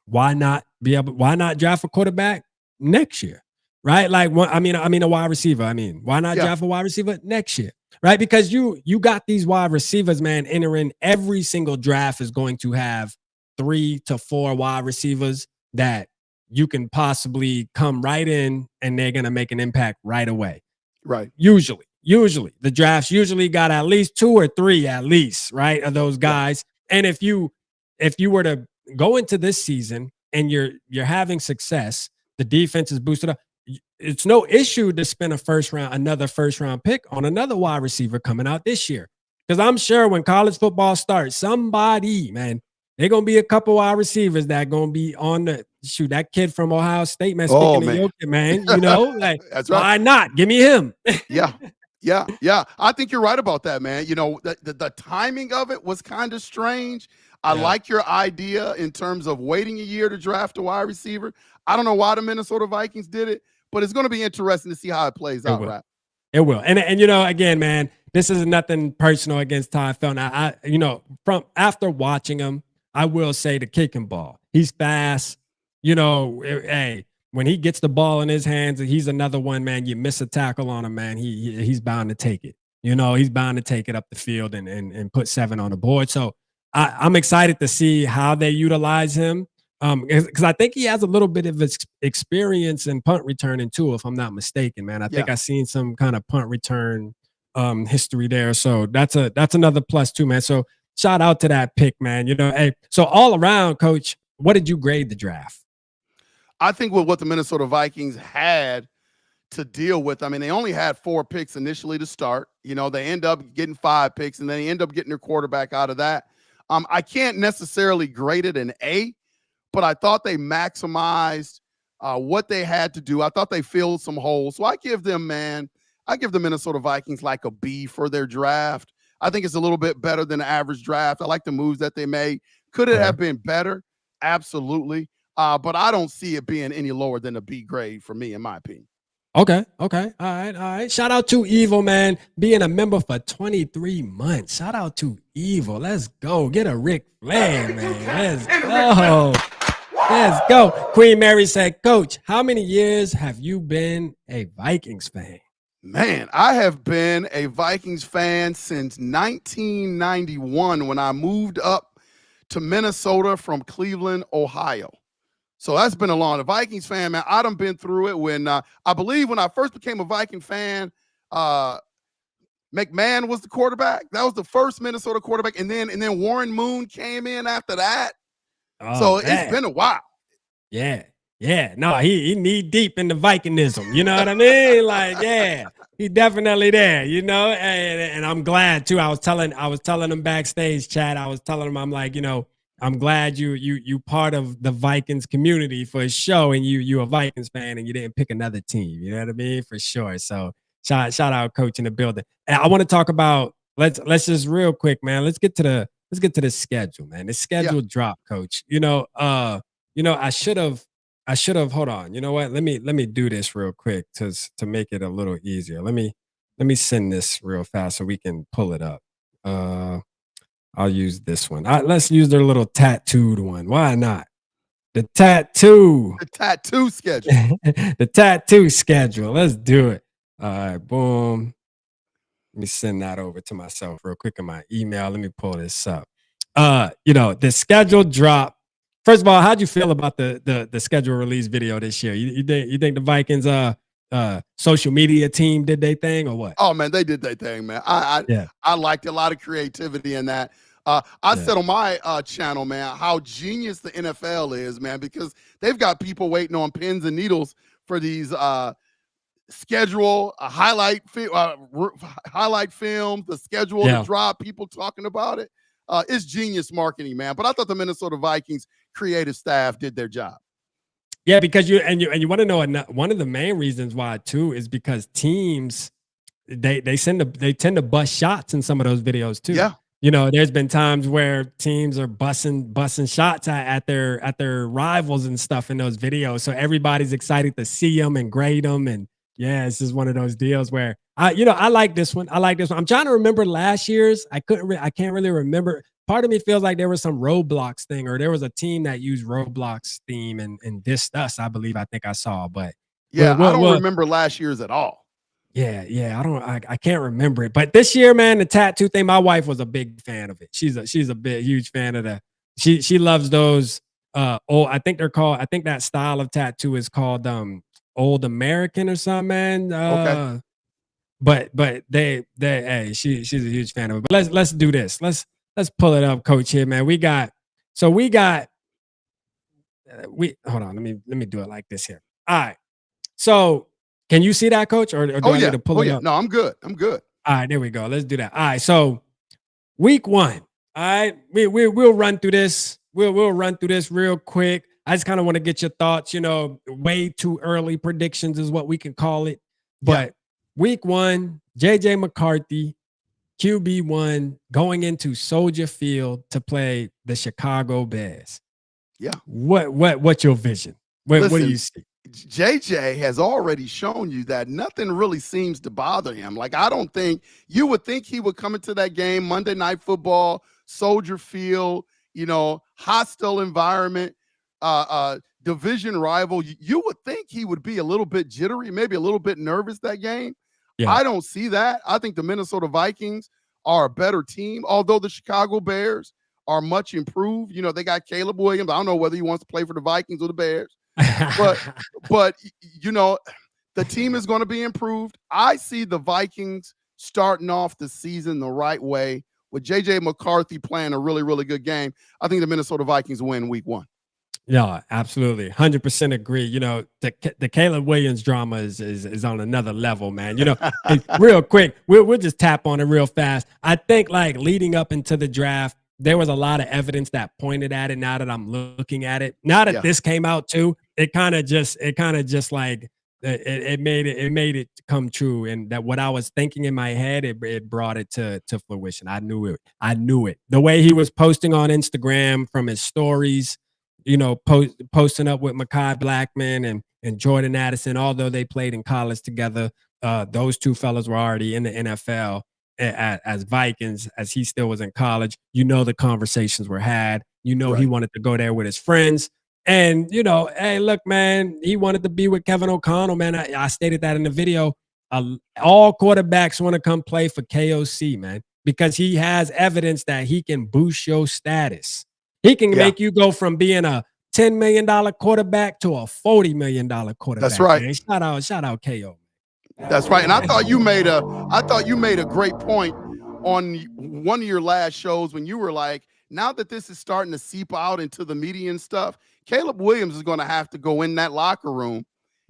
Speaker 2: Why not draft a quarterback next year, right? Like, a wide receiver. Why not draft a wide receiver next year, right? Because you got these wide receivers, man, entering every single draft is going to have 3 to 4 wide receivers that you can possibly come right in and they're going to make an impact right away.
Speaker 3: Right.
Speaker 2: Usually the drafts usually got at least 2 or 3 at least, right, of those guys. And if you were to go into this season and you're having success, the defense is boosted up, it's no issue to spend another first round pick on another wide receiver coming out this year. Because I'm sure when college football starts, somebody, man, they're going to be a couple wide receivers that going to be on that kid from Ohio State, man, speaking of Jokic, man, like, that's right. Why not? Give me him.
Speaker 3: Yeah. I think you're right about that, man. The timing of it was kind of strange. I like your idea in terms of waiting a year to draft a wide receiver. I don't know why the Minnesota Vikings did it, but it's going to be interesting to see how it plays out, right?
Speaker 2: It will. And again, man, this is nothing personal against Ty Felton. From after watching him, I will say the kicking ball. He's fast. Hey, when he gets the ball in his hands, he's another one, man. You miss a tackle on him, man. He's bound to take it. You know, he's bound to take it up the field and put 7 on the board. So I'm excited to see how they utilize him. Because I think he has a little bit of experience in punt returning too, if I'm not mistaken, man. I think I've seen some kind of punt return history there. So that's another plus too, man. So shout out to that pick, man. You know, hey, so all around, coach, what did you grade the draft?
Speaker 3: I think with what the Minnesota Vikings had to deal with, I mean, they only had 4 picks initially to start. You know, they end up getting 5 picks, and then they end up getting their quarterback out of that. I can't necessarily grade it an A, but I thought they maximized what they had to do. I thought they filled some holes. So I give the Minnesota Vikings like a B for their draft. I think it's a little bit better than the average draft. I like the moves that they made. Could it have been better? Absolutely. But I don't see it being any lower than a B grade for me, in my opinion.
Speaker 2: Okay. All right. Shout out to Evil, man, being a member for 23 months. Shout out to Evil. Let's go. Get a Ric Flair, man. Let's go. Let's go. Queen Mary said, Coach, how many years have you been a Vikings fan?
Speaker 3: Man, I have been a Vikings fan since 1991 when I moved up to Minnesota from Cleveland, Ohio. So that's been a long. The Vikings fan, man, I done been through it. When I believe when I first became a Viking fan, McMahon was the quarterback. That was the first Minnesota quarterback, and then Warren Moon came in after that.
Speaker 2: Oh,
Speaker 3: so
Speaker 2: man.
Speaker 3: It's been a while.
Speaker 2: Yeah. No, he knee deep in the Vikingism. You know what I mean? Like, yeah, he definitely there. You know, and I'm glad too. I was telling him backstage, Chad. I was telling him, I'm like, you know, I'm glad you part of the Vikings community for a show, and you a Vikings fan, and you didn't pick another team. You know what I mean? For sure. So shout out, coach, in the building. And I want to talk about let's just real quick, man. Let's get to the schedule, man. The schedule drop, coach. You know, I should have. Hold on. You know what? Let me do this real quick to make it a little easier. Let me send this real fast so we can pull it up. I'll use this one. Let's use their little tattooed one. Why not? The tattoo
Speaker 3: schedule.
Speaker 2: The tattoo schedule. Let's do it. All right, boom. Let me send that over to myself real quick in my email. Let me pull this up. The schedule drop. First of all, how'd you feel about the schedule release video this year? You think the Vikings social media team did their thing or what?
Speaker 3: Oh man, they did their thing, man. I liked a lot of creativity in that. I said on my channel, man, how genius the NFL is, man, because they've got people waiting on pins and needles for these schedule, highlight films, the schedule to drop, people talking about it. It's genius marketing, man. But I thought the Minnesota Vikings creative staff did their job.
Speaker 2: Yeah, because you want to know one of the main reasons why too is because teams they tend to bust shots in some of those videos too.
Speaker 3: Yeah.
Speaker 2: You know, there's been times where teams are busting shots at their rivals and stuff in those videos. So everybody's excited to see them and grade them. And yeah, it's just one of those deals where I like this one. I'm trying to remember last year's. I can't really remember. Part of me feels like there was some Roblox thing, or there was a team that used Roblox theme and dissed us. I think I saw, but
Speaker 3: I don't remember last year's at all.
Speaker 2: Yeah. I can't remember it. But this year, man, the tattoo thing, my wife was a big fan of it. She's a huge fan of she loves those I think that style of tattoo is called Old American or something, man.
Speaker 3: Okay.
Speaker 2: But she's a huge fan of it. But let's do this. Let's pull it up, coach, here, man. Hold on, let me do it like this here. All right. So can you see that, coach? Or do I need to pull it up?
Speaker 3: No, I'm good. All
Speaker 2: right, there we go. Let's do that. All right. So week 1. All right. We'll run through this. We'll run through this real quick. I just kind of want to get your thoughts. You know, way too early predictions is what we can call it. But week 1, JJ McCarthy, QB1, going into Soldier Field to play the Chicago Bears.
Speaker 3: Yeah.
Speaker 2: What's your vision? What do you see?
Speaker 3: JJ has already shown you that nothing really seems to bother him. Like, you would think he would come into that game, Monday Night Football, Soldier Field, hostile environment, division rival. You would think he would be a little bit jittery, maybe a little bit nervous that game.
Speaker 2: Yeah.
Speaker 3: I don't see that. I think the Minnesota Vikings are a better team, although the Chicago Bears are much improved. You know, they got Caleb Williams. I don't know whether he wants to play for the Vikings or the Bears, but you know, the team is going to be improved. I see the Vikings starting off the season the right way with J.J. McCarthy playing a really, really good game. I think the Minnesota Vikings win week 1.
Speaker 2: Yeah, absolutely. 100% agree. You know, the Caleb Williams drama is on another level, man. You know, real quick, we'll just tap on it real fast. I think like leading up into the draft, there was a lot of evidence that pointed at it. Now that I'm looking at it, now that this came out too, it kind of just like it made it come true. And that what I was thinking in my head, it brought it to fruition. I knew it. The way he was posting on Instagram from his stories, you know, posting up with Mekhi Blackman and Jordan Addison, although they played in college together, those two fellas were already in the NFL as Vikings, as he still was in college. You know, the conversations were had. You know, he wanted to go there with his friends. And, you know, hey, look, man, he wanted to be with Kevin O'Connell, man. I stated that in the video. All quarterbacks want to come play for KOC, man, because he has evidence that he can boost your status. He can make you go from being a $10 million quarterback to a $40 million quarterback.
Speaker 3: That's right.
Speaker 2: Man. Shout out KO.
Speaker 3: That's right. And I thought you made a great point on one of your last shows when you were like, now that this is starting to seep out into the media and stuff, Caleb Williams is going to have to go in that locker room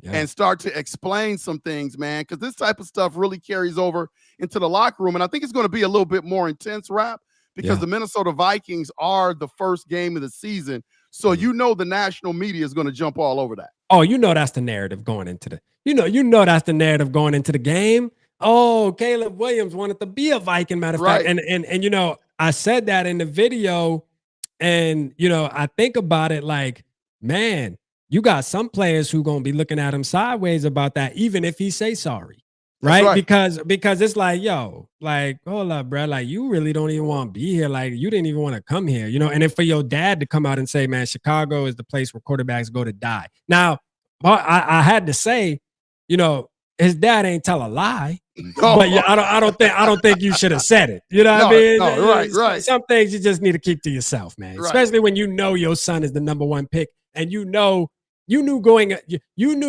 Speaker 3: and start to explain some things, man, because this type of stuff really carries over into the locker room. And I think it's going to be a little bit more intense, Rap, because the Minnesota Vikings are the first game of the season. So you know the national media is going to jump all over that.
Speaker 2: Oh, you know that's the narrative going into the you know that's the narrative going into the game. Oh, Caleb Williams wanted to be a Viking, matter of fact. And you know, I said that in the video, and you know, I think about it like, man, you got some players who gonna be looking at him sideways about that, even if he say sorry. Right? Because it's like, yo, like, hold up, bro. Like, you really don't even want to be here. Like, you didn't even want to come here, you know? And then for your dad to come out and say, man, Chicago is the place where quarterbacks go to die. Now, I had to say, you know, his dad ain't tell a lie. But yeah, I don't think you should have said it. You know what I mean?
Speaker 3: No, right.
Speaker 2: Some things you just need to keep to yourself, man. Right. Especially when you know your son is the #1 pick, and you knew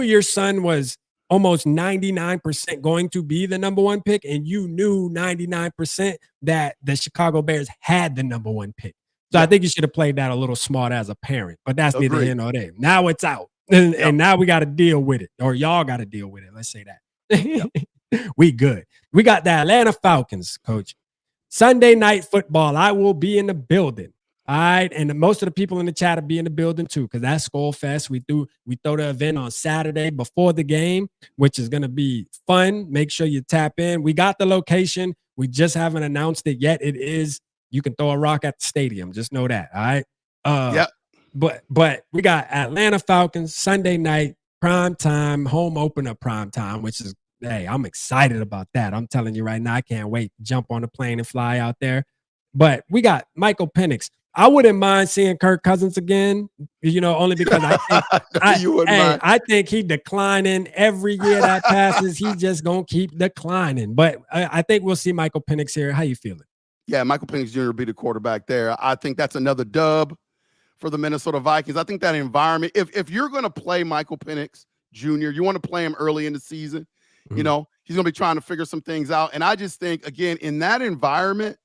Speaker 2: your son was almost 99% going to be the #1 pick, and you knew 99% that the Chicago Bears had the #1 pick. So I think you should have played that a little smart as a parent, but that's neither here nor there. Now it's out, and now we got to deal with it, or y'all got to deal with it. Let's say that. We good. We got the Atlanta Falcons, Coach. Sunday night football. I will be in the building. All right, and most of the people in the chat will be in the building too, because that's Skol Fest. We throw the event on Saturday before the game, which is gonna be fun. Make sure you tap in. We got the location. We just haven't announced it yet. It is, you can throw a rock at the stadium. Just know that. All right. But we got Atlanta Falcons Sunday night prime time, home opener prime time, which is, hey, I'm excited about that. I'm telling you right now, I can't wait to jump on the plane and fly out there. But we got Michael Penix. I wouldn't mind seeing Kirk Cousins again, you know, only because I think he declining every year that passes. He just gonna keep declining. But I think we'll see Michael Penix here. How you feeling?
Speaker 3: Yeah, Michael Penix Jr. will be the quarterback there. I think that's another dub for the Minnesota Vikings. I think that environment, if you're gonna play Michael Penix Jr., you want to play him early in the season. You know, he's gonna be trying to figure some things out. And I just think, again, in that environment,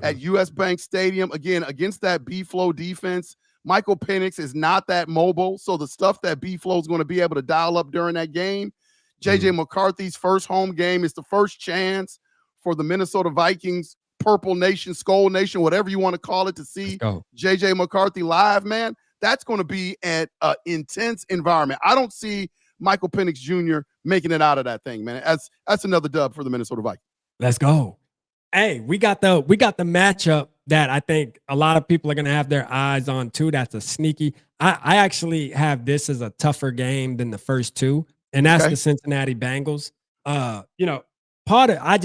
Speaker 3: at US Bank Stadium, again, against that B-Flow defense, Michael Penix is not that mobile. So the stuff that B-Flow is going to be able to dial up during that game, J.J. McCarthy's first home game is the first chance for the Minnesota Vikings, Purple Nation, Skol Nation, whatever you want to call it, to see J.J. McCarthy live, man. That's going to be an intense environment. I don't see Michael Penix Jr. making it out of that thing, man. That's another dub for the Minnesota Vikings.
Speaker 2: Let's go. Hey, we got the matchup that I think a lot of people are going to have their eyes on too. That's a sneaky. I actually have this as a tougher game than the first two, and that's the Cincinnati Bengals. You know, I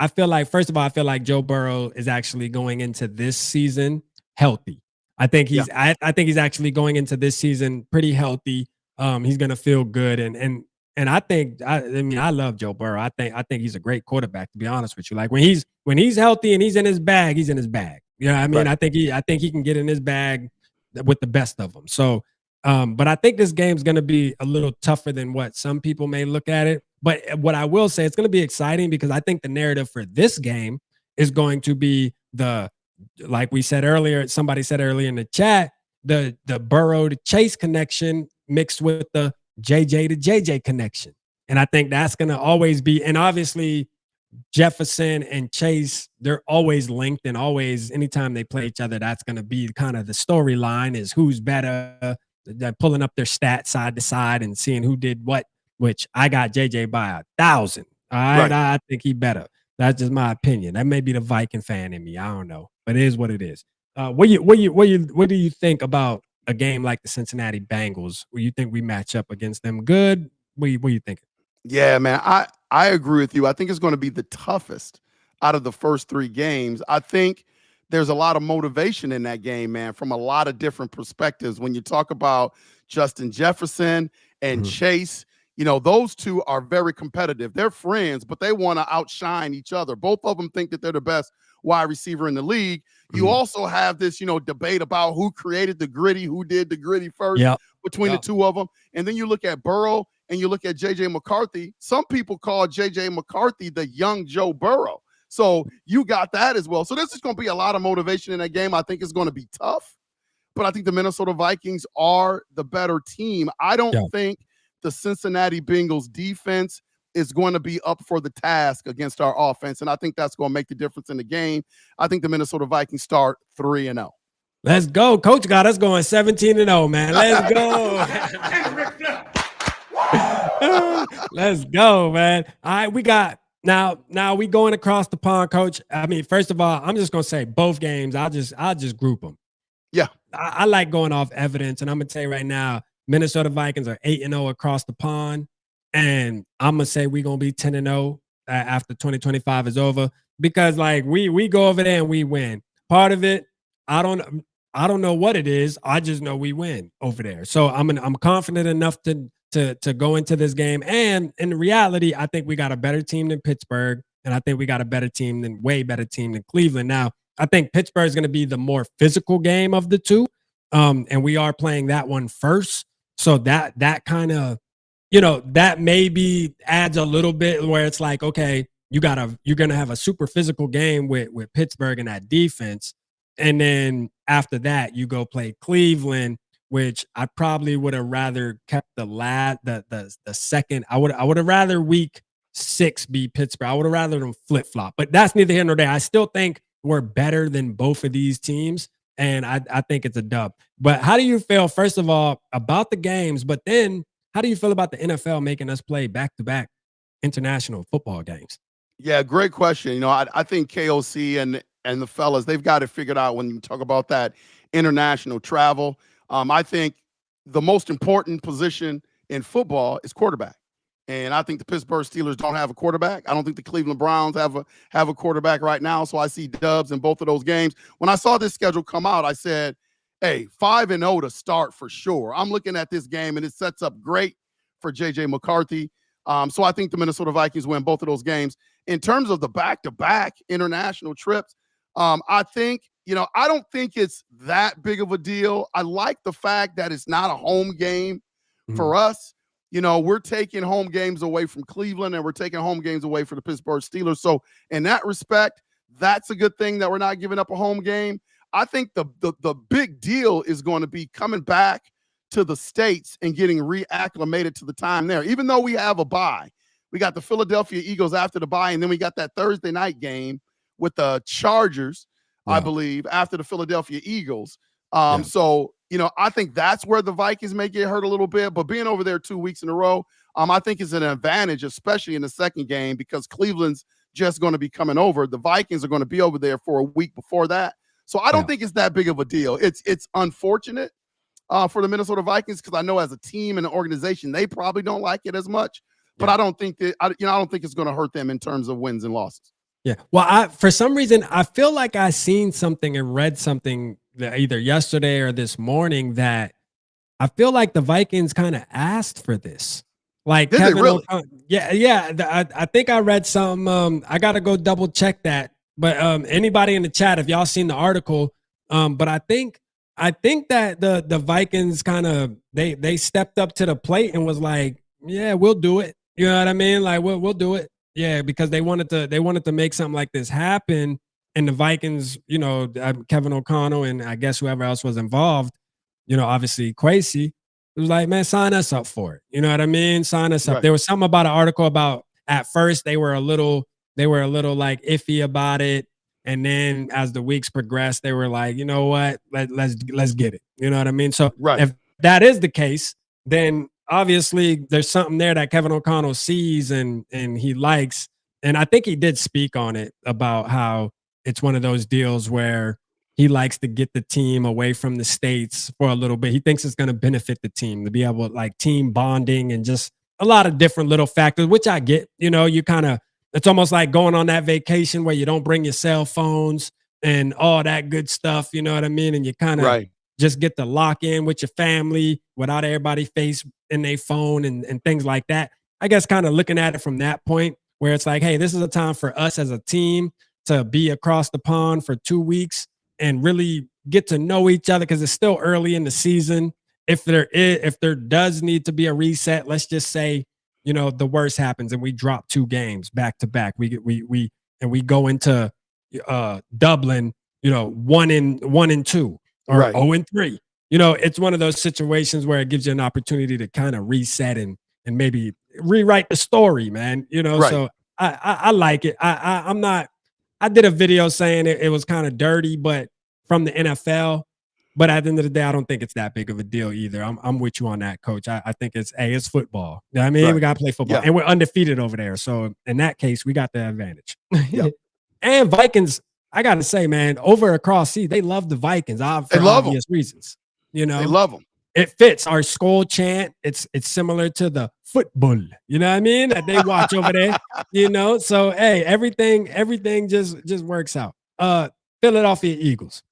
Speaker 2: feel like first of all, I feel like Joe Burrow is actually going into this season healthy. I think I think he's actually going into this season pretty healthy. He's gonna feel good, and I think I mean I love Joe Burrow. I think he's a great quarterback, to be honest with you. Like when he's healthy and he's in his bag, he's in his bag. You know what I mean?
Speaker 3: Right.
Speaker 2: I think he can get in his bag with the best of them. So but I think this game's going to be a little tougher than what some people may look at it. But what I will say, it's going to be exciting because I think the narrative for this game is going to be like we said earlier, somebody said earlier in the chat, the Burrow to Chase connection mixed with the JJ to JJ connection. And I think that's going to always be, and obviously Jefferson and Chase, they're always linked, and always anytime they play each other, that's going to be kind of the storyline is who's better. They're pulling up their stats side to side and seeing who did what, which I got JJ by 1,000. All right. I think he better. That's just my opinion. That may be the Viking fan in me. I don't know, but it is what it is. What do you think about a game like the Cincinnati Bengals? Where you think we match up against them good? What you thinking?
Speaker 3: Yeah, man, I agree with you. I think it's going to be the toughest out of the first 3 games. I think there's a lot of motivation in that game, man, from a lot of different perspectives. When you talk about Justin Jefferson and Chase, you know, those two are very competitive. They're friends, but they want to outshine each other. Both of them think that they're the best wide receiver in the league. You also have this, you know, debate about who created the gritty, who did the gritty first between the two of them. And then you look at Burrow and you look at J.J. McCarthy. Some people call J.J. McCarthy the young Joe Burrow. So you got that as well. So this is going to be a lot of motivation in that game. I think it's going to be tough, but I think the Minnesota Vikings are the better team. I don't think the Cincinnati Bengals defense is going to be up for the task against our offense, and I think that's going to make the difference in the game. I think the Minnesota Vikings start 3-0.
Speaker 2: Let's go. Coach got us going 17-0, man. Let's go. Let's go, man. All right, we got now we going across the pond, Coach. I mean, first of all, I'm just gonna say both games. I'll just group them.
Speaker 3: Yeah,
Speaker 2: I like going off evidence, and I'm gonna tell you right now, Minnesota Vikings are 8-0 across the pond, and I'm gonna say we're gonna be 10-0 after 2025 is over because like we go over there and we win. Part of it, I don't know what it is. I just know we win over there. So I'm confident enough to go into this game. And in reality, I think we got a better team than Pittsburgh, and I think we got a way better team than Cleveland. Now, I think Pittsburgh is going to be the more physical game of the two, and we are playing that one first. So that kind of, you know, that maybe adds a little bit where it's like, okay, you're gonna have a super physical game with Pittsburgh and that defense, and then after that you go play Cleveland, which I probably would have rather kept the second. I would have rather week 6 be Pittsburgh. I would have rather them flip flop, but that's neither here nor there. I still think we're better than both of these teams, and I think it's a dub. But how do you feel, first of all, about the games? But then how do you feel about the NFL making us play back-to-back international football games?
Speaker 3: Yeah, great question. You know, I think KOC and the fellas, they've got it figured out when you talk about that international travel. I think the most important position in football is quarterback. And I think the Pittsburgh Steelers don't have a quarterback. I don't think the Cleveland Browns have a quarterback right now. So I see dubs in both of those games. When I saw this schedule come out, I said, hey, 5-0 to start for sure. I'm looking at this game, and it sets up great for J.J. McCarthy. So I think the Minnesota Vikings win both of those games. In terms of the back-to-back international trips, I think, you know, I don't think it's that big of a deal. I like the fact that it's not a home game for us. You know, we're taking home games away from Cleveland, and we're taking home games away from the Pittsburgh Steelers. So in that respect, that's a good thing that we're not giving up a home game. I think the big deal is going to be coming back to the States and getting reacclimated to the time there. Even though we have a bye, we got the Philadelphia Eagles after the bye, and then we got that Thursday night game with the Chargers, I believe, after the Philadelphia Eagles. So, you know, I think that's where the Vikings may get hurt a little bit, but being over there 2 weeks in a row, I think is an advantage, especially in the second game, because Cleveland's just going to be coming over. The Vikings are going to be over there for a week before that. So I don't think it's that big of a deal. It's unfortunate for the Minnesota Vikings, because I know as a team and an organization, they probably don't like it as much, but I don't think that, I don't think it's going to hurt them in terms of wins and losses.
Speaker 2: Yeah. Well, for some reason, I feel like I seen something and read something that either yesterday or this morning that I feel like the Vikings kind of asked for this. Like
Speaker 3: Did they
Speaker 2: Kevin
Speaker 3: really?
Speaker 2: O'Connell. Yeah, yeah. I think I read some. I gotta go double check that. But anybody in the chat, if y'all seen the article, but I think that the Vikings kind of they stepped up to the plate and was like, yeah, we'll do it. You know what I mean? Like we'll do it. Yeah, because they wanted to make something like this happen. And the Vikings, Kevin O'Connell and I guess whoever else was involved, obviously Quasi, it was like, man, sign us up for it. You know what I mean? Sign us up.
Speaker 3: Right.
Speaker 2: There was something about an article about at first they were a little like iffy about it. And then as the weeks progressed, they were like, you know what? Let's get it. You know what I mean? So
Speaker 3: Right.
Speaker 2: if that is the case, then obviously there's something there that Kevin O'Connell sees and he likes. And I think he did speak on it about how it's one of those deals where he likes to get the team away from the States for a little bit. He thinks it's going to benefit the team to be able to like team bonding and just a lot of different little factors, which I get. You kind of, it's almost like going on that vacation where you don't bring your cell phones and all that good stuff. You know what I mean? And you kind of
Speaker 3: Right.
Speaker 2: just get to lock in with your family without everybody face in their phone and things like that. I guess kind of looking at it from that point where it's like, hey, this is a time for us as a team to be across the pond for 2 weeks and really get to know each other because it's still early in the season. If there does need to be a reset, let's just say, the worst happens and we drop 2 games back to back. We go into Dublin, 1-2 or
Speaker 3: Right.
Speaker 2: 0-3. It's one of those situations where it gives you an opportunity to kind of reset and maybe rewrite the story, man.
Speaker 3: Right.
Speaker 2: So I like it. I'm not. I did a video saying it was kind of dirty, but from the NFL. But at the end of the day, I don't think it's that big of a deal either. I'm with you on that, Coach. I think it's football. You know what I mean?
Speaker 3: Right.
Speaker 2: We got to play football.
Speaker 3: Yeah.
Speaker 2: And we're undefeated over there. So in that case, we got the advantage.
Speaker 3: Yeah.
Speaker 2: And Vikings, I got to say, man, over across sea, they love the Vikings for
Speaker 3: They love 'em.
Speaker 2: obvious reasons.
Speaker 3: They love them.
Speaker 2: It fits our skol chant. It's similar to the football. You know what I mean? That they watch over there. So hey, everything just works out. Philadelphia Eagles.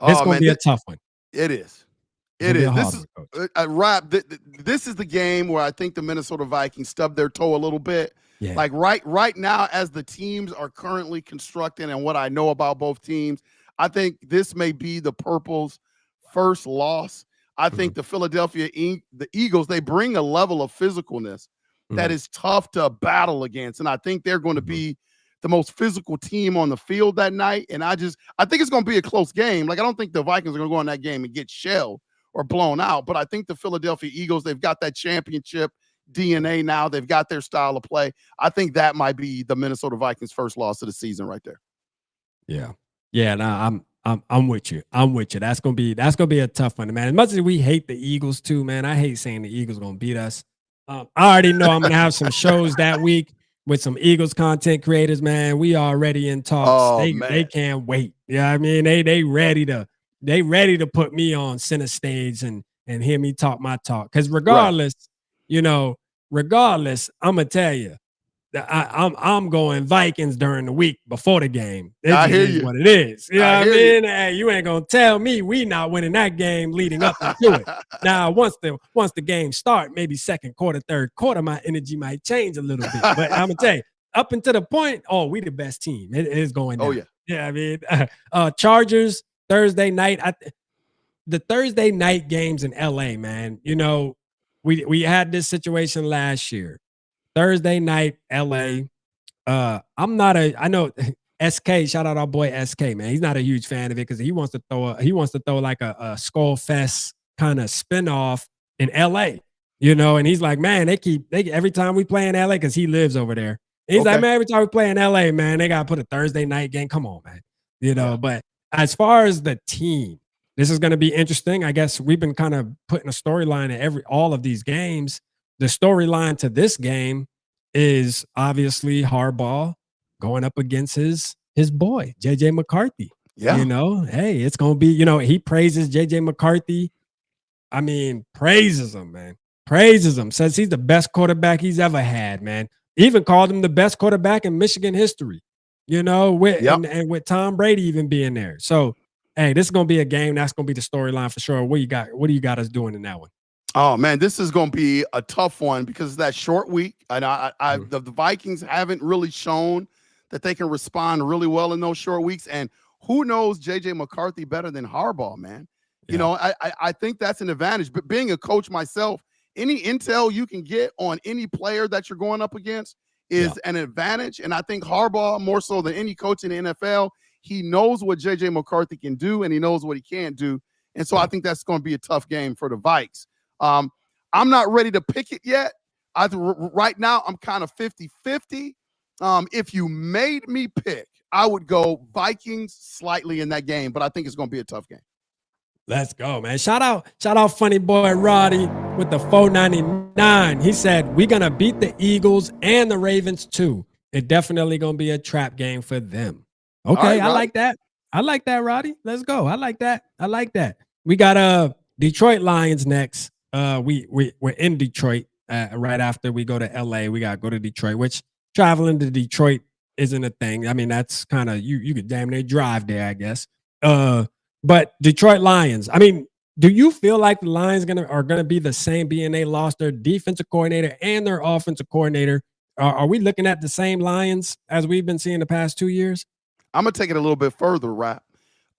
Speaker 2: It's
Speaker 3: Oh
Speaker 2: gonna
Speaker 3: man,
Speaker 2: be a tough one.
Speaker 3: it is.
Speaker 2: It's
Speaker 3: It
Speaker 2: gonna be
Speaker 3: is.
Speaker 2: a
Speaker 3: This
Speaker 2: hard
Speaker 3: is
Speaker 2: one, Coach.
Speaker 3: Rob. This is the game where I think the Minnesota Vikings stubbed their toe a little bit.
Speaker 2: Yeah.
Speaker 3: Like right now, as the teams are currently constructed, and what I know about both teams, I think this may be the Purple's first loss. I think the Philadelphia the Eagles, they bring a level of physicalness that is tough to battle against, and I think they're going to be the most physical team on the field that night. And I think it's going to be a close game. Like I don't think the Vikings are going to go in that game and get shelled or blown out, but I think the Philadelphia Eagles, they've got that championship DNA now. They've got their style of play. I think that might be the Minnesota Vikings' first loss of the season right there.
Speaker 2: Yeah. Yeah, no, I'm with you. I'm with you. That's gonna be a tough one, man. As much as we hate the Eagles too, man, I hate saying the Eagles gonna beat us. I already know I'm gonna have some shows that week with some Eagles content creators, man. We already in talks. They can't wait. Yeah, I mean, they ready to put me on center stage and hear me talk my talk. Because regardless, I'm gonna tell you that I'm going Vikings during the week before the game.
Speaker 3: I hear
Speaker 2: is
Speaker 3: you.
Speaker 2: what it is. You know
Speaker 3: I
Speaker 2: what I
Speaker 3: hear
Speaker 2: mean? Hey, you ain't gonna tell me we not winning that game leading up into it. Now, once the game start, maybe second quarter, third quarter, my energy might change a little bit. But I'm gonna tell you, up until the point, we the best team. It is going down.
Speaker 3: Oh yeah.
Speaker 2: Yeah, I mean, Chargers Thursday night. The Thursday night games in LA, man. We had this situation last year. Thursday night, LA. I know SK, shout out our boy SK, man. He's not a huge fan of it because he wants to throw like a Skull Fest kind of spinoff in LA, and he's like, man, they every time we play in LA, because he lives over there. He's like, man, every time we play in LA, man, they gotta put a Thursday night game. Come on, man. But as far as the team, this is gonna be interesting. I guess we've been kind of putting a storyline in all of these games. The storyline to this game is obviously Harbaugh going up against his boy, JJ McCarthy.
Speaker 3: Yeah.
Speaker 2: Hey, it's going to be, he praises JJ McCarthy. I mean, praises him, man. Praises him. Says he's the best quarterback he's ever had, man. Even called him the best quarterback in Michigan history. with
Speaker 3: Yep.
Speaker 2: and with Tom Brady even being there. So, hey, this is gonna be a game. That's gonna be the storyline for sure. What do you got us doing in that one?
Speaker 3: Oh man, this is going to be a tough one because of that short week, and the Vikings haven't really shown that they can respond really well in those short weeks. And who knows JJ McCarthy better than Harbaugh, man?
Speaker 2: Yeah.
Speaker 3: I think that's an advantage. But being a coach myself, any intel you can get on any player that you're going up against is an advantage. And I think Harbaugh, more so than any coach in the NFL, he knows what JJ McCarthy can do and he knows what he can't do. And so I think that's going to be a tough game for the Vikes. I'm not ready to pick it yet. Right now, I'm kind of 50-50. If you made me pick, I would go Vikings slightly in that game, but I think it's going to be a tough game.
Speaker 2: Let's go, man. Shout out funny boy Roddy with the 499. He said, we're going to beat the Eagles and the Ravens too. It definitely going to be a trap game for them. Okay, right, I like that. I like that, Roddy. Let's go. I like that. We got Detroit Lions next. We're in Detroit right after we go to LA. We got to go to Detroit, which traveling to Detroit isn't a thing. I mean, that's kind of you could damn near drive there, I guess. But Detroit Lions, I mean, do you feel like the Lions are gonna be the same being they lost their defensive coordinator and their offensive coordinator? Are we looking at the same Lions as we've been seeing the past 2 years?
Speaker 3: I'm gonna take it a little bit further, Rap.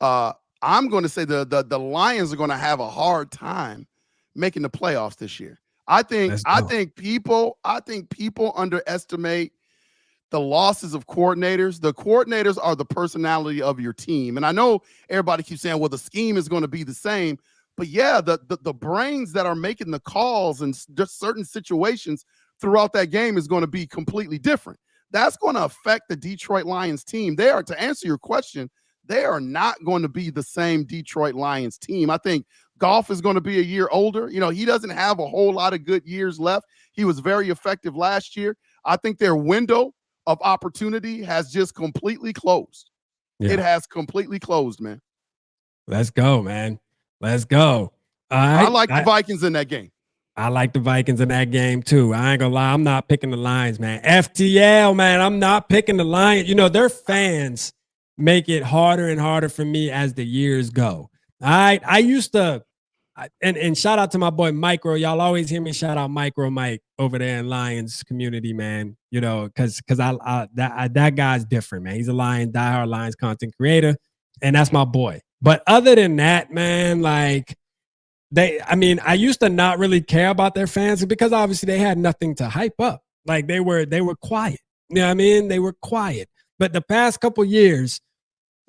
Speaker 3: I'm going to say the Lions are going to have a hard time making the playoffs this year. I think people underestimate the losses of coordinators. The coordinators are the personality of your team. And I know everybody keeps saying, well, the scheme is going to be the same. But yeah, the brains that are making the calls in just certain situations throughout that game is going to be completely different. That's going to affect the Detroit Lions team. To answer your question, they are not going to be the same Detroit Lions team. I think Goff is going to be a year older. He doesn't have a whole lot of good years left. He was very effective last year. I think their window of opportunity has just completely closed. Yeah. It has completely closed, man.
Speaker 2: Let's go, man. Let's go.
Speaker 3: I like the Vikings in that game.
Speaker 2: I like the Vikings in that game too. I ain't gonna lie. I'm not picking the Lions, man. FTL, man. I'm not picking the Lions. Their fans make it harder and harder for me as the years go. I used to, and shout out to my boy Micro. Y'all always hear me shout out Micro Mike over there in Lions community, man. Because that guy's different, man. He's a diehard Lions content creator, and that's my boy. But other than that, man, I used to not really care about their fans because obviously they had nothing to hype up. Like they were quiet. You know what I mean? They were quiet. But the past couple years,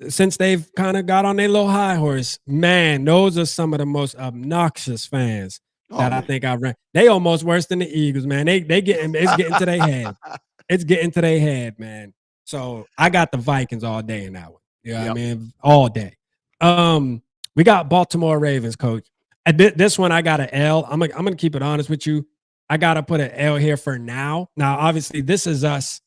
Speaker 2: since they've kind of got on their little high horse, man, those are some of the most obnoxious fans that I think I've ran. They almost worse than the Eagles, man. It's getting to their head. It's getting to their head, man. So I got the Vikings all day in that one. You know what I mean? All day. We got Baltimore Ravens, coach. This one I got an L. I'm gonna keep it honest with you. I gotta put an L here for now. Now, obviously, this is us.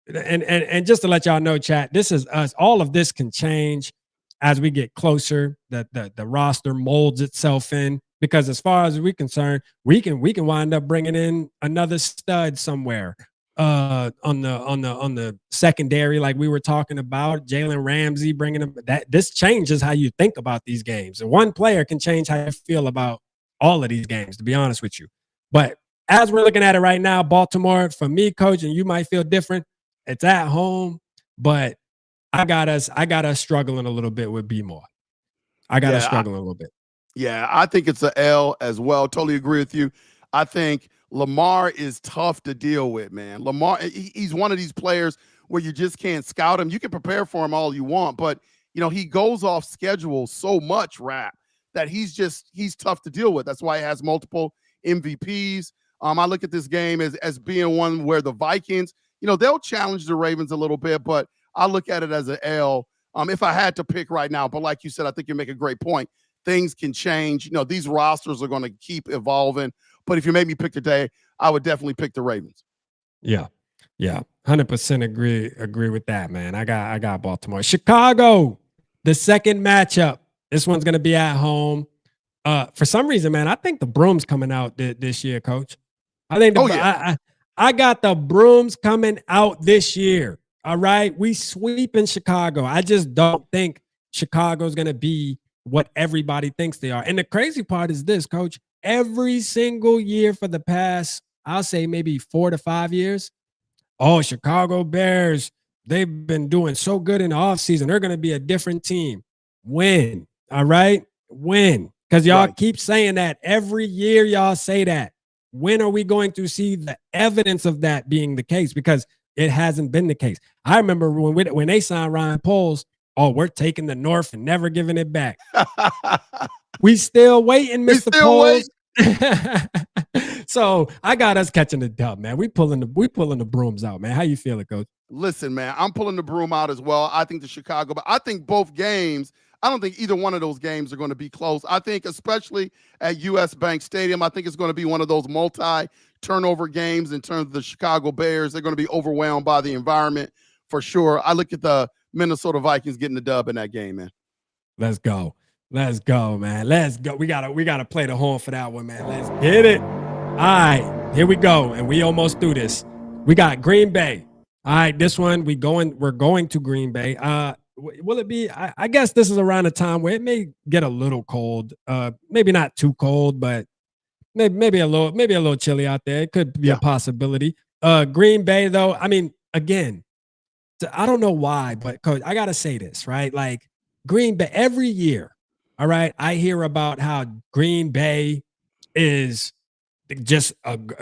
Speaker 2: And just to let y'all know, chat, this is us. All of this can change as we get closer. The roster molds itself in, because as far as we're concerned, we can wind up bringing in another stud somewhere on the secondary, like we were talking about. Jalen Ramsey bringing him. This changes how you think about these games. And one player can change how you feel about all of these games, to be honest with you. But as we're looking at it right now, Baltimore, for me, coach, and you might feel different. It's at home, but I got us struggling a little bit with B-More. I got us struggling a little bit.
Speaker 3: Yeah, I think it's an L as well. Totally agree with you. I think Lamar is tough to deal with, man. Lamar, he's one of these players where you just can't scout him. You can prepare for him all you want, but he goes off schedule so much, Rap, that he's tough to deal with. That's why he has multiple MVPs. I look at this game as being one where the Vikings, they'll challenge the Ravens a little bit, but I look at it as an L if I had to pick right now. But like you said, I think you make a great point. Things can change. These rosters are going to keep evolving. But if you made me pick today, I would definitely pick the Ravens.
Speaker 2: Yeah. 100% agree with that, man. I got Baltimore. Chicago, the second matchup. This one's going to be at home. For some reason, man, I think the Brooms coming out this year, coach. I think I got the Brooms coming out this year. All right. We sweep in Chicago. I just don't think Chicago's going to be what everybody thinks they are. And the crazy part is this, coach. Every single year for the past, I'll say maybe 4 to 5 years, oh, Chicago Bears, they've been doing so good in the offseason. They're going to be a different team. When? All right? When? Because y'all keep saying that every year, y'all say that. When are we going to see the evidence of that being the case? Because it hasn't been the case. I remember when they signed Ryan Poles, oh, we're taking the North and never giving it back. We still waiting, Mr. Poles. So I got us catching the dub, man. We pulling the brooms out, man. How you feeling, coach?
Speaker 3: Listen, man, I'm pulling the broom out as well. I think but I think both games, I don't think either one of those games are going to be close. I think especially at US Bank Stadium, I think it's going to be one of those multi-turnover games in terms of the Chicago Bears. They're going to be overwhelmed by the environment for sure. I look at the Minnesota Vikings getting the dub in that game, man.
Speaker 2: Let's go. Let's go, man. Let's go. We gotta play the horn for that one, man. Let's get it. All right, here we go. And we almost through this. We got Green Bay. All right, this one we're going to Green Bay. Will it be? I guess this is around a time where it may get a little cold. Maybe not too cold, but maybe a little chilly out there. It could be a possibility. Green Bay, though. I mean, again, I don't know why, but coach, I gotta say this, right? Like Green Bay every year. All right, I hear about how Green Bay is just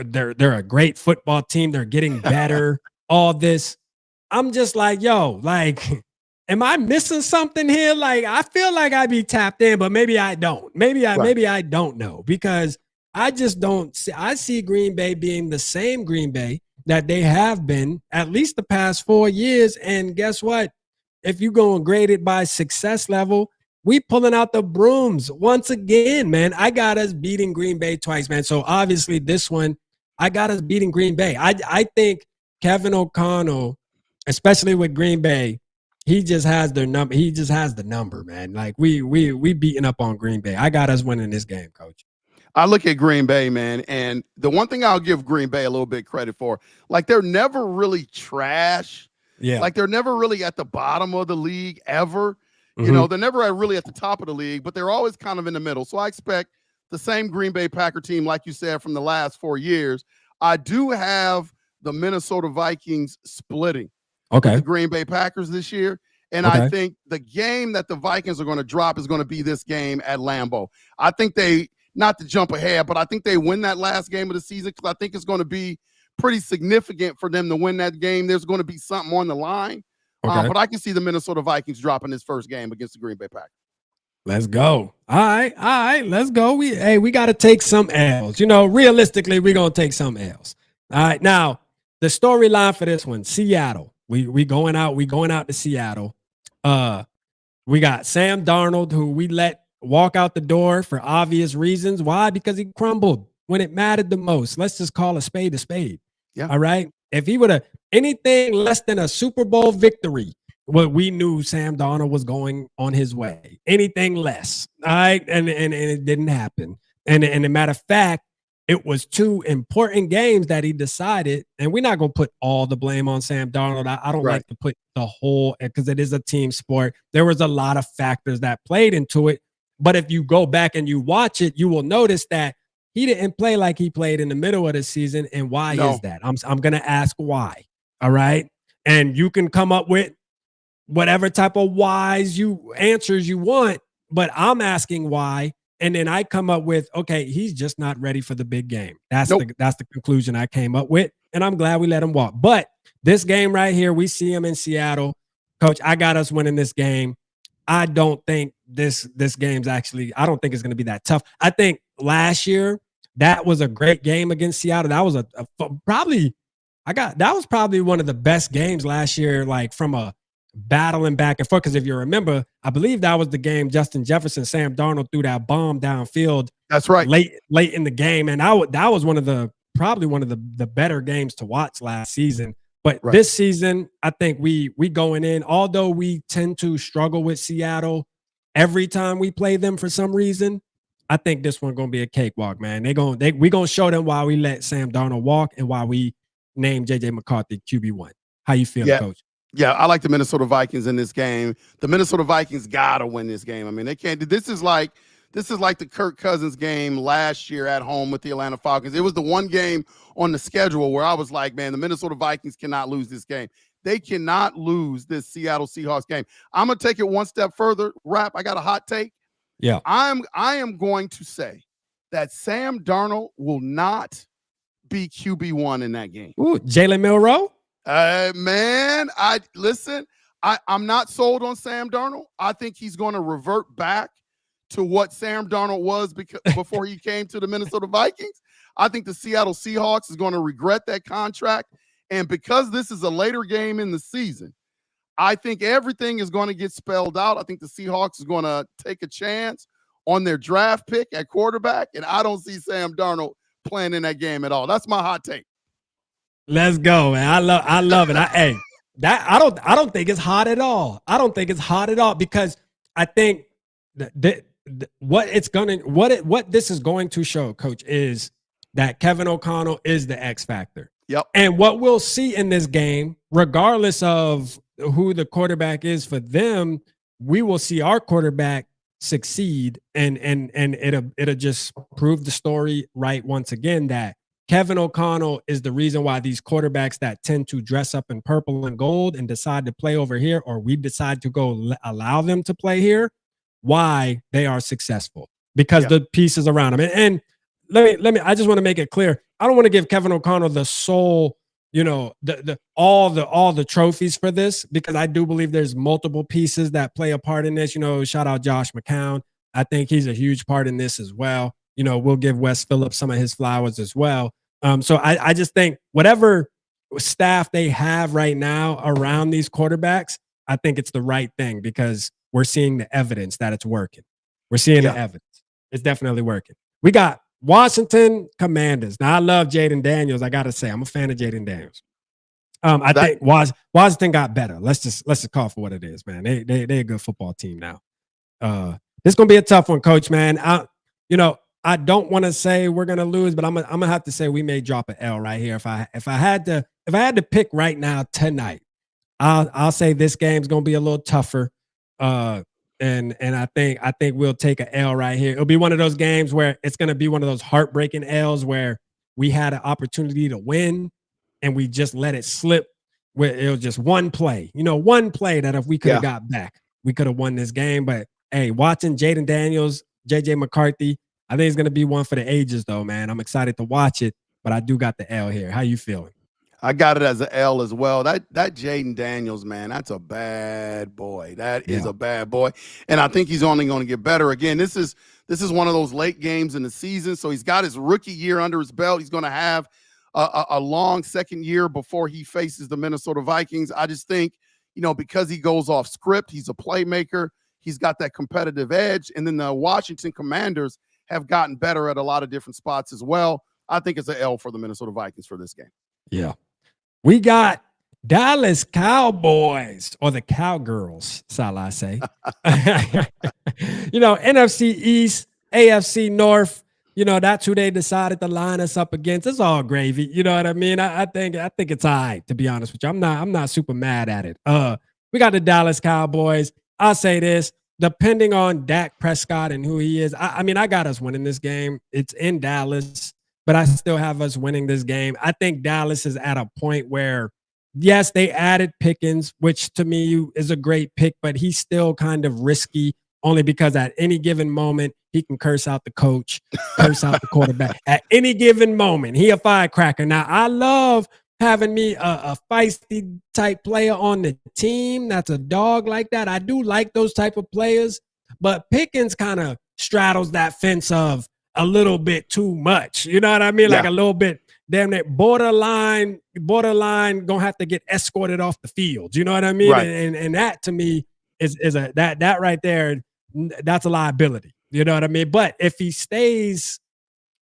Speaker 2: they're a great football team. They're getting better. All this, I'm just like, yo, like, am I missing something here? Like, I feel like I be tapped in, but maybe I don't. Maybe I don't know because I just don't see. I see Green Bay being the same Green Bay that they have been at least the past 4 years. And guess what? If you go and grade it by success level, we pulling out the brooms once again, man. I got us beating Green Bay twice, man. So obviously this one, I got us beating Green Bay. I think Kevin O'Connell, especially with Green Bay, he just has their number. He just has the number, man. Like we beating up on Green Bay. I got us winning this game, coach.
Speaker 3: I look at Green Bay, man, and the one thing I'll give Green Bay a little bit credit for, like they're never really trash.
Speaker 2: Yeah.
Speaker 3: Like they're never really at the bottom of the league ever. You know, they're never really at the top of the league, but they're always kind of in the middle. So I expect the same Green Bay Packer team, like you said, from the last 4 years. I do have the Minnesota Vikings splitting with the Green Bay Packers this year. And I think the game that the Vikings are going to drop is going to be this game at Lambeau. I think not to jump ahead, but I think they win that last game of the season because I think it's going to be pretty significant for them to win that game. There's going to be something on the line. But I can see the Minnesota Vikings dropping this first game against the Green Bay Packers.
Speaker 2: Let's go. All right, let's go. We got to take some L's. You know, realistically, we're going to take some L's. All right, now, the storyline for this one, Seattle. We going out to Seattle. We got Sam Darnold, who we let walk out the door for obvious reasons. Why? Because he crumbled when it mattered the most. Let's just call a spade a spade.
Speaker 3: Yeah.
Speaker 2: All right. If he would have anything less than a Super Bowl victory, well, we knew Sam Darnold was going on his way. Anything less. All right. And it didn't happen. And a matter of fact, it was 2 important games that he decided, and we're not going to put all the blame on Sam Darnold. I don't like to put the whole, because it is a team sport. There was a lot of factors that played into it. But if you go back and you watch it, you will notice that he didn't play like he played in the middle of the season. And why is that? I'm going to ask why. All right. And you can come up with whatever type of answers you want, but I'm asking why. And then I come up with, okay, he's just not ready for the big game. That's the conclusion I came up with. And I'm glad we let him walk. But this game right here, we see him in Seattle. Coach, I got us winning this game. I don't think this game's actually, I don't think it's going to be that tough. I think last year, that was a great game against Seattle. That was that was probably one of the best games last year, like from a battling back and forth. Because if you remember, I believe that was the game Justin Jefferson, Sam Darnold threw that bomb downfield.
Speaker 3: That's right.
Speaker 2: Late in the game. And that was probably one of the better games to watch last season. But this season, I think we going in, although we tend to struggle with Seattle every time we play them for some reason, I think this one going to be a cakewalk, man. We going to show them why we let Sam Darnold walk and why we named J.J. McCarthy QB1. How you feel, Coach?
Speaker 3: Yeah, I like the Minnesota Vikings in this game. The Minnesota Vikings gotta win this game. I mean, they can't. This is like the Kirk Cousins game last year at home with the Atlanta Falcons. It was the one game on the schedule where I was like, man, the Minnesota Vikings cannot lose this game. They cannot lose this Seattle Seahawks game. I'm gonna take it one step further. Rap, I got a hot take.
Speaker 2: Yeah.
Speaker 3: I am going to say that Sam Darnold will not be QB1 in that game.
Speaker 2: Ooh, Jalen Milroe?
Speaker 3: Man, I'm not sold on Sam Darnold. I think he's going to revert back to what Sam Darnold was before he came to the Minnesota Vikings. I think the Seattle Seahawks is going to regret that contract. And because this is a later game in the season, I think everything is going to get spelled out. I think the Seahawks is going to take a chance on their draft pick at quarterback. And I don't see Sam Darnold playing in that game at all. That's my hot take.
Speaker 2: Let's go, man. I love it. I don't think it's hot at all. I don't think it's hot at all because I think what this is going to show, Coach, is that Kevin O'Connell is the X factor.
Speaker 3: Yep.
Speaker 2: And what we'll see in this game, regardless of who the quarterback is for them, we will see our quarterback succeed, and it'll just prove the story right once again that Kevin O'Connell is the reason why these quarterbacks that tend to dress up in purple and gold and decide to play over here, or we decide to go allow them to play here, why they are successful, because the pieces around them. And let me, I just want to make it clear. I don't want to give Kevin O'Connell the sole, all the trophies for this, because I do believe there's multiple pieces that play a part in this. Shout out Josh McCown. I think he's a huge part in this as well. We'll give Wes Phillips some of his flowers as well. So I just think whatever staff they have right now around these quarterbacks, I think it's the right thing because we're seeing the evidence that it's working. We're seeing the evidence. It's definitely working. We got Washington Commanders. Now, I love Jaden Daniels. I got to say, I'm a fan of Jaden Daniels. I think Washington got better. Let's just call it for what it is, man. They're a good football team now. This is going to be a tough one, Coach, man. I don't want to say we're going to lose, but I'm gonna have to say we may drop an L right here. If I had to pick right now tonight, I'll say this game's going to be a little tougher. And I think we'll take an L right here. It'll be one of those games where it's going to be one of those heartbreaking L's where we had an opportunity to win and we just let it slip. Where it was just one play, one play that if we could have got back, we could have won this game. But hey, watching Jaden Daniels, JJ McCarthy, I think it's going to be one for the ages, though, man. I'm excited to watch it, but I do got the L here. How you feeling?
Speaker 3: I got it as an L as well. That Jaden Daniels, man, that's a bad boy. That is a bad boy. And I think he's only going to get better. Again, this is one of those late games in the season. So he's got his rookie year under his belt. He's going to have a long second year before he faces the Minnesota Vikings. I just think, because he goes off script, he's a playmaker. He's got that competitive edge. And then the Washington Commanders have gotten better at a lot of different spots as well. I think it's an L for the Minnesota Vikings for this game.
Speaker 2: Yeah. We got Dallas Cowboys, or the Cowgirls, shall I say. NFC East, AFC North, that's who they decided to line us up against. It's all gravy. You know what I mean? I think it's all right, to be honest with you. I'm not super mad at it. We got the Dallas Cowboys. I'll say this. Depending on Dak Prescott and who he is, I mean, I got us winning this game. It's in Dallas, but I still have us winning this game. I think Dallas is at a point where, yes, they added Pickens, which to me is a great pick, but he's still kind of risky only because at any given moment, he can curse out the coach, curse out the quarterback. At any given moment, he a firecracker. Now, I love having me a feisty type player on the team that's a dog like that. I do like those type of players, but Pickens kind of straddles that fence of a little bit too much. You know what I mean? Like a little bit, damn it, borderline gonna have to get escorted off the field. You know what I mean?
Speaker 3: Right.
Speaker 2: And that to me is that right there, that's a liability. You know what I mean? But if he stays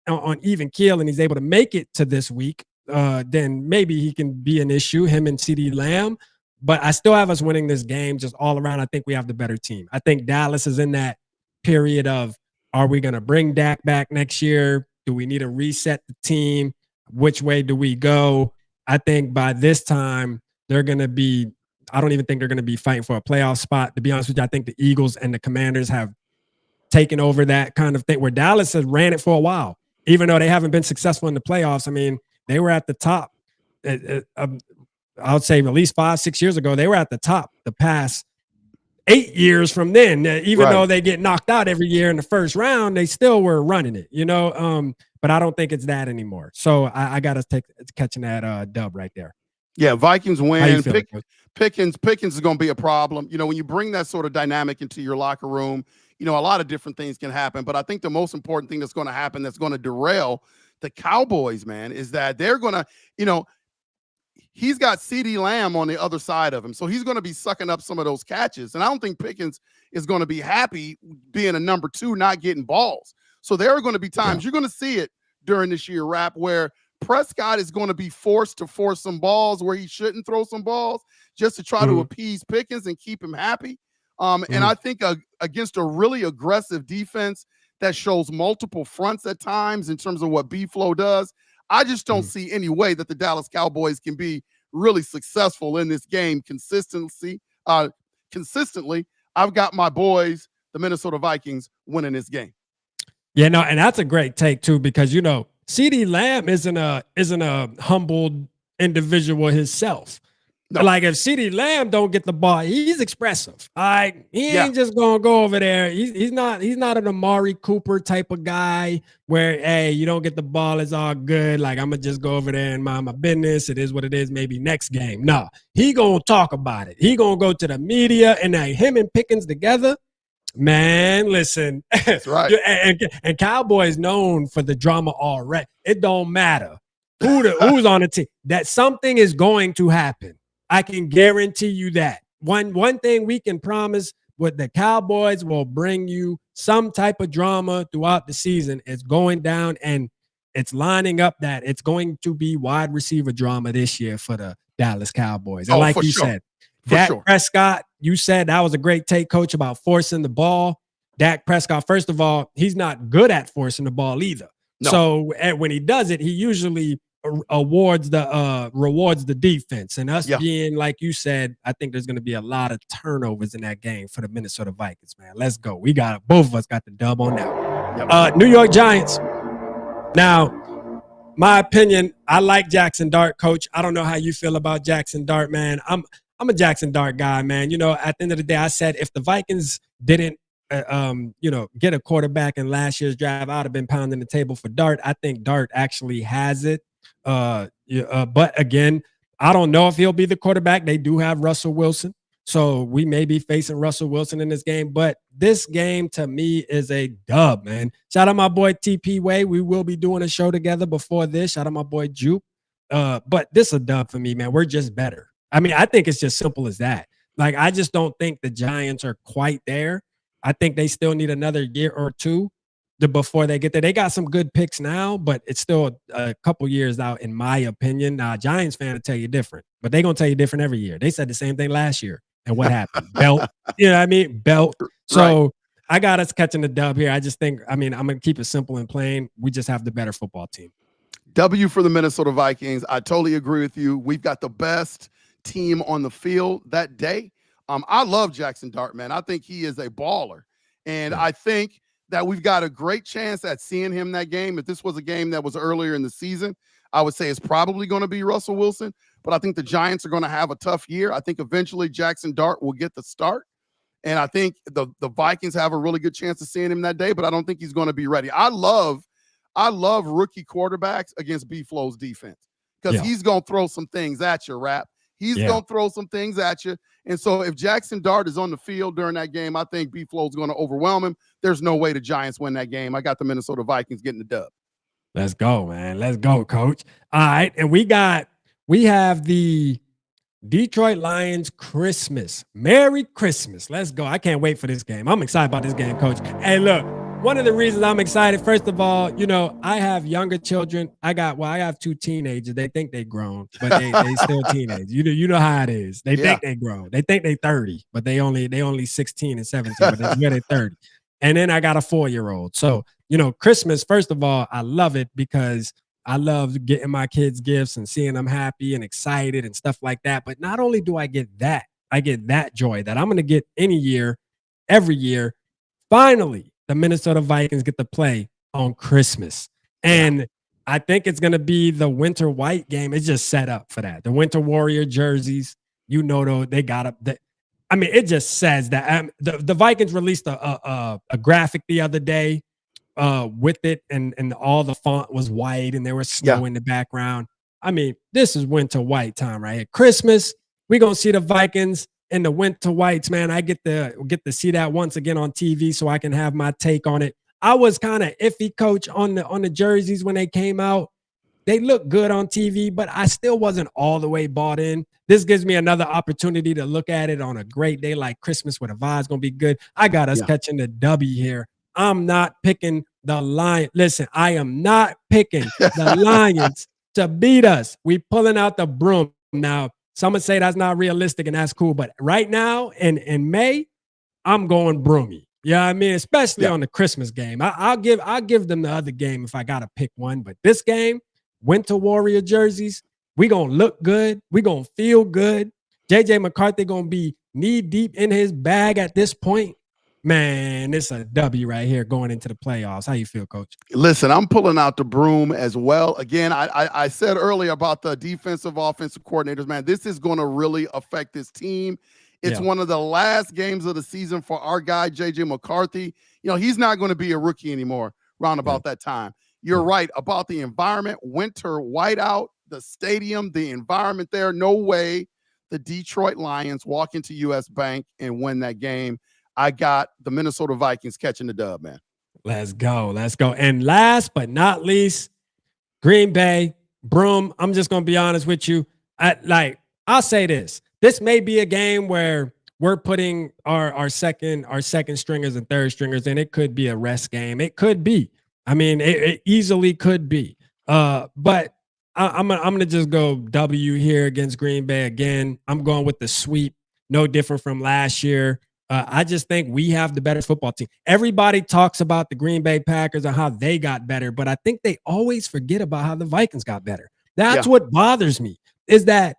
Speaker 2: on even keel and he's able to make it to this week, then maybe he can be an issue, him and CeeDee Lamb. But I still have us winning this game just all around. I think we have the better team. I think Dallas is in that period of, are we going to bring Dak back next year? Do we need to reset the team? Which way do we go? I think by this time, they're going to be I don't even think they're going to be fighting for a playoff spot. To be honest with you, I think the Eagles and the Commanders have taken over that kind of thing, where Dallas has ran it for a while, even though they haven't been successful in the playoffs. I mean, they were at the top. I would say at least 5-6 years ago, they were at the top. The past 8 years from then, even though they get knocked out every year in the first round, they still were running it, you know. But I don't think it's that anymore. So I got to catching that dub right there.
Speaker 3: Yeah, Vikings win. Pickens is going to be a problem. You know, when you bring that sort of dynamic into your locker room, you know, a lot of different things can happen. But I think the most important thing that's going to happen that's going to derail the Cowboys, man, is that they're going to, you know, he's got CeeDee Lamb on the other side of him. So he's going to be sucking up some of those catches. And I don't think Pickens is going to be happy being a number 2, not getting balls. So there are going to be times you're going to see it during this year, Rap, where Prescott is going to be forced to force some balls where he shouldn't throw some balls just to try to appease Pickens and keep him happy. And I think against a really aggressive defense that shows multiple fronts at times in terms of what B-Flow does, I just don't see any way that the Dallas Cowboys can be really successful in this game consistently. I've got my boys, the Minnesota Vikings, winning this game.
Speaker 2: Yeah, no, and that's a great take too, because you know CeeDee Lamb isn't a humbled individual himself. No. Like if CeeDee Lamb don't get the ball, he's expressive. He ain't just gonna go over there. He's not an Amari Cooper type of guy where, hey, you don't get the ball, it's all good. Like I'm gonna just go over there and mind my business. It is what it is. Maybe next game. No, he gonna talk about it. He gonna go to the media, and him and Pickens together. Man, listen.
Speaker 3: That's right.
Speaker 2: and Cowboys known for the drama already. It don't matter who's on the team. That something is going to happen. I can guarantee you that. One thing we can promise, what the Cowboys will bring you some type of drama throughout the season. It's going down, and it's lining up that it's going to be wide receiver drama this year for the Dallas Cowboys. And like you said, Dak Prescott, you said that was a great take, Coach, about forcing the ball. Dak Prescott, first of all, he's not good at forcing the ball either. No. So when he does it, he usually rewards the defense. And us being, like you said, I think there's going to be a lot of turnovers in that game for the Minnesota Vikings, man. Let's go. Both of us got the dub on that. New York Giants. Now, my opinion, I like Jackson Dart, Coach. I don't know how you feel about Jackson Dart, man. I'm a Jackson Dart guy, man. You know, at the end of the day, I said if the Vikings didn't get a quarterback in last year's draft, I would have been pounding the table for Dart. I think Dart actually has it. But again, I don't know if he'll be the quarterback. They do have Russell Wilson, so we may be facing Russell Wilson in this game. But this game to me is a dub, man. Shout out my boy TP Way. We will be doing a show together before this. Shout out my boy Jupe. But this is a dub for me, man. We're just better. I mean, I think it's just simple as that. Like, I just don't think the Giants are quite there. I think they still need another year or two before they get there. They got some good picks now, but it's still a couple years out, in my opinion. Now, Giants fan will tell you different, but they're going to tell you different every year. They said the same thing last year. And what happened? Belt. You know what I mean? Belt. So I got us catching the dub here. I just think, I mean, I'm going to keep it simple and plain. We just have the better football team.
Speaker 3: W for the Minnesota Vikings. I totally agree with you. We've got the best team on the field that day. I love Jackson Dart, man. I think he is a baller. And I think that we've got a great chance at seeing him that game. If this was a game that was earlier in the season, I would say it's probably going to be Russell Wilson. But I think the Giants are going to have a tough year. I think eventually Jackson Dart will get the start. And I think the Vikings have a really good chance of seeing him that day, but I don't think he's going to be ready. I love rookie quarterbacks against B-Flow's defense because he's going to throw some things at you, Rap. He's going to throw some things at you. And so if Jackson Dart is on the field during that game, I think B-Flow is going to overwhelm him. There's no way the Giants win that game. I got the Minnesota Vikings getting the dub.
Speaker 2: Let's go, man. Let's go, Coach. All right. And we have the Detroit Lions Christmas. Merry Christmas. Let's go. I can't wait for this game. I'm excited about this game, Coach. Hey, look. One of the reasons I'm excited, first of all, you know, I have younger children. I have 2 teenagers. They think they grown, but they still teenagers. You know how it is. They think they grown. They think they 30, but they only 16 and 17, but they're 30. And then I got a 4-year-old. So, you know, Christmas, first of all, I love it because I love getting my kids gifts and seeing them happy and excited and stuff like that. But not only do I get that, that joy that I'm going to get any year, every year. Finally, the Minnesota Vikings get to play on Christmas. And I think it's going to be the winter white game. It's just set up for that. The Winter Warrior jerseys, though, they got up. It just says that the Vikings released a graphic the other day with it, and all the font was white, and there was snow in the background. This is winter white time right here. Christmas, we're going to see the Vikings in the winter whites, man. I get to see that once again on TV so I can have my take on it. I was kind of iffy, Coach, on the jerseys when they came out. They look good on TV, but I still wasn't all the way bought in. This gives me another opportunity to look at it on a great day like Christmas where the vibe's going to be good. I got us catching the W here. I'm not picking the Lions. Listen, I am not picking the Lions to beat us. We pulling out the broom now. Some would say that's not realistic, and that's cool. But right now, in May, I'm going broomy. Yeah, especially on the Christmas game. I'll give them the other game if I gotta pick one. But this game, Winter Warrior jerseys, we gonna look good. We gonna feel good. JJ McCarthy gonna be knee deep in his bag at this point. Man, it's a W right here going into the playoffs. How you feel, Coach?
Speaker 3: Listen, I'm pulling out the broom as well. Again, I said earlier about the defensive, offensive coordinators, man. This is going to really affect this team. It's one of the last games of the season for our guy, JJ McCarthy. He's not going to be a rookie anymore round about that time. You're right about the environment, winter whiteout, the stadium, the environment there. No way the Detroit Lions walk into US Bank and win that game. I got the Minnesota Vikings catching the dub, man.
Speaker 2: Let's go. And last but not least, Green Bay, broom. I'm just going to be honest with you. I'll say this. This may be a game where we're putting our second stringers and third stringers in. It could be a rest game. It could be. It easily could be. But I'm gonna just go W here against Green Bay again. I'm going with the sweep. No different from last year. I just think we have the better football team. Everybody talks about the Green Bay Packers and how they got better, but I think they always forget about how the Vikings got better. That's what bothers me, is that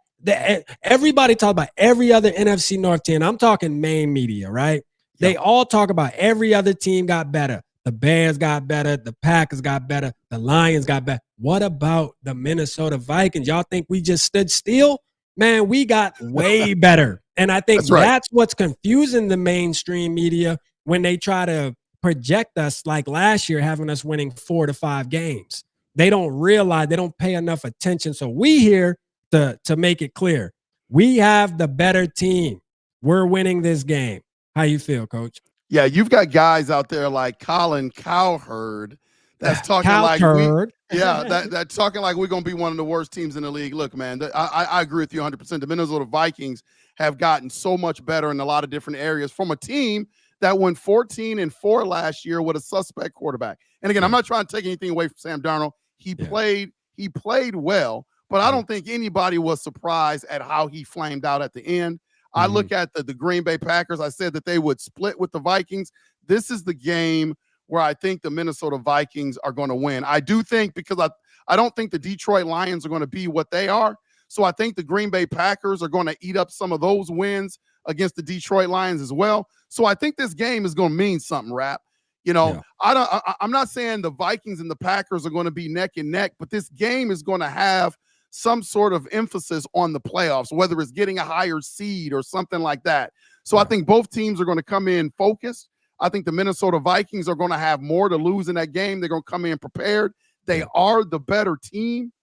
Speaker 2: everybody talk about every other NFC North team. I'm talking main media, right? They all talk about every other team got better. The Bears got better. The Packers got better. The Lions got better. What about the Minnesota Vikings? Y'all think we just stood still? Man, we got way better. And I think that's what's confusing the mainstream media when they try to project us like last year, having us winning 4 to 5 games. They don't realize, they don't pay enough attention. So we here to make it clear. We have the better team. We're winning this game. How you feel, Coach?
Speaker 3: Yeah, you've got guys out there like Colin Cowherd that's talking that's talking like we're going to be one of the worst teams in the league. Look, man, I agree with you 100%. The Minnesota Vikings have gotten so much better in a lot of different areas from a team that went 14-4 last year with a suspect quarterback. And again, I'm not trying to take anything away from Sam Darnold. He played well, but I don't think anybody was surprised at how he flamed out at the end. I look at the Green Bay Packers. I said that they would split with the Vikings. This is the game where I think the Minnesota Vikings are going to win. I do think, because I don't think the Detroit Lions are going to be what they are. So I think the Green Bay Packers are going to eat up some of those wins against the Detroit Lions as well. So I think this game is going to mean something, Rap. I'm not saying the Vikings and the Packers are going to be neck and neck, but this game is going to have some sort of emphasis on the playoffs, whether it's getting a higher seed or something like that. So I think both teams are going to come in focused. I think the Minnesota Vikings are going to have more to lose in that game. They're going to come in prepared. They are the better team.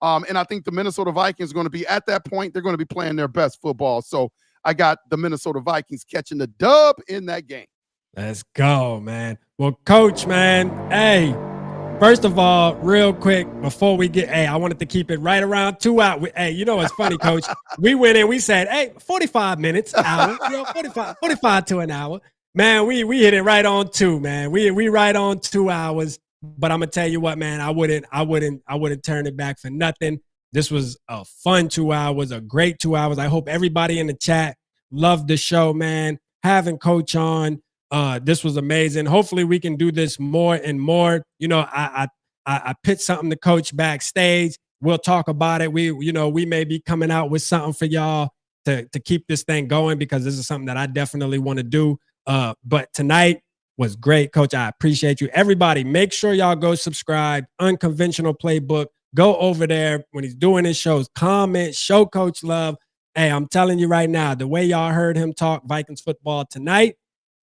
Speaker 3: And I think the Minnesota Vikings are going to be at that point. They're going to be playing their best football. So I got the Minnesota Vikings catching the dub in that game.
Speaker 2: Let's go, man. Well, Coach, man, hey, first of all, real quick, before we get, I wanted to keep it right around 2 hours. Hey, it's funny, Coach. We went in, we said, 45 minutes, hour, 45 to an hour. Man, we hit it right on 2, man. We right on 2 hours. But I'm gonna tell you what, man, I wouldn't turn it back for nothing. This was a fun 2 hours, a great 2 hours. I hope everybody in the chat loved the show, man. Having Coach on, this was amazing. Hopefully we can do this more and more. I pitched something to Coach backstage. We'll talk about it. We may be coming out with something for y'all to keep this thing going, because this is something that I definitely want to do. But tonight was great, Coach. I appreciate you. Everybody, make sure y'all go subscribe. Unconventional Playbook. Go over there when he's doing his shows. Comment, show Coach love. Hey, I'm telling you right now, the way y'all heard him talk Vikings football tonight,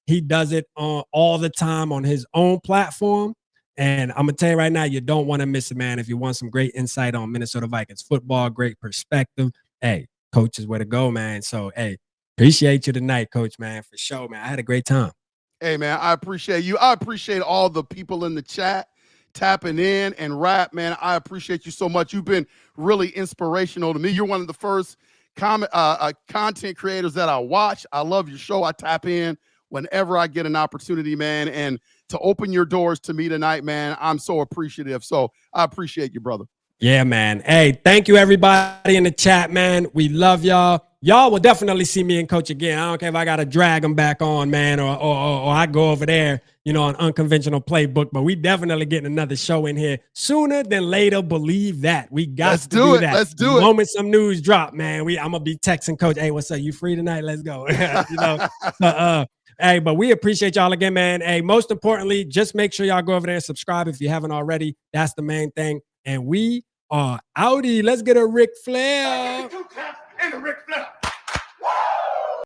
Speaker 2: he does it all the time on his own platform. And I'm going to tell you right now, you don't want to miss it, man. If you want some great insight on Minnesota Vikings football, great perspective, hey, Coach is where to go, man. So, hey, appreciate you tonight, Coach, man, for sure, man. I had a great time.
Speaker 3: Hey, man, I appreciate you. I appreciate all the people in the chat tapping in and rap, man. I appreciate you so much. You've been really inspirational to me. You're one of the first content creators that I watch. I love your show. I tap in whenever I get an opportunity, man. And to open your doors to me tonight, man, I'm so appreciative. So I appreciate you, brother.
Speaker 2: Yeah, man. Hey, thank you, everybody in the chat, man. We love y'all. Y'all will definitely see me and Coach again. I don't care if I got to drag him back on, man, or I go over there, you know, on Unconventional Playbook. But we definitely getting another show in here sooner than later. Believe that. We got to do that.
Speaker 3: Let's do
Speaker 2: the
Speaker 3: it.
Speaker 2: moment some news drop, man, I'm going to be texting Coach, hey, what's up? You free tonight? Let's go. You know, hey, but we appreciate y'all again, man. Hey, most importantly, just make sure y'all go over there and subscribe if you haven't already. That's the main thing. And we are outie. Let's get a Ric Flair.
Speaker 3: And a Ric Flair.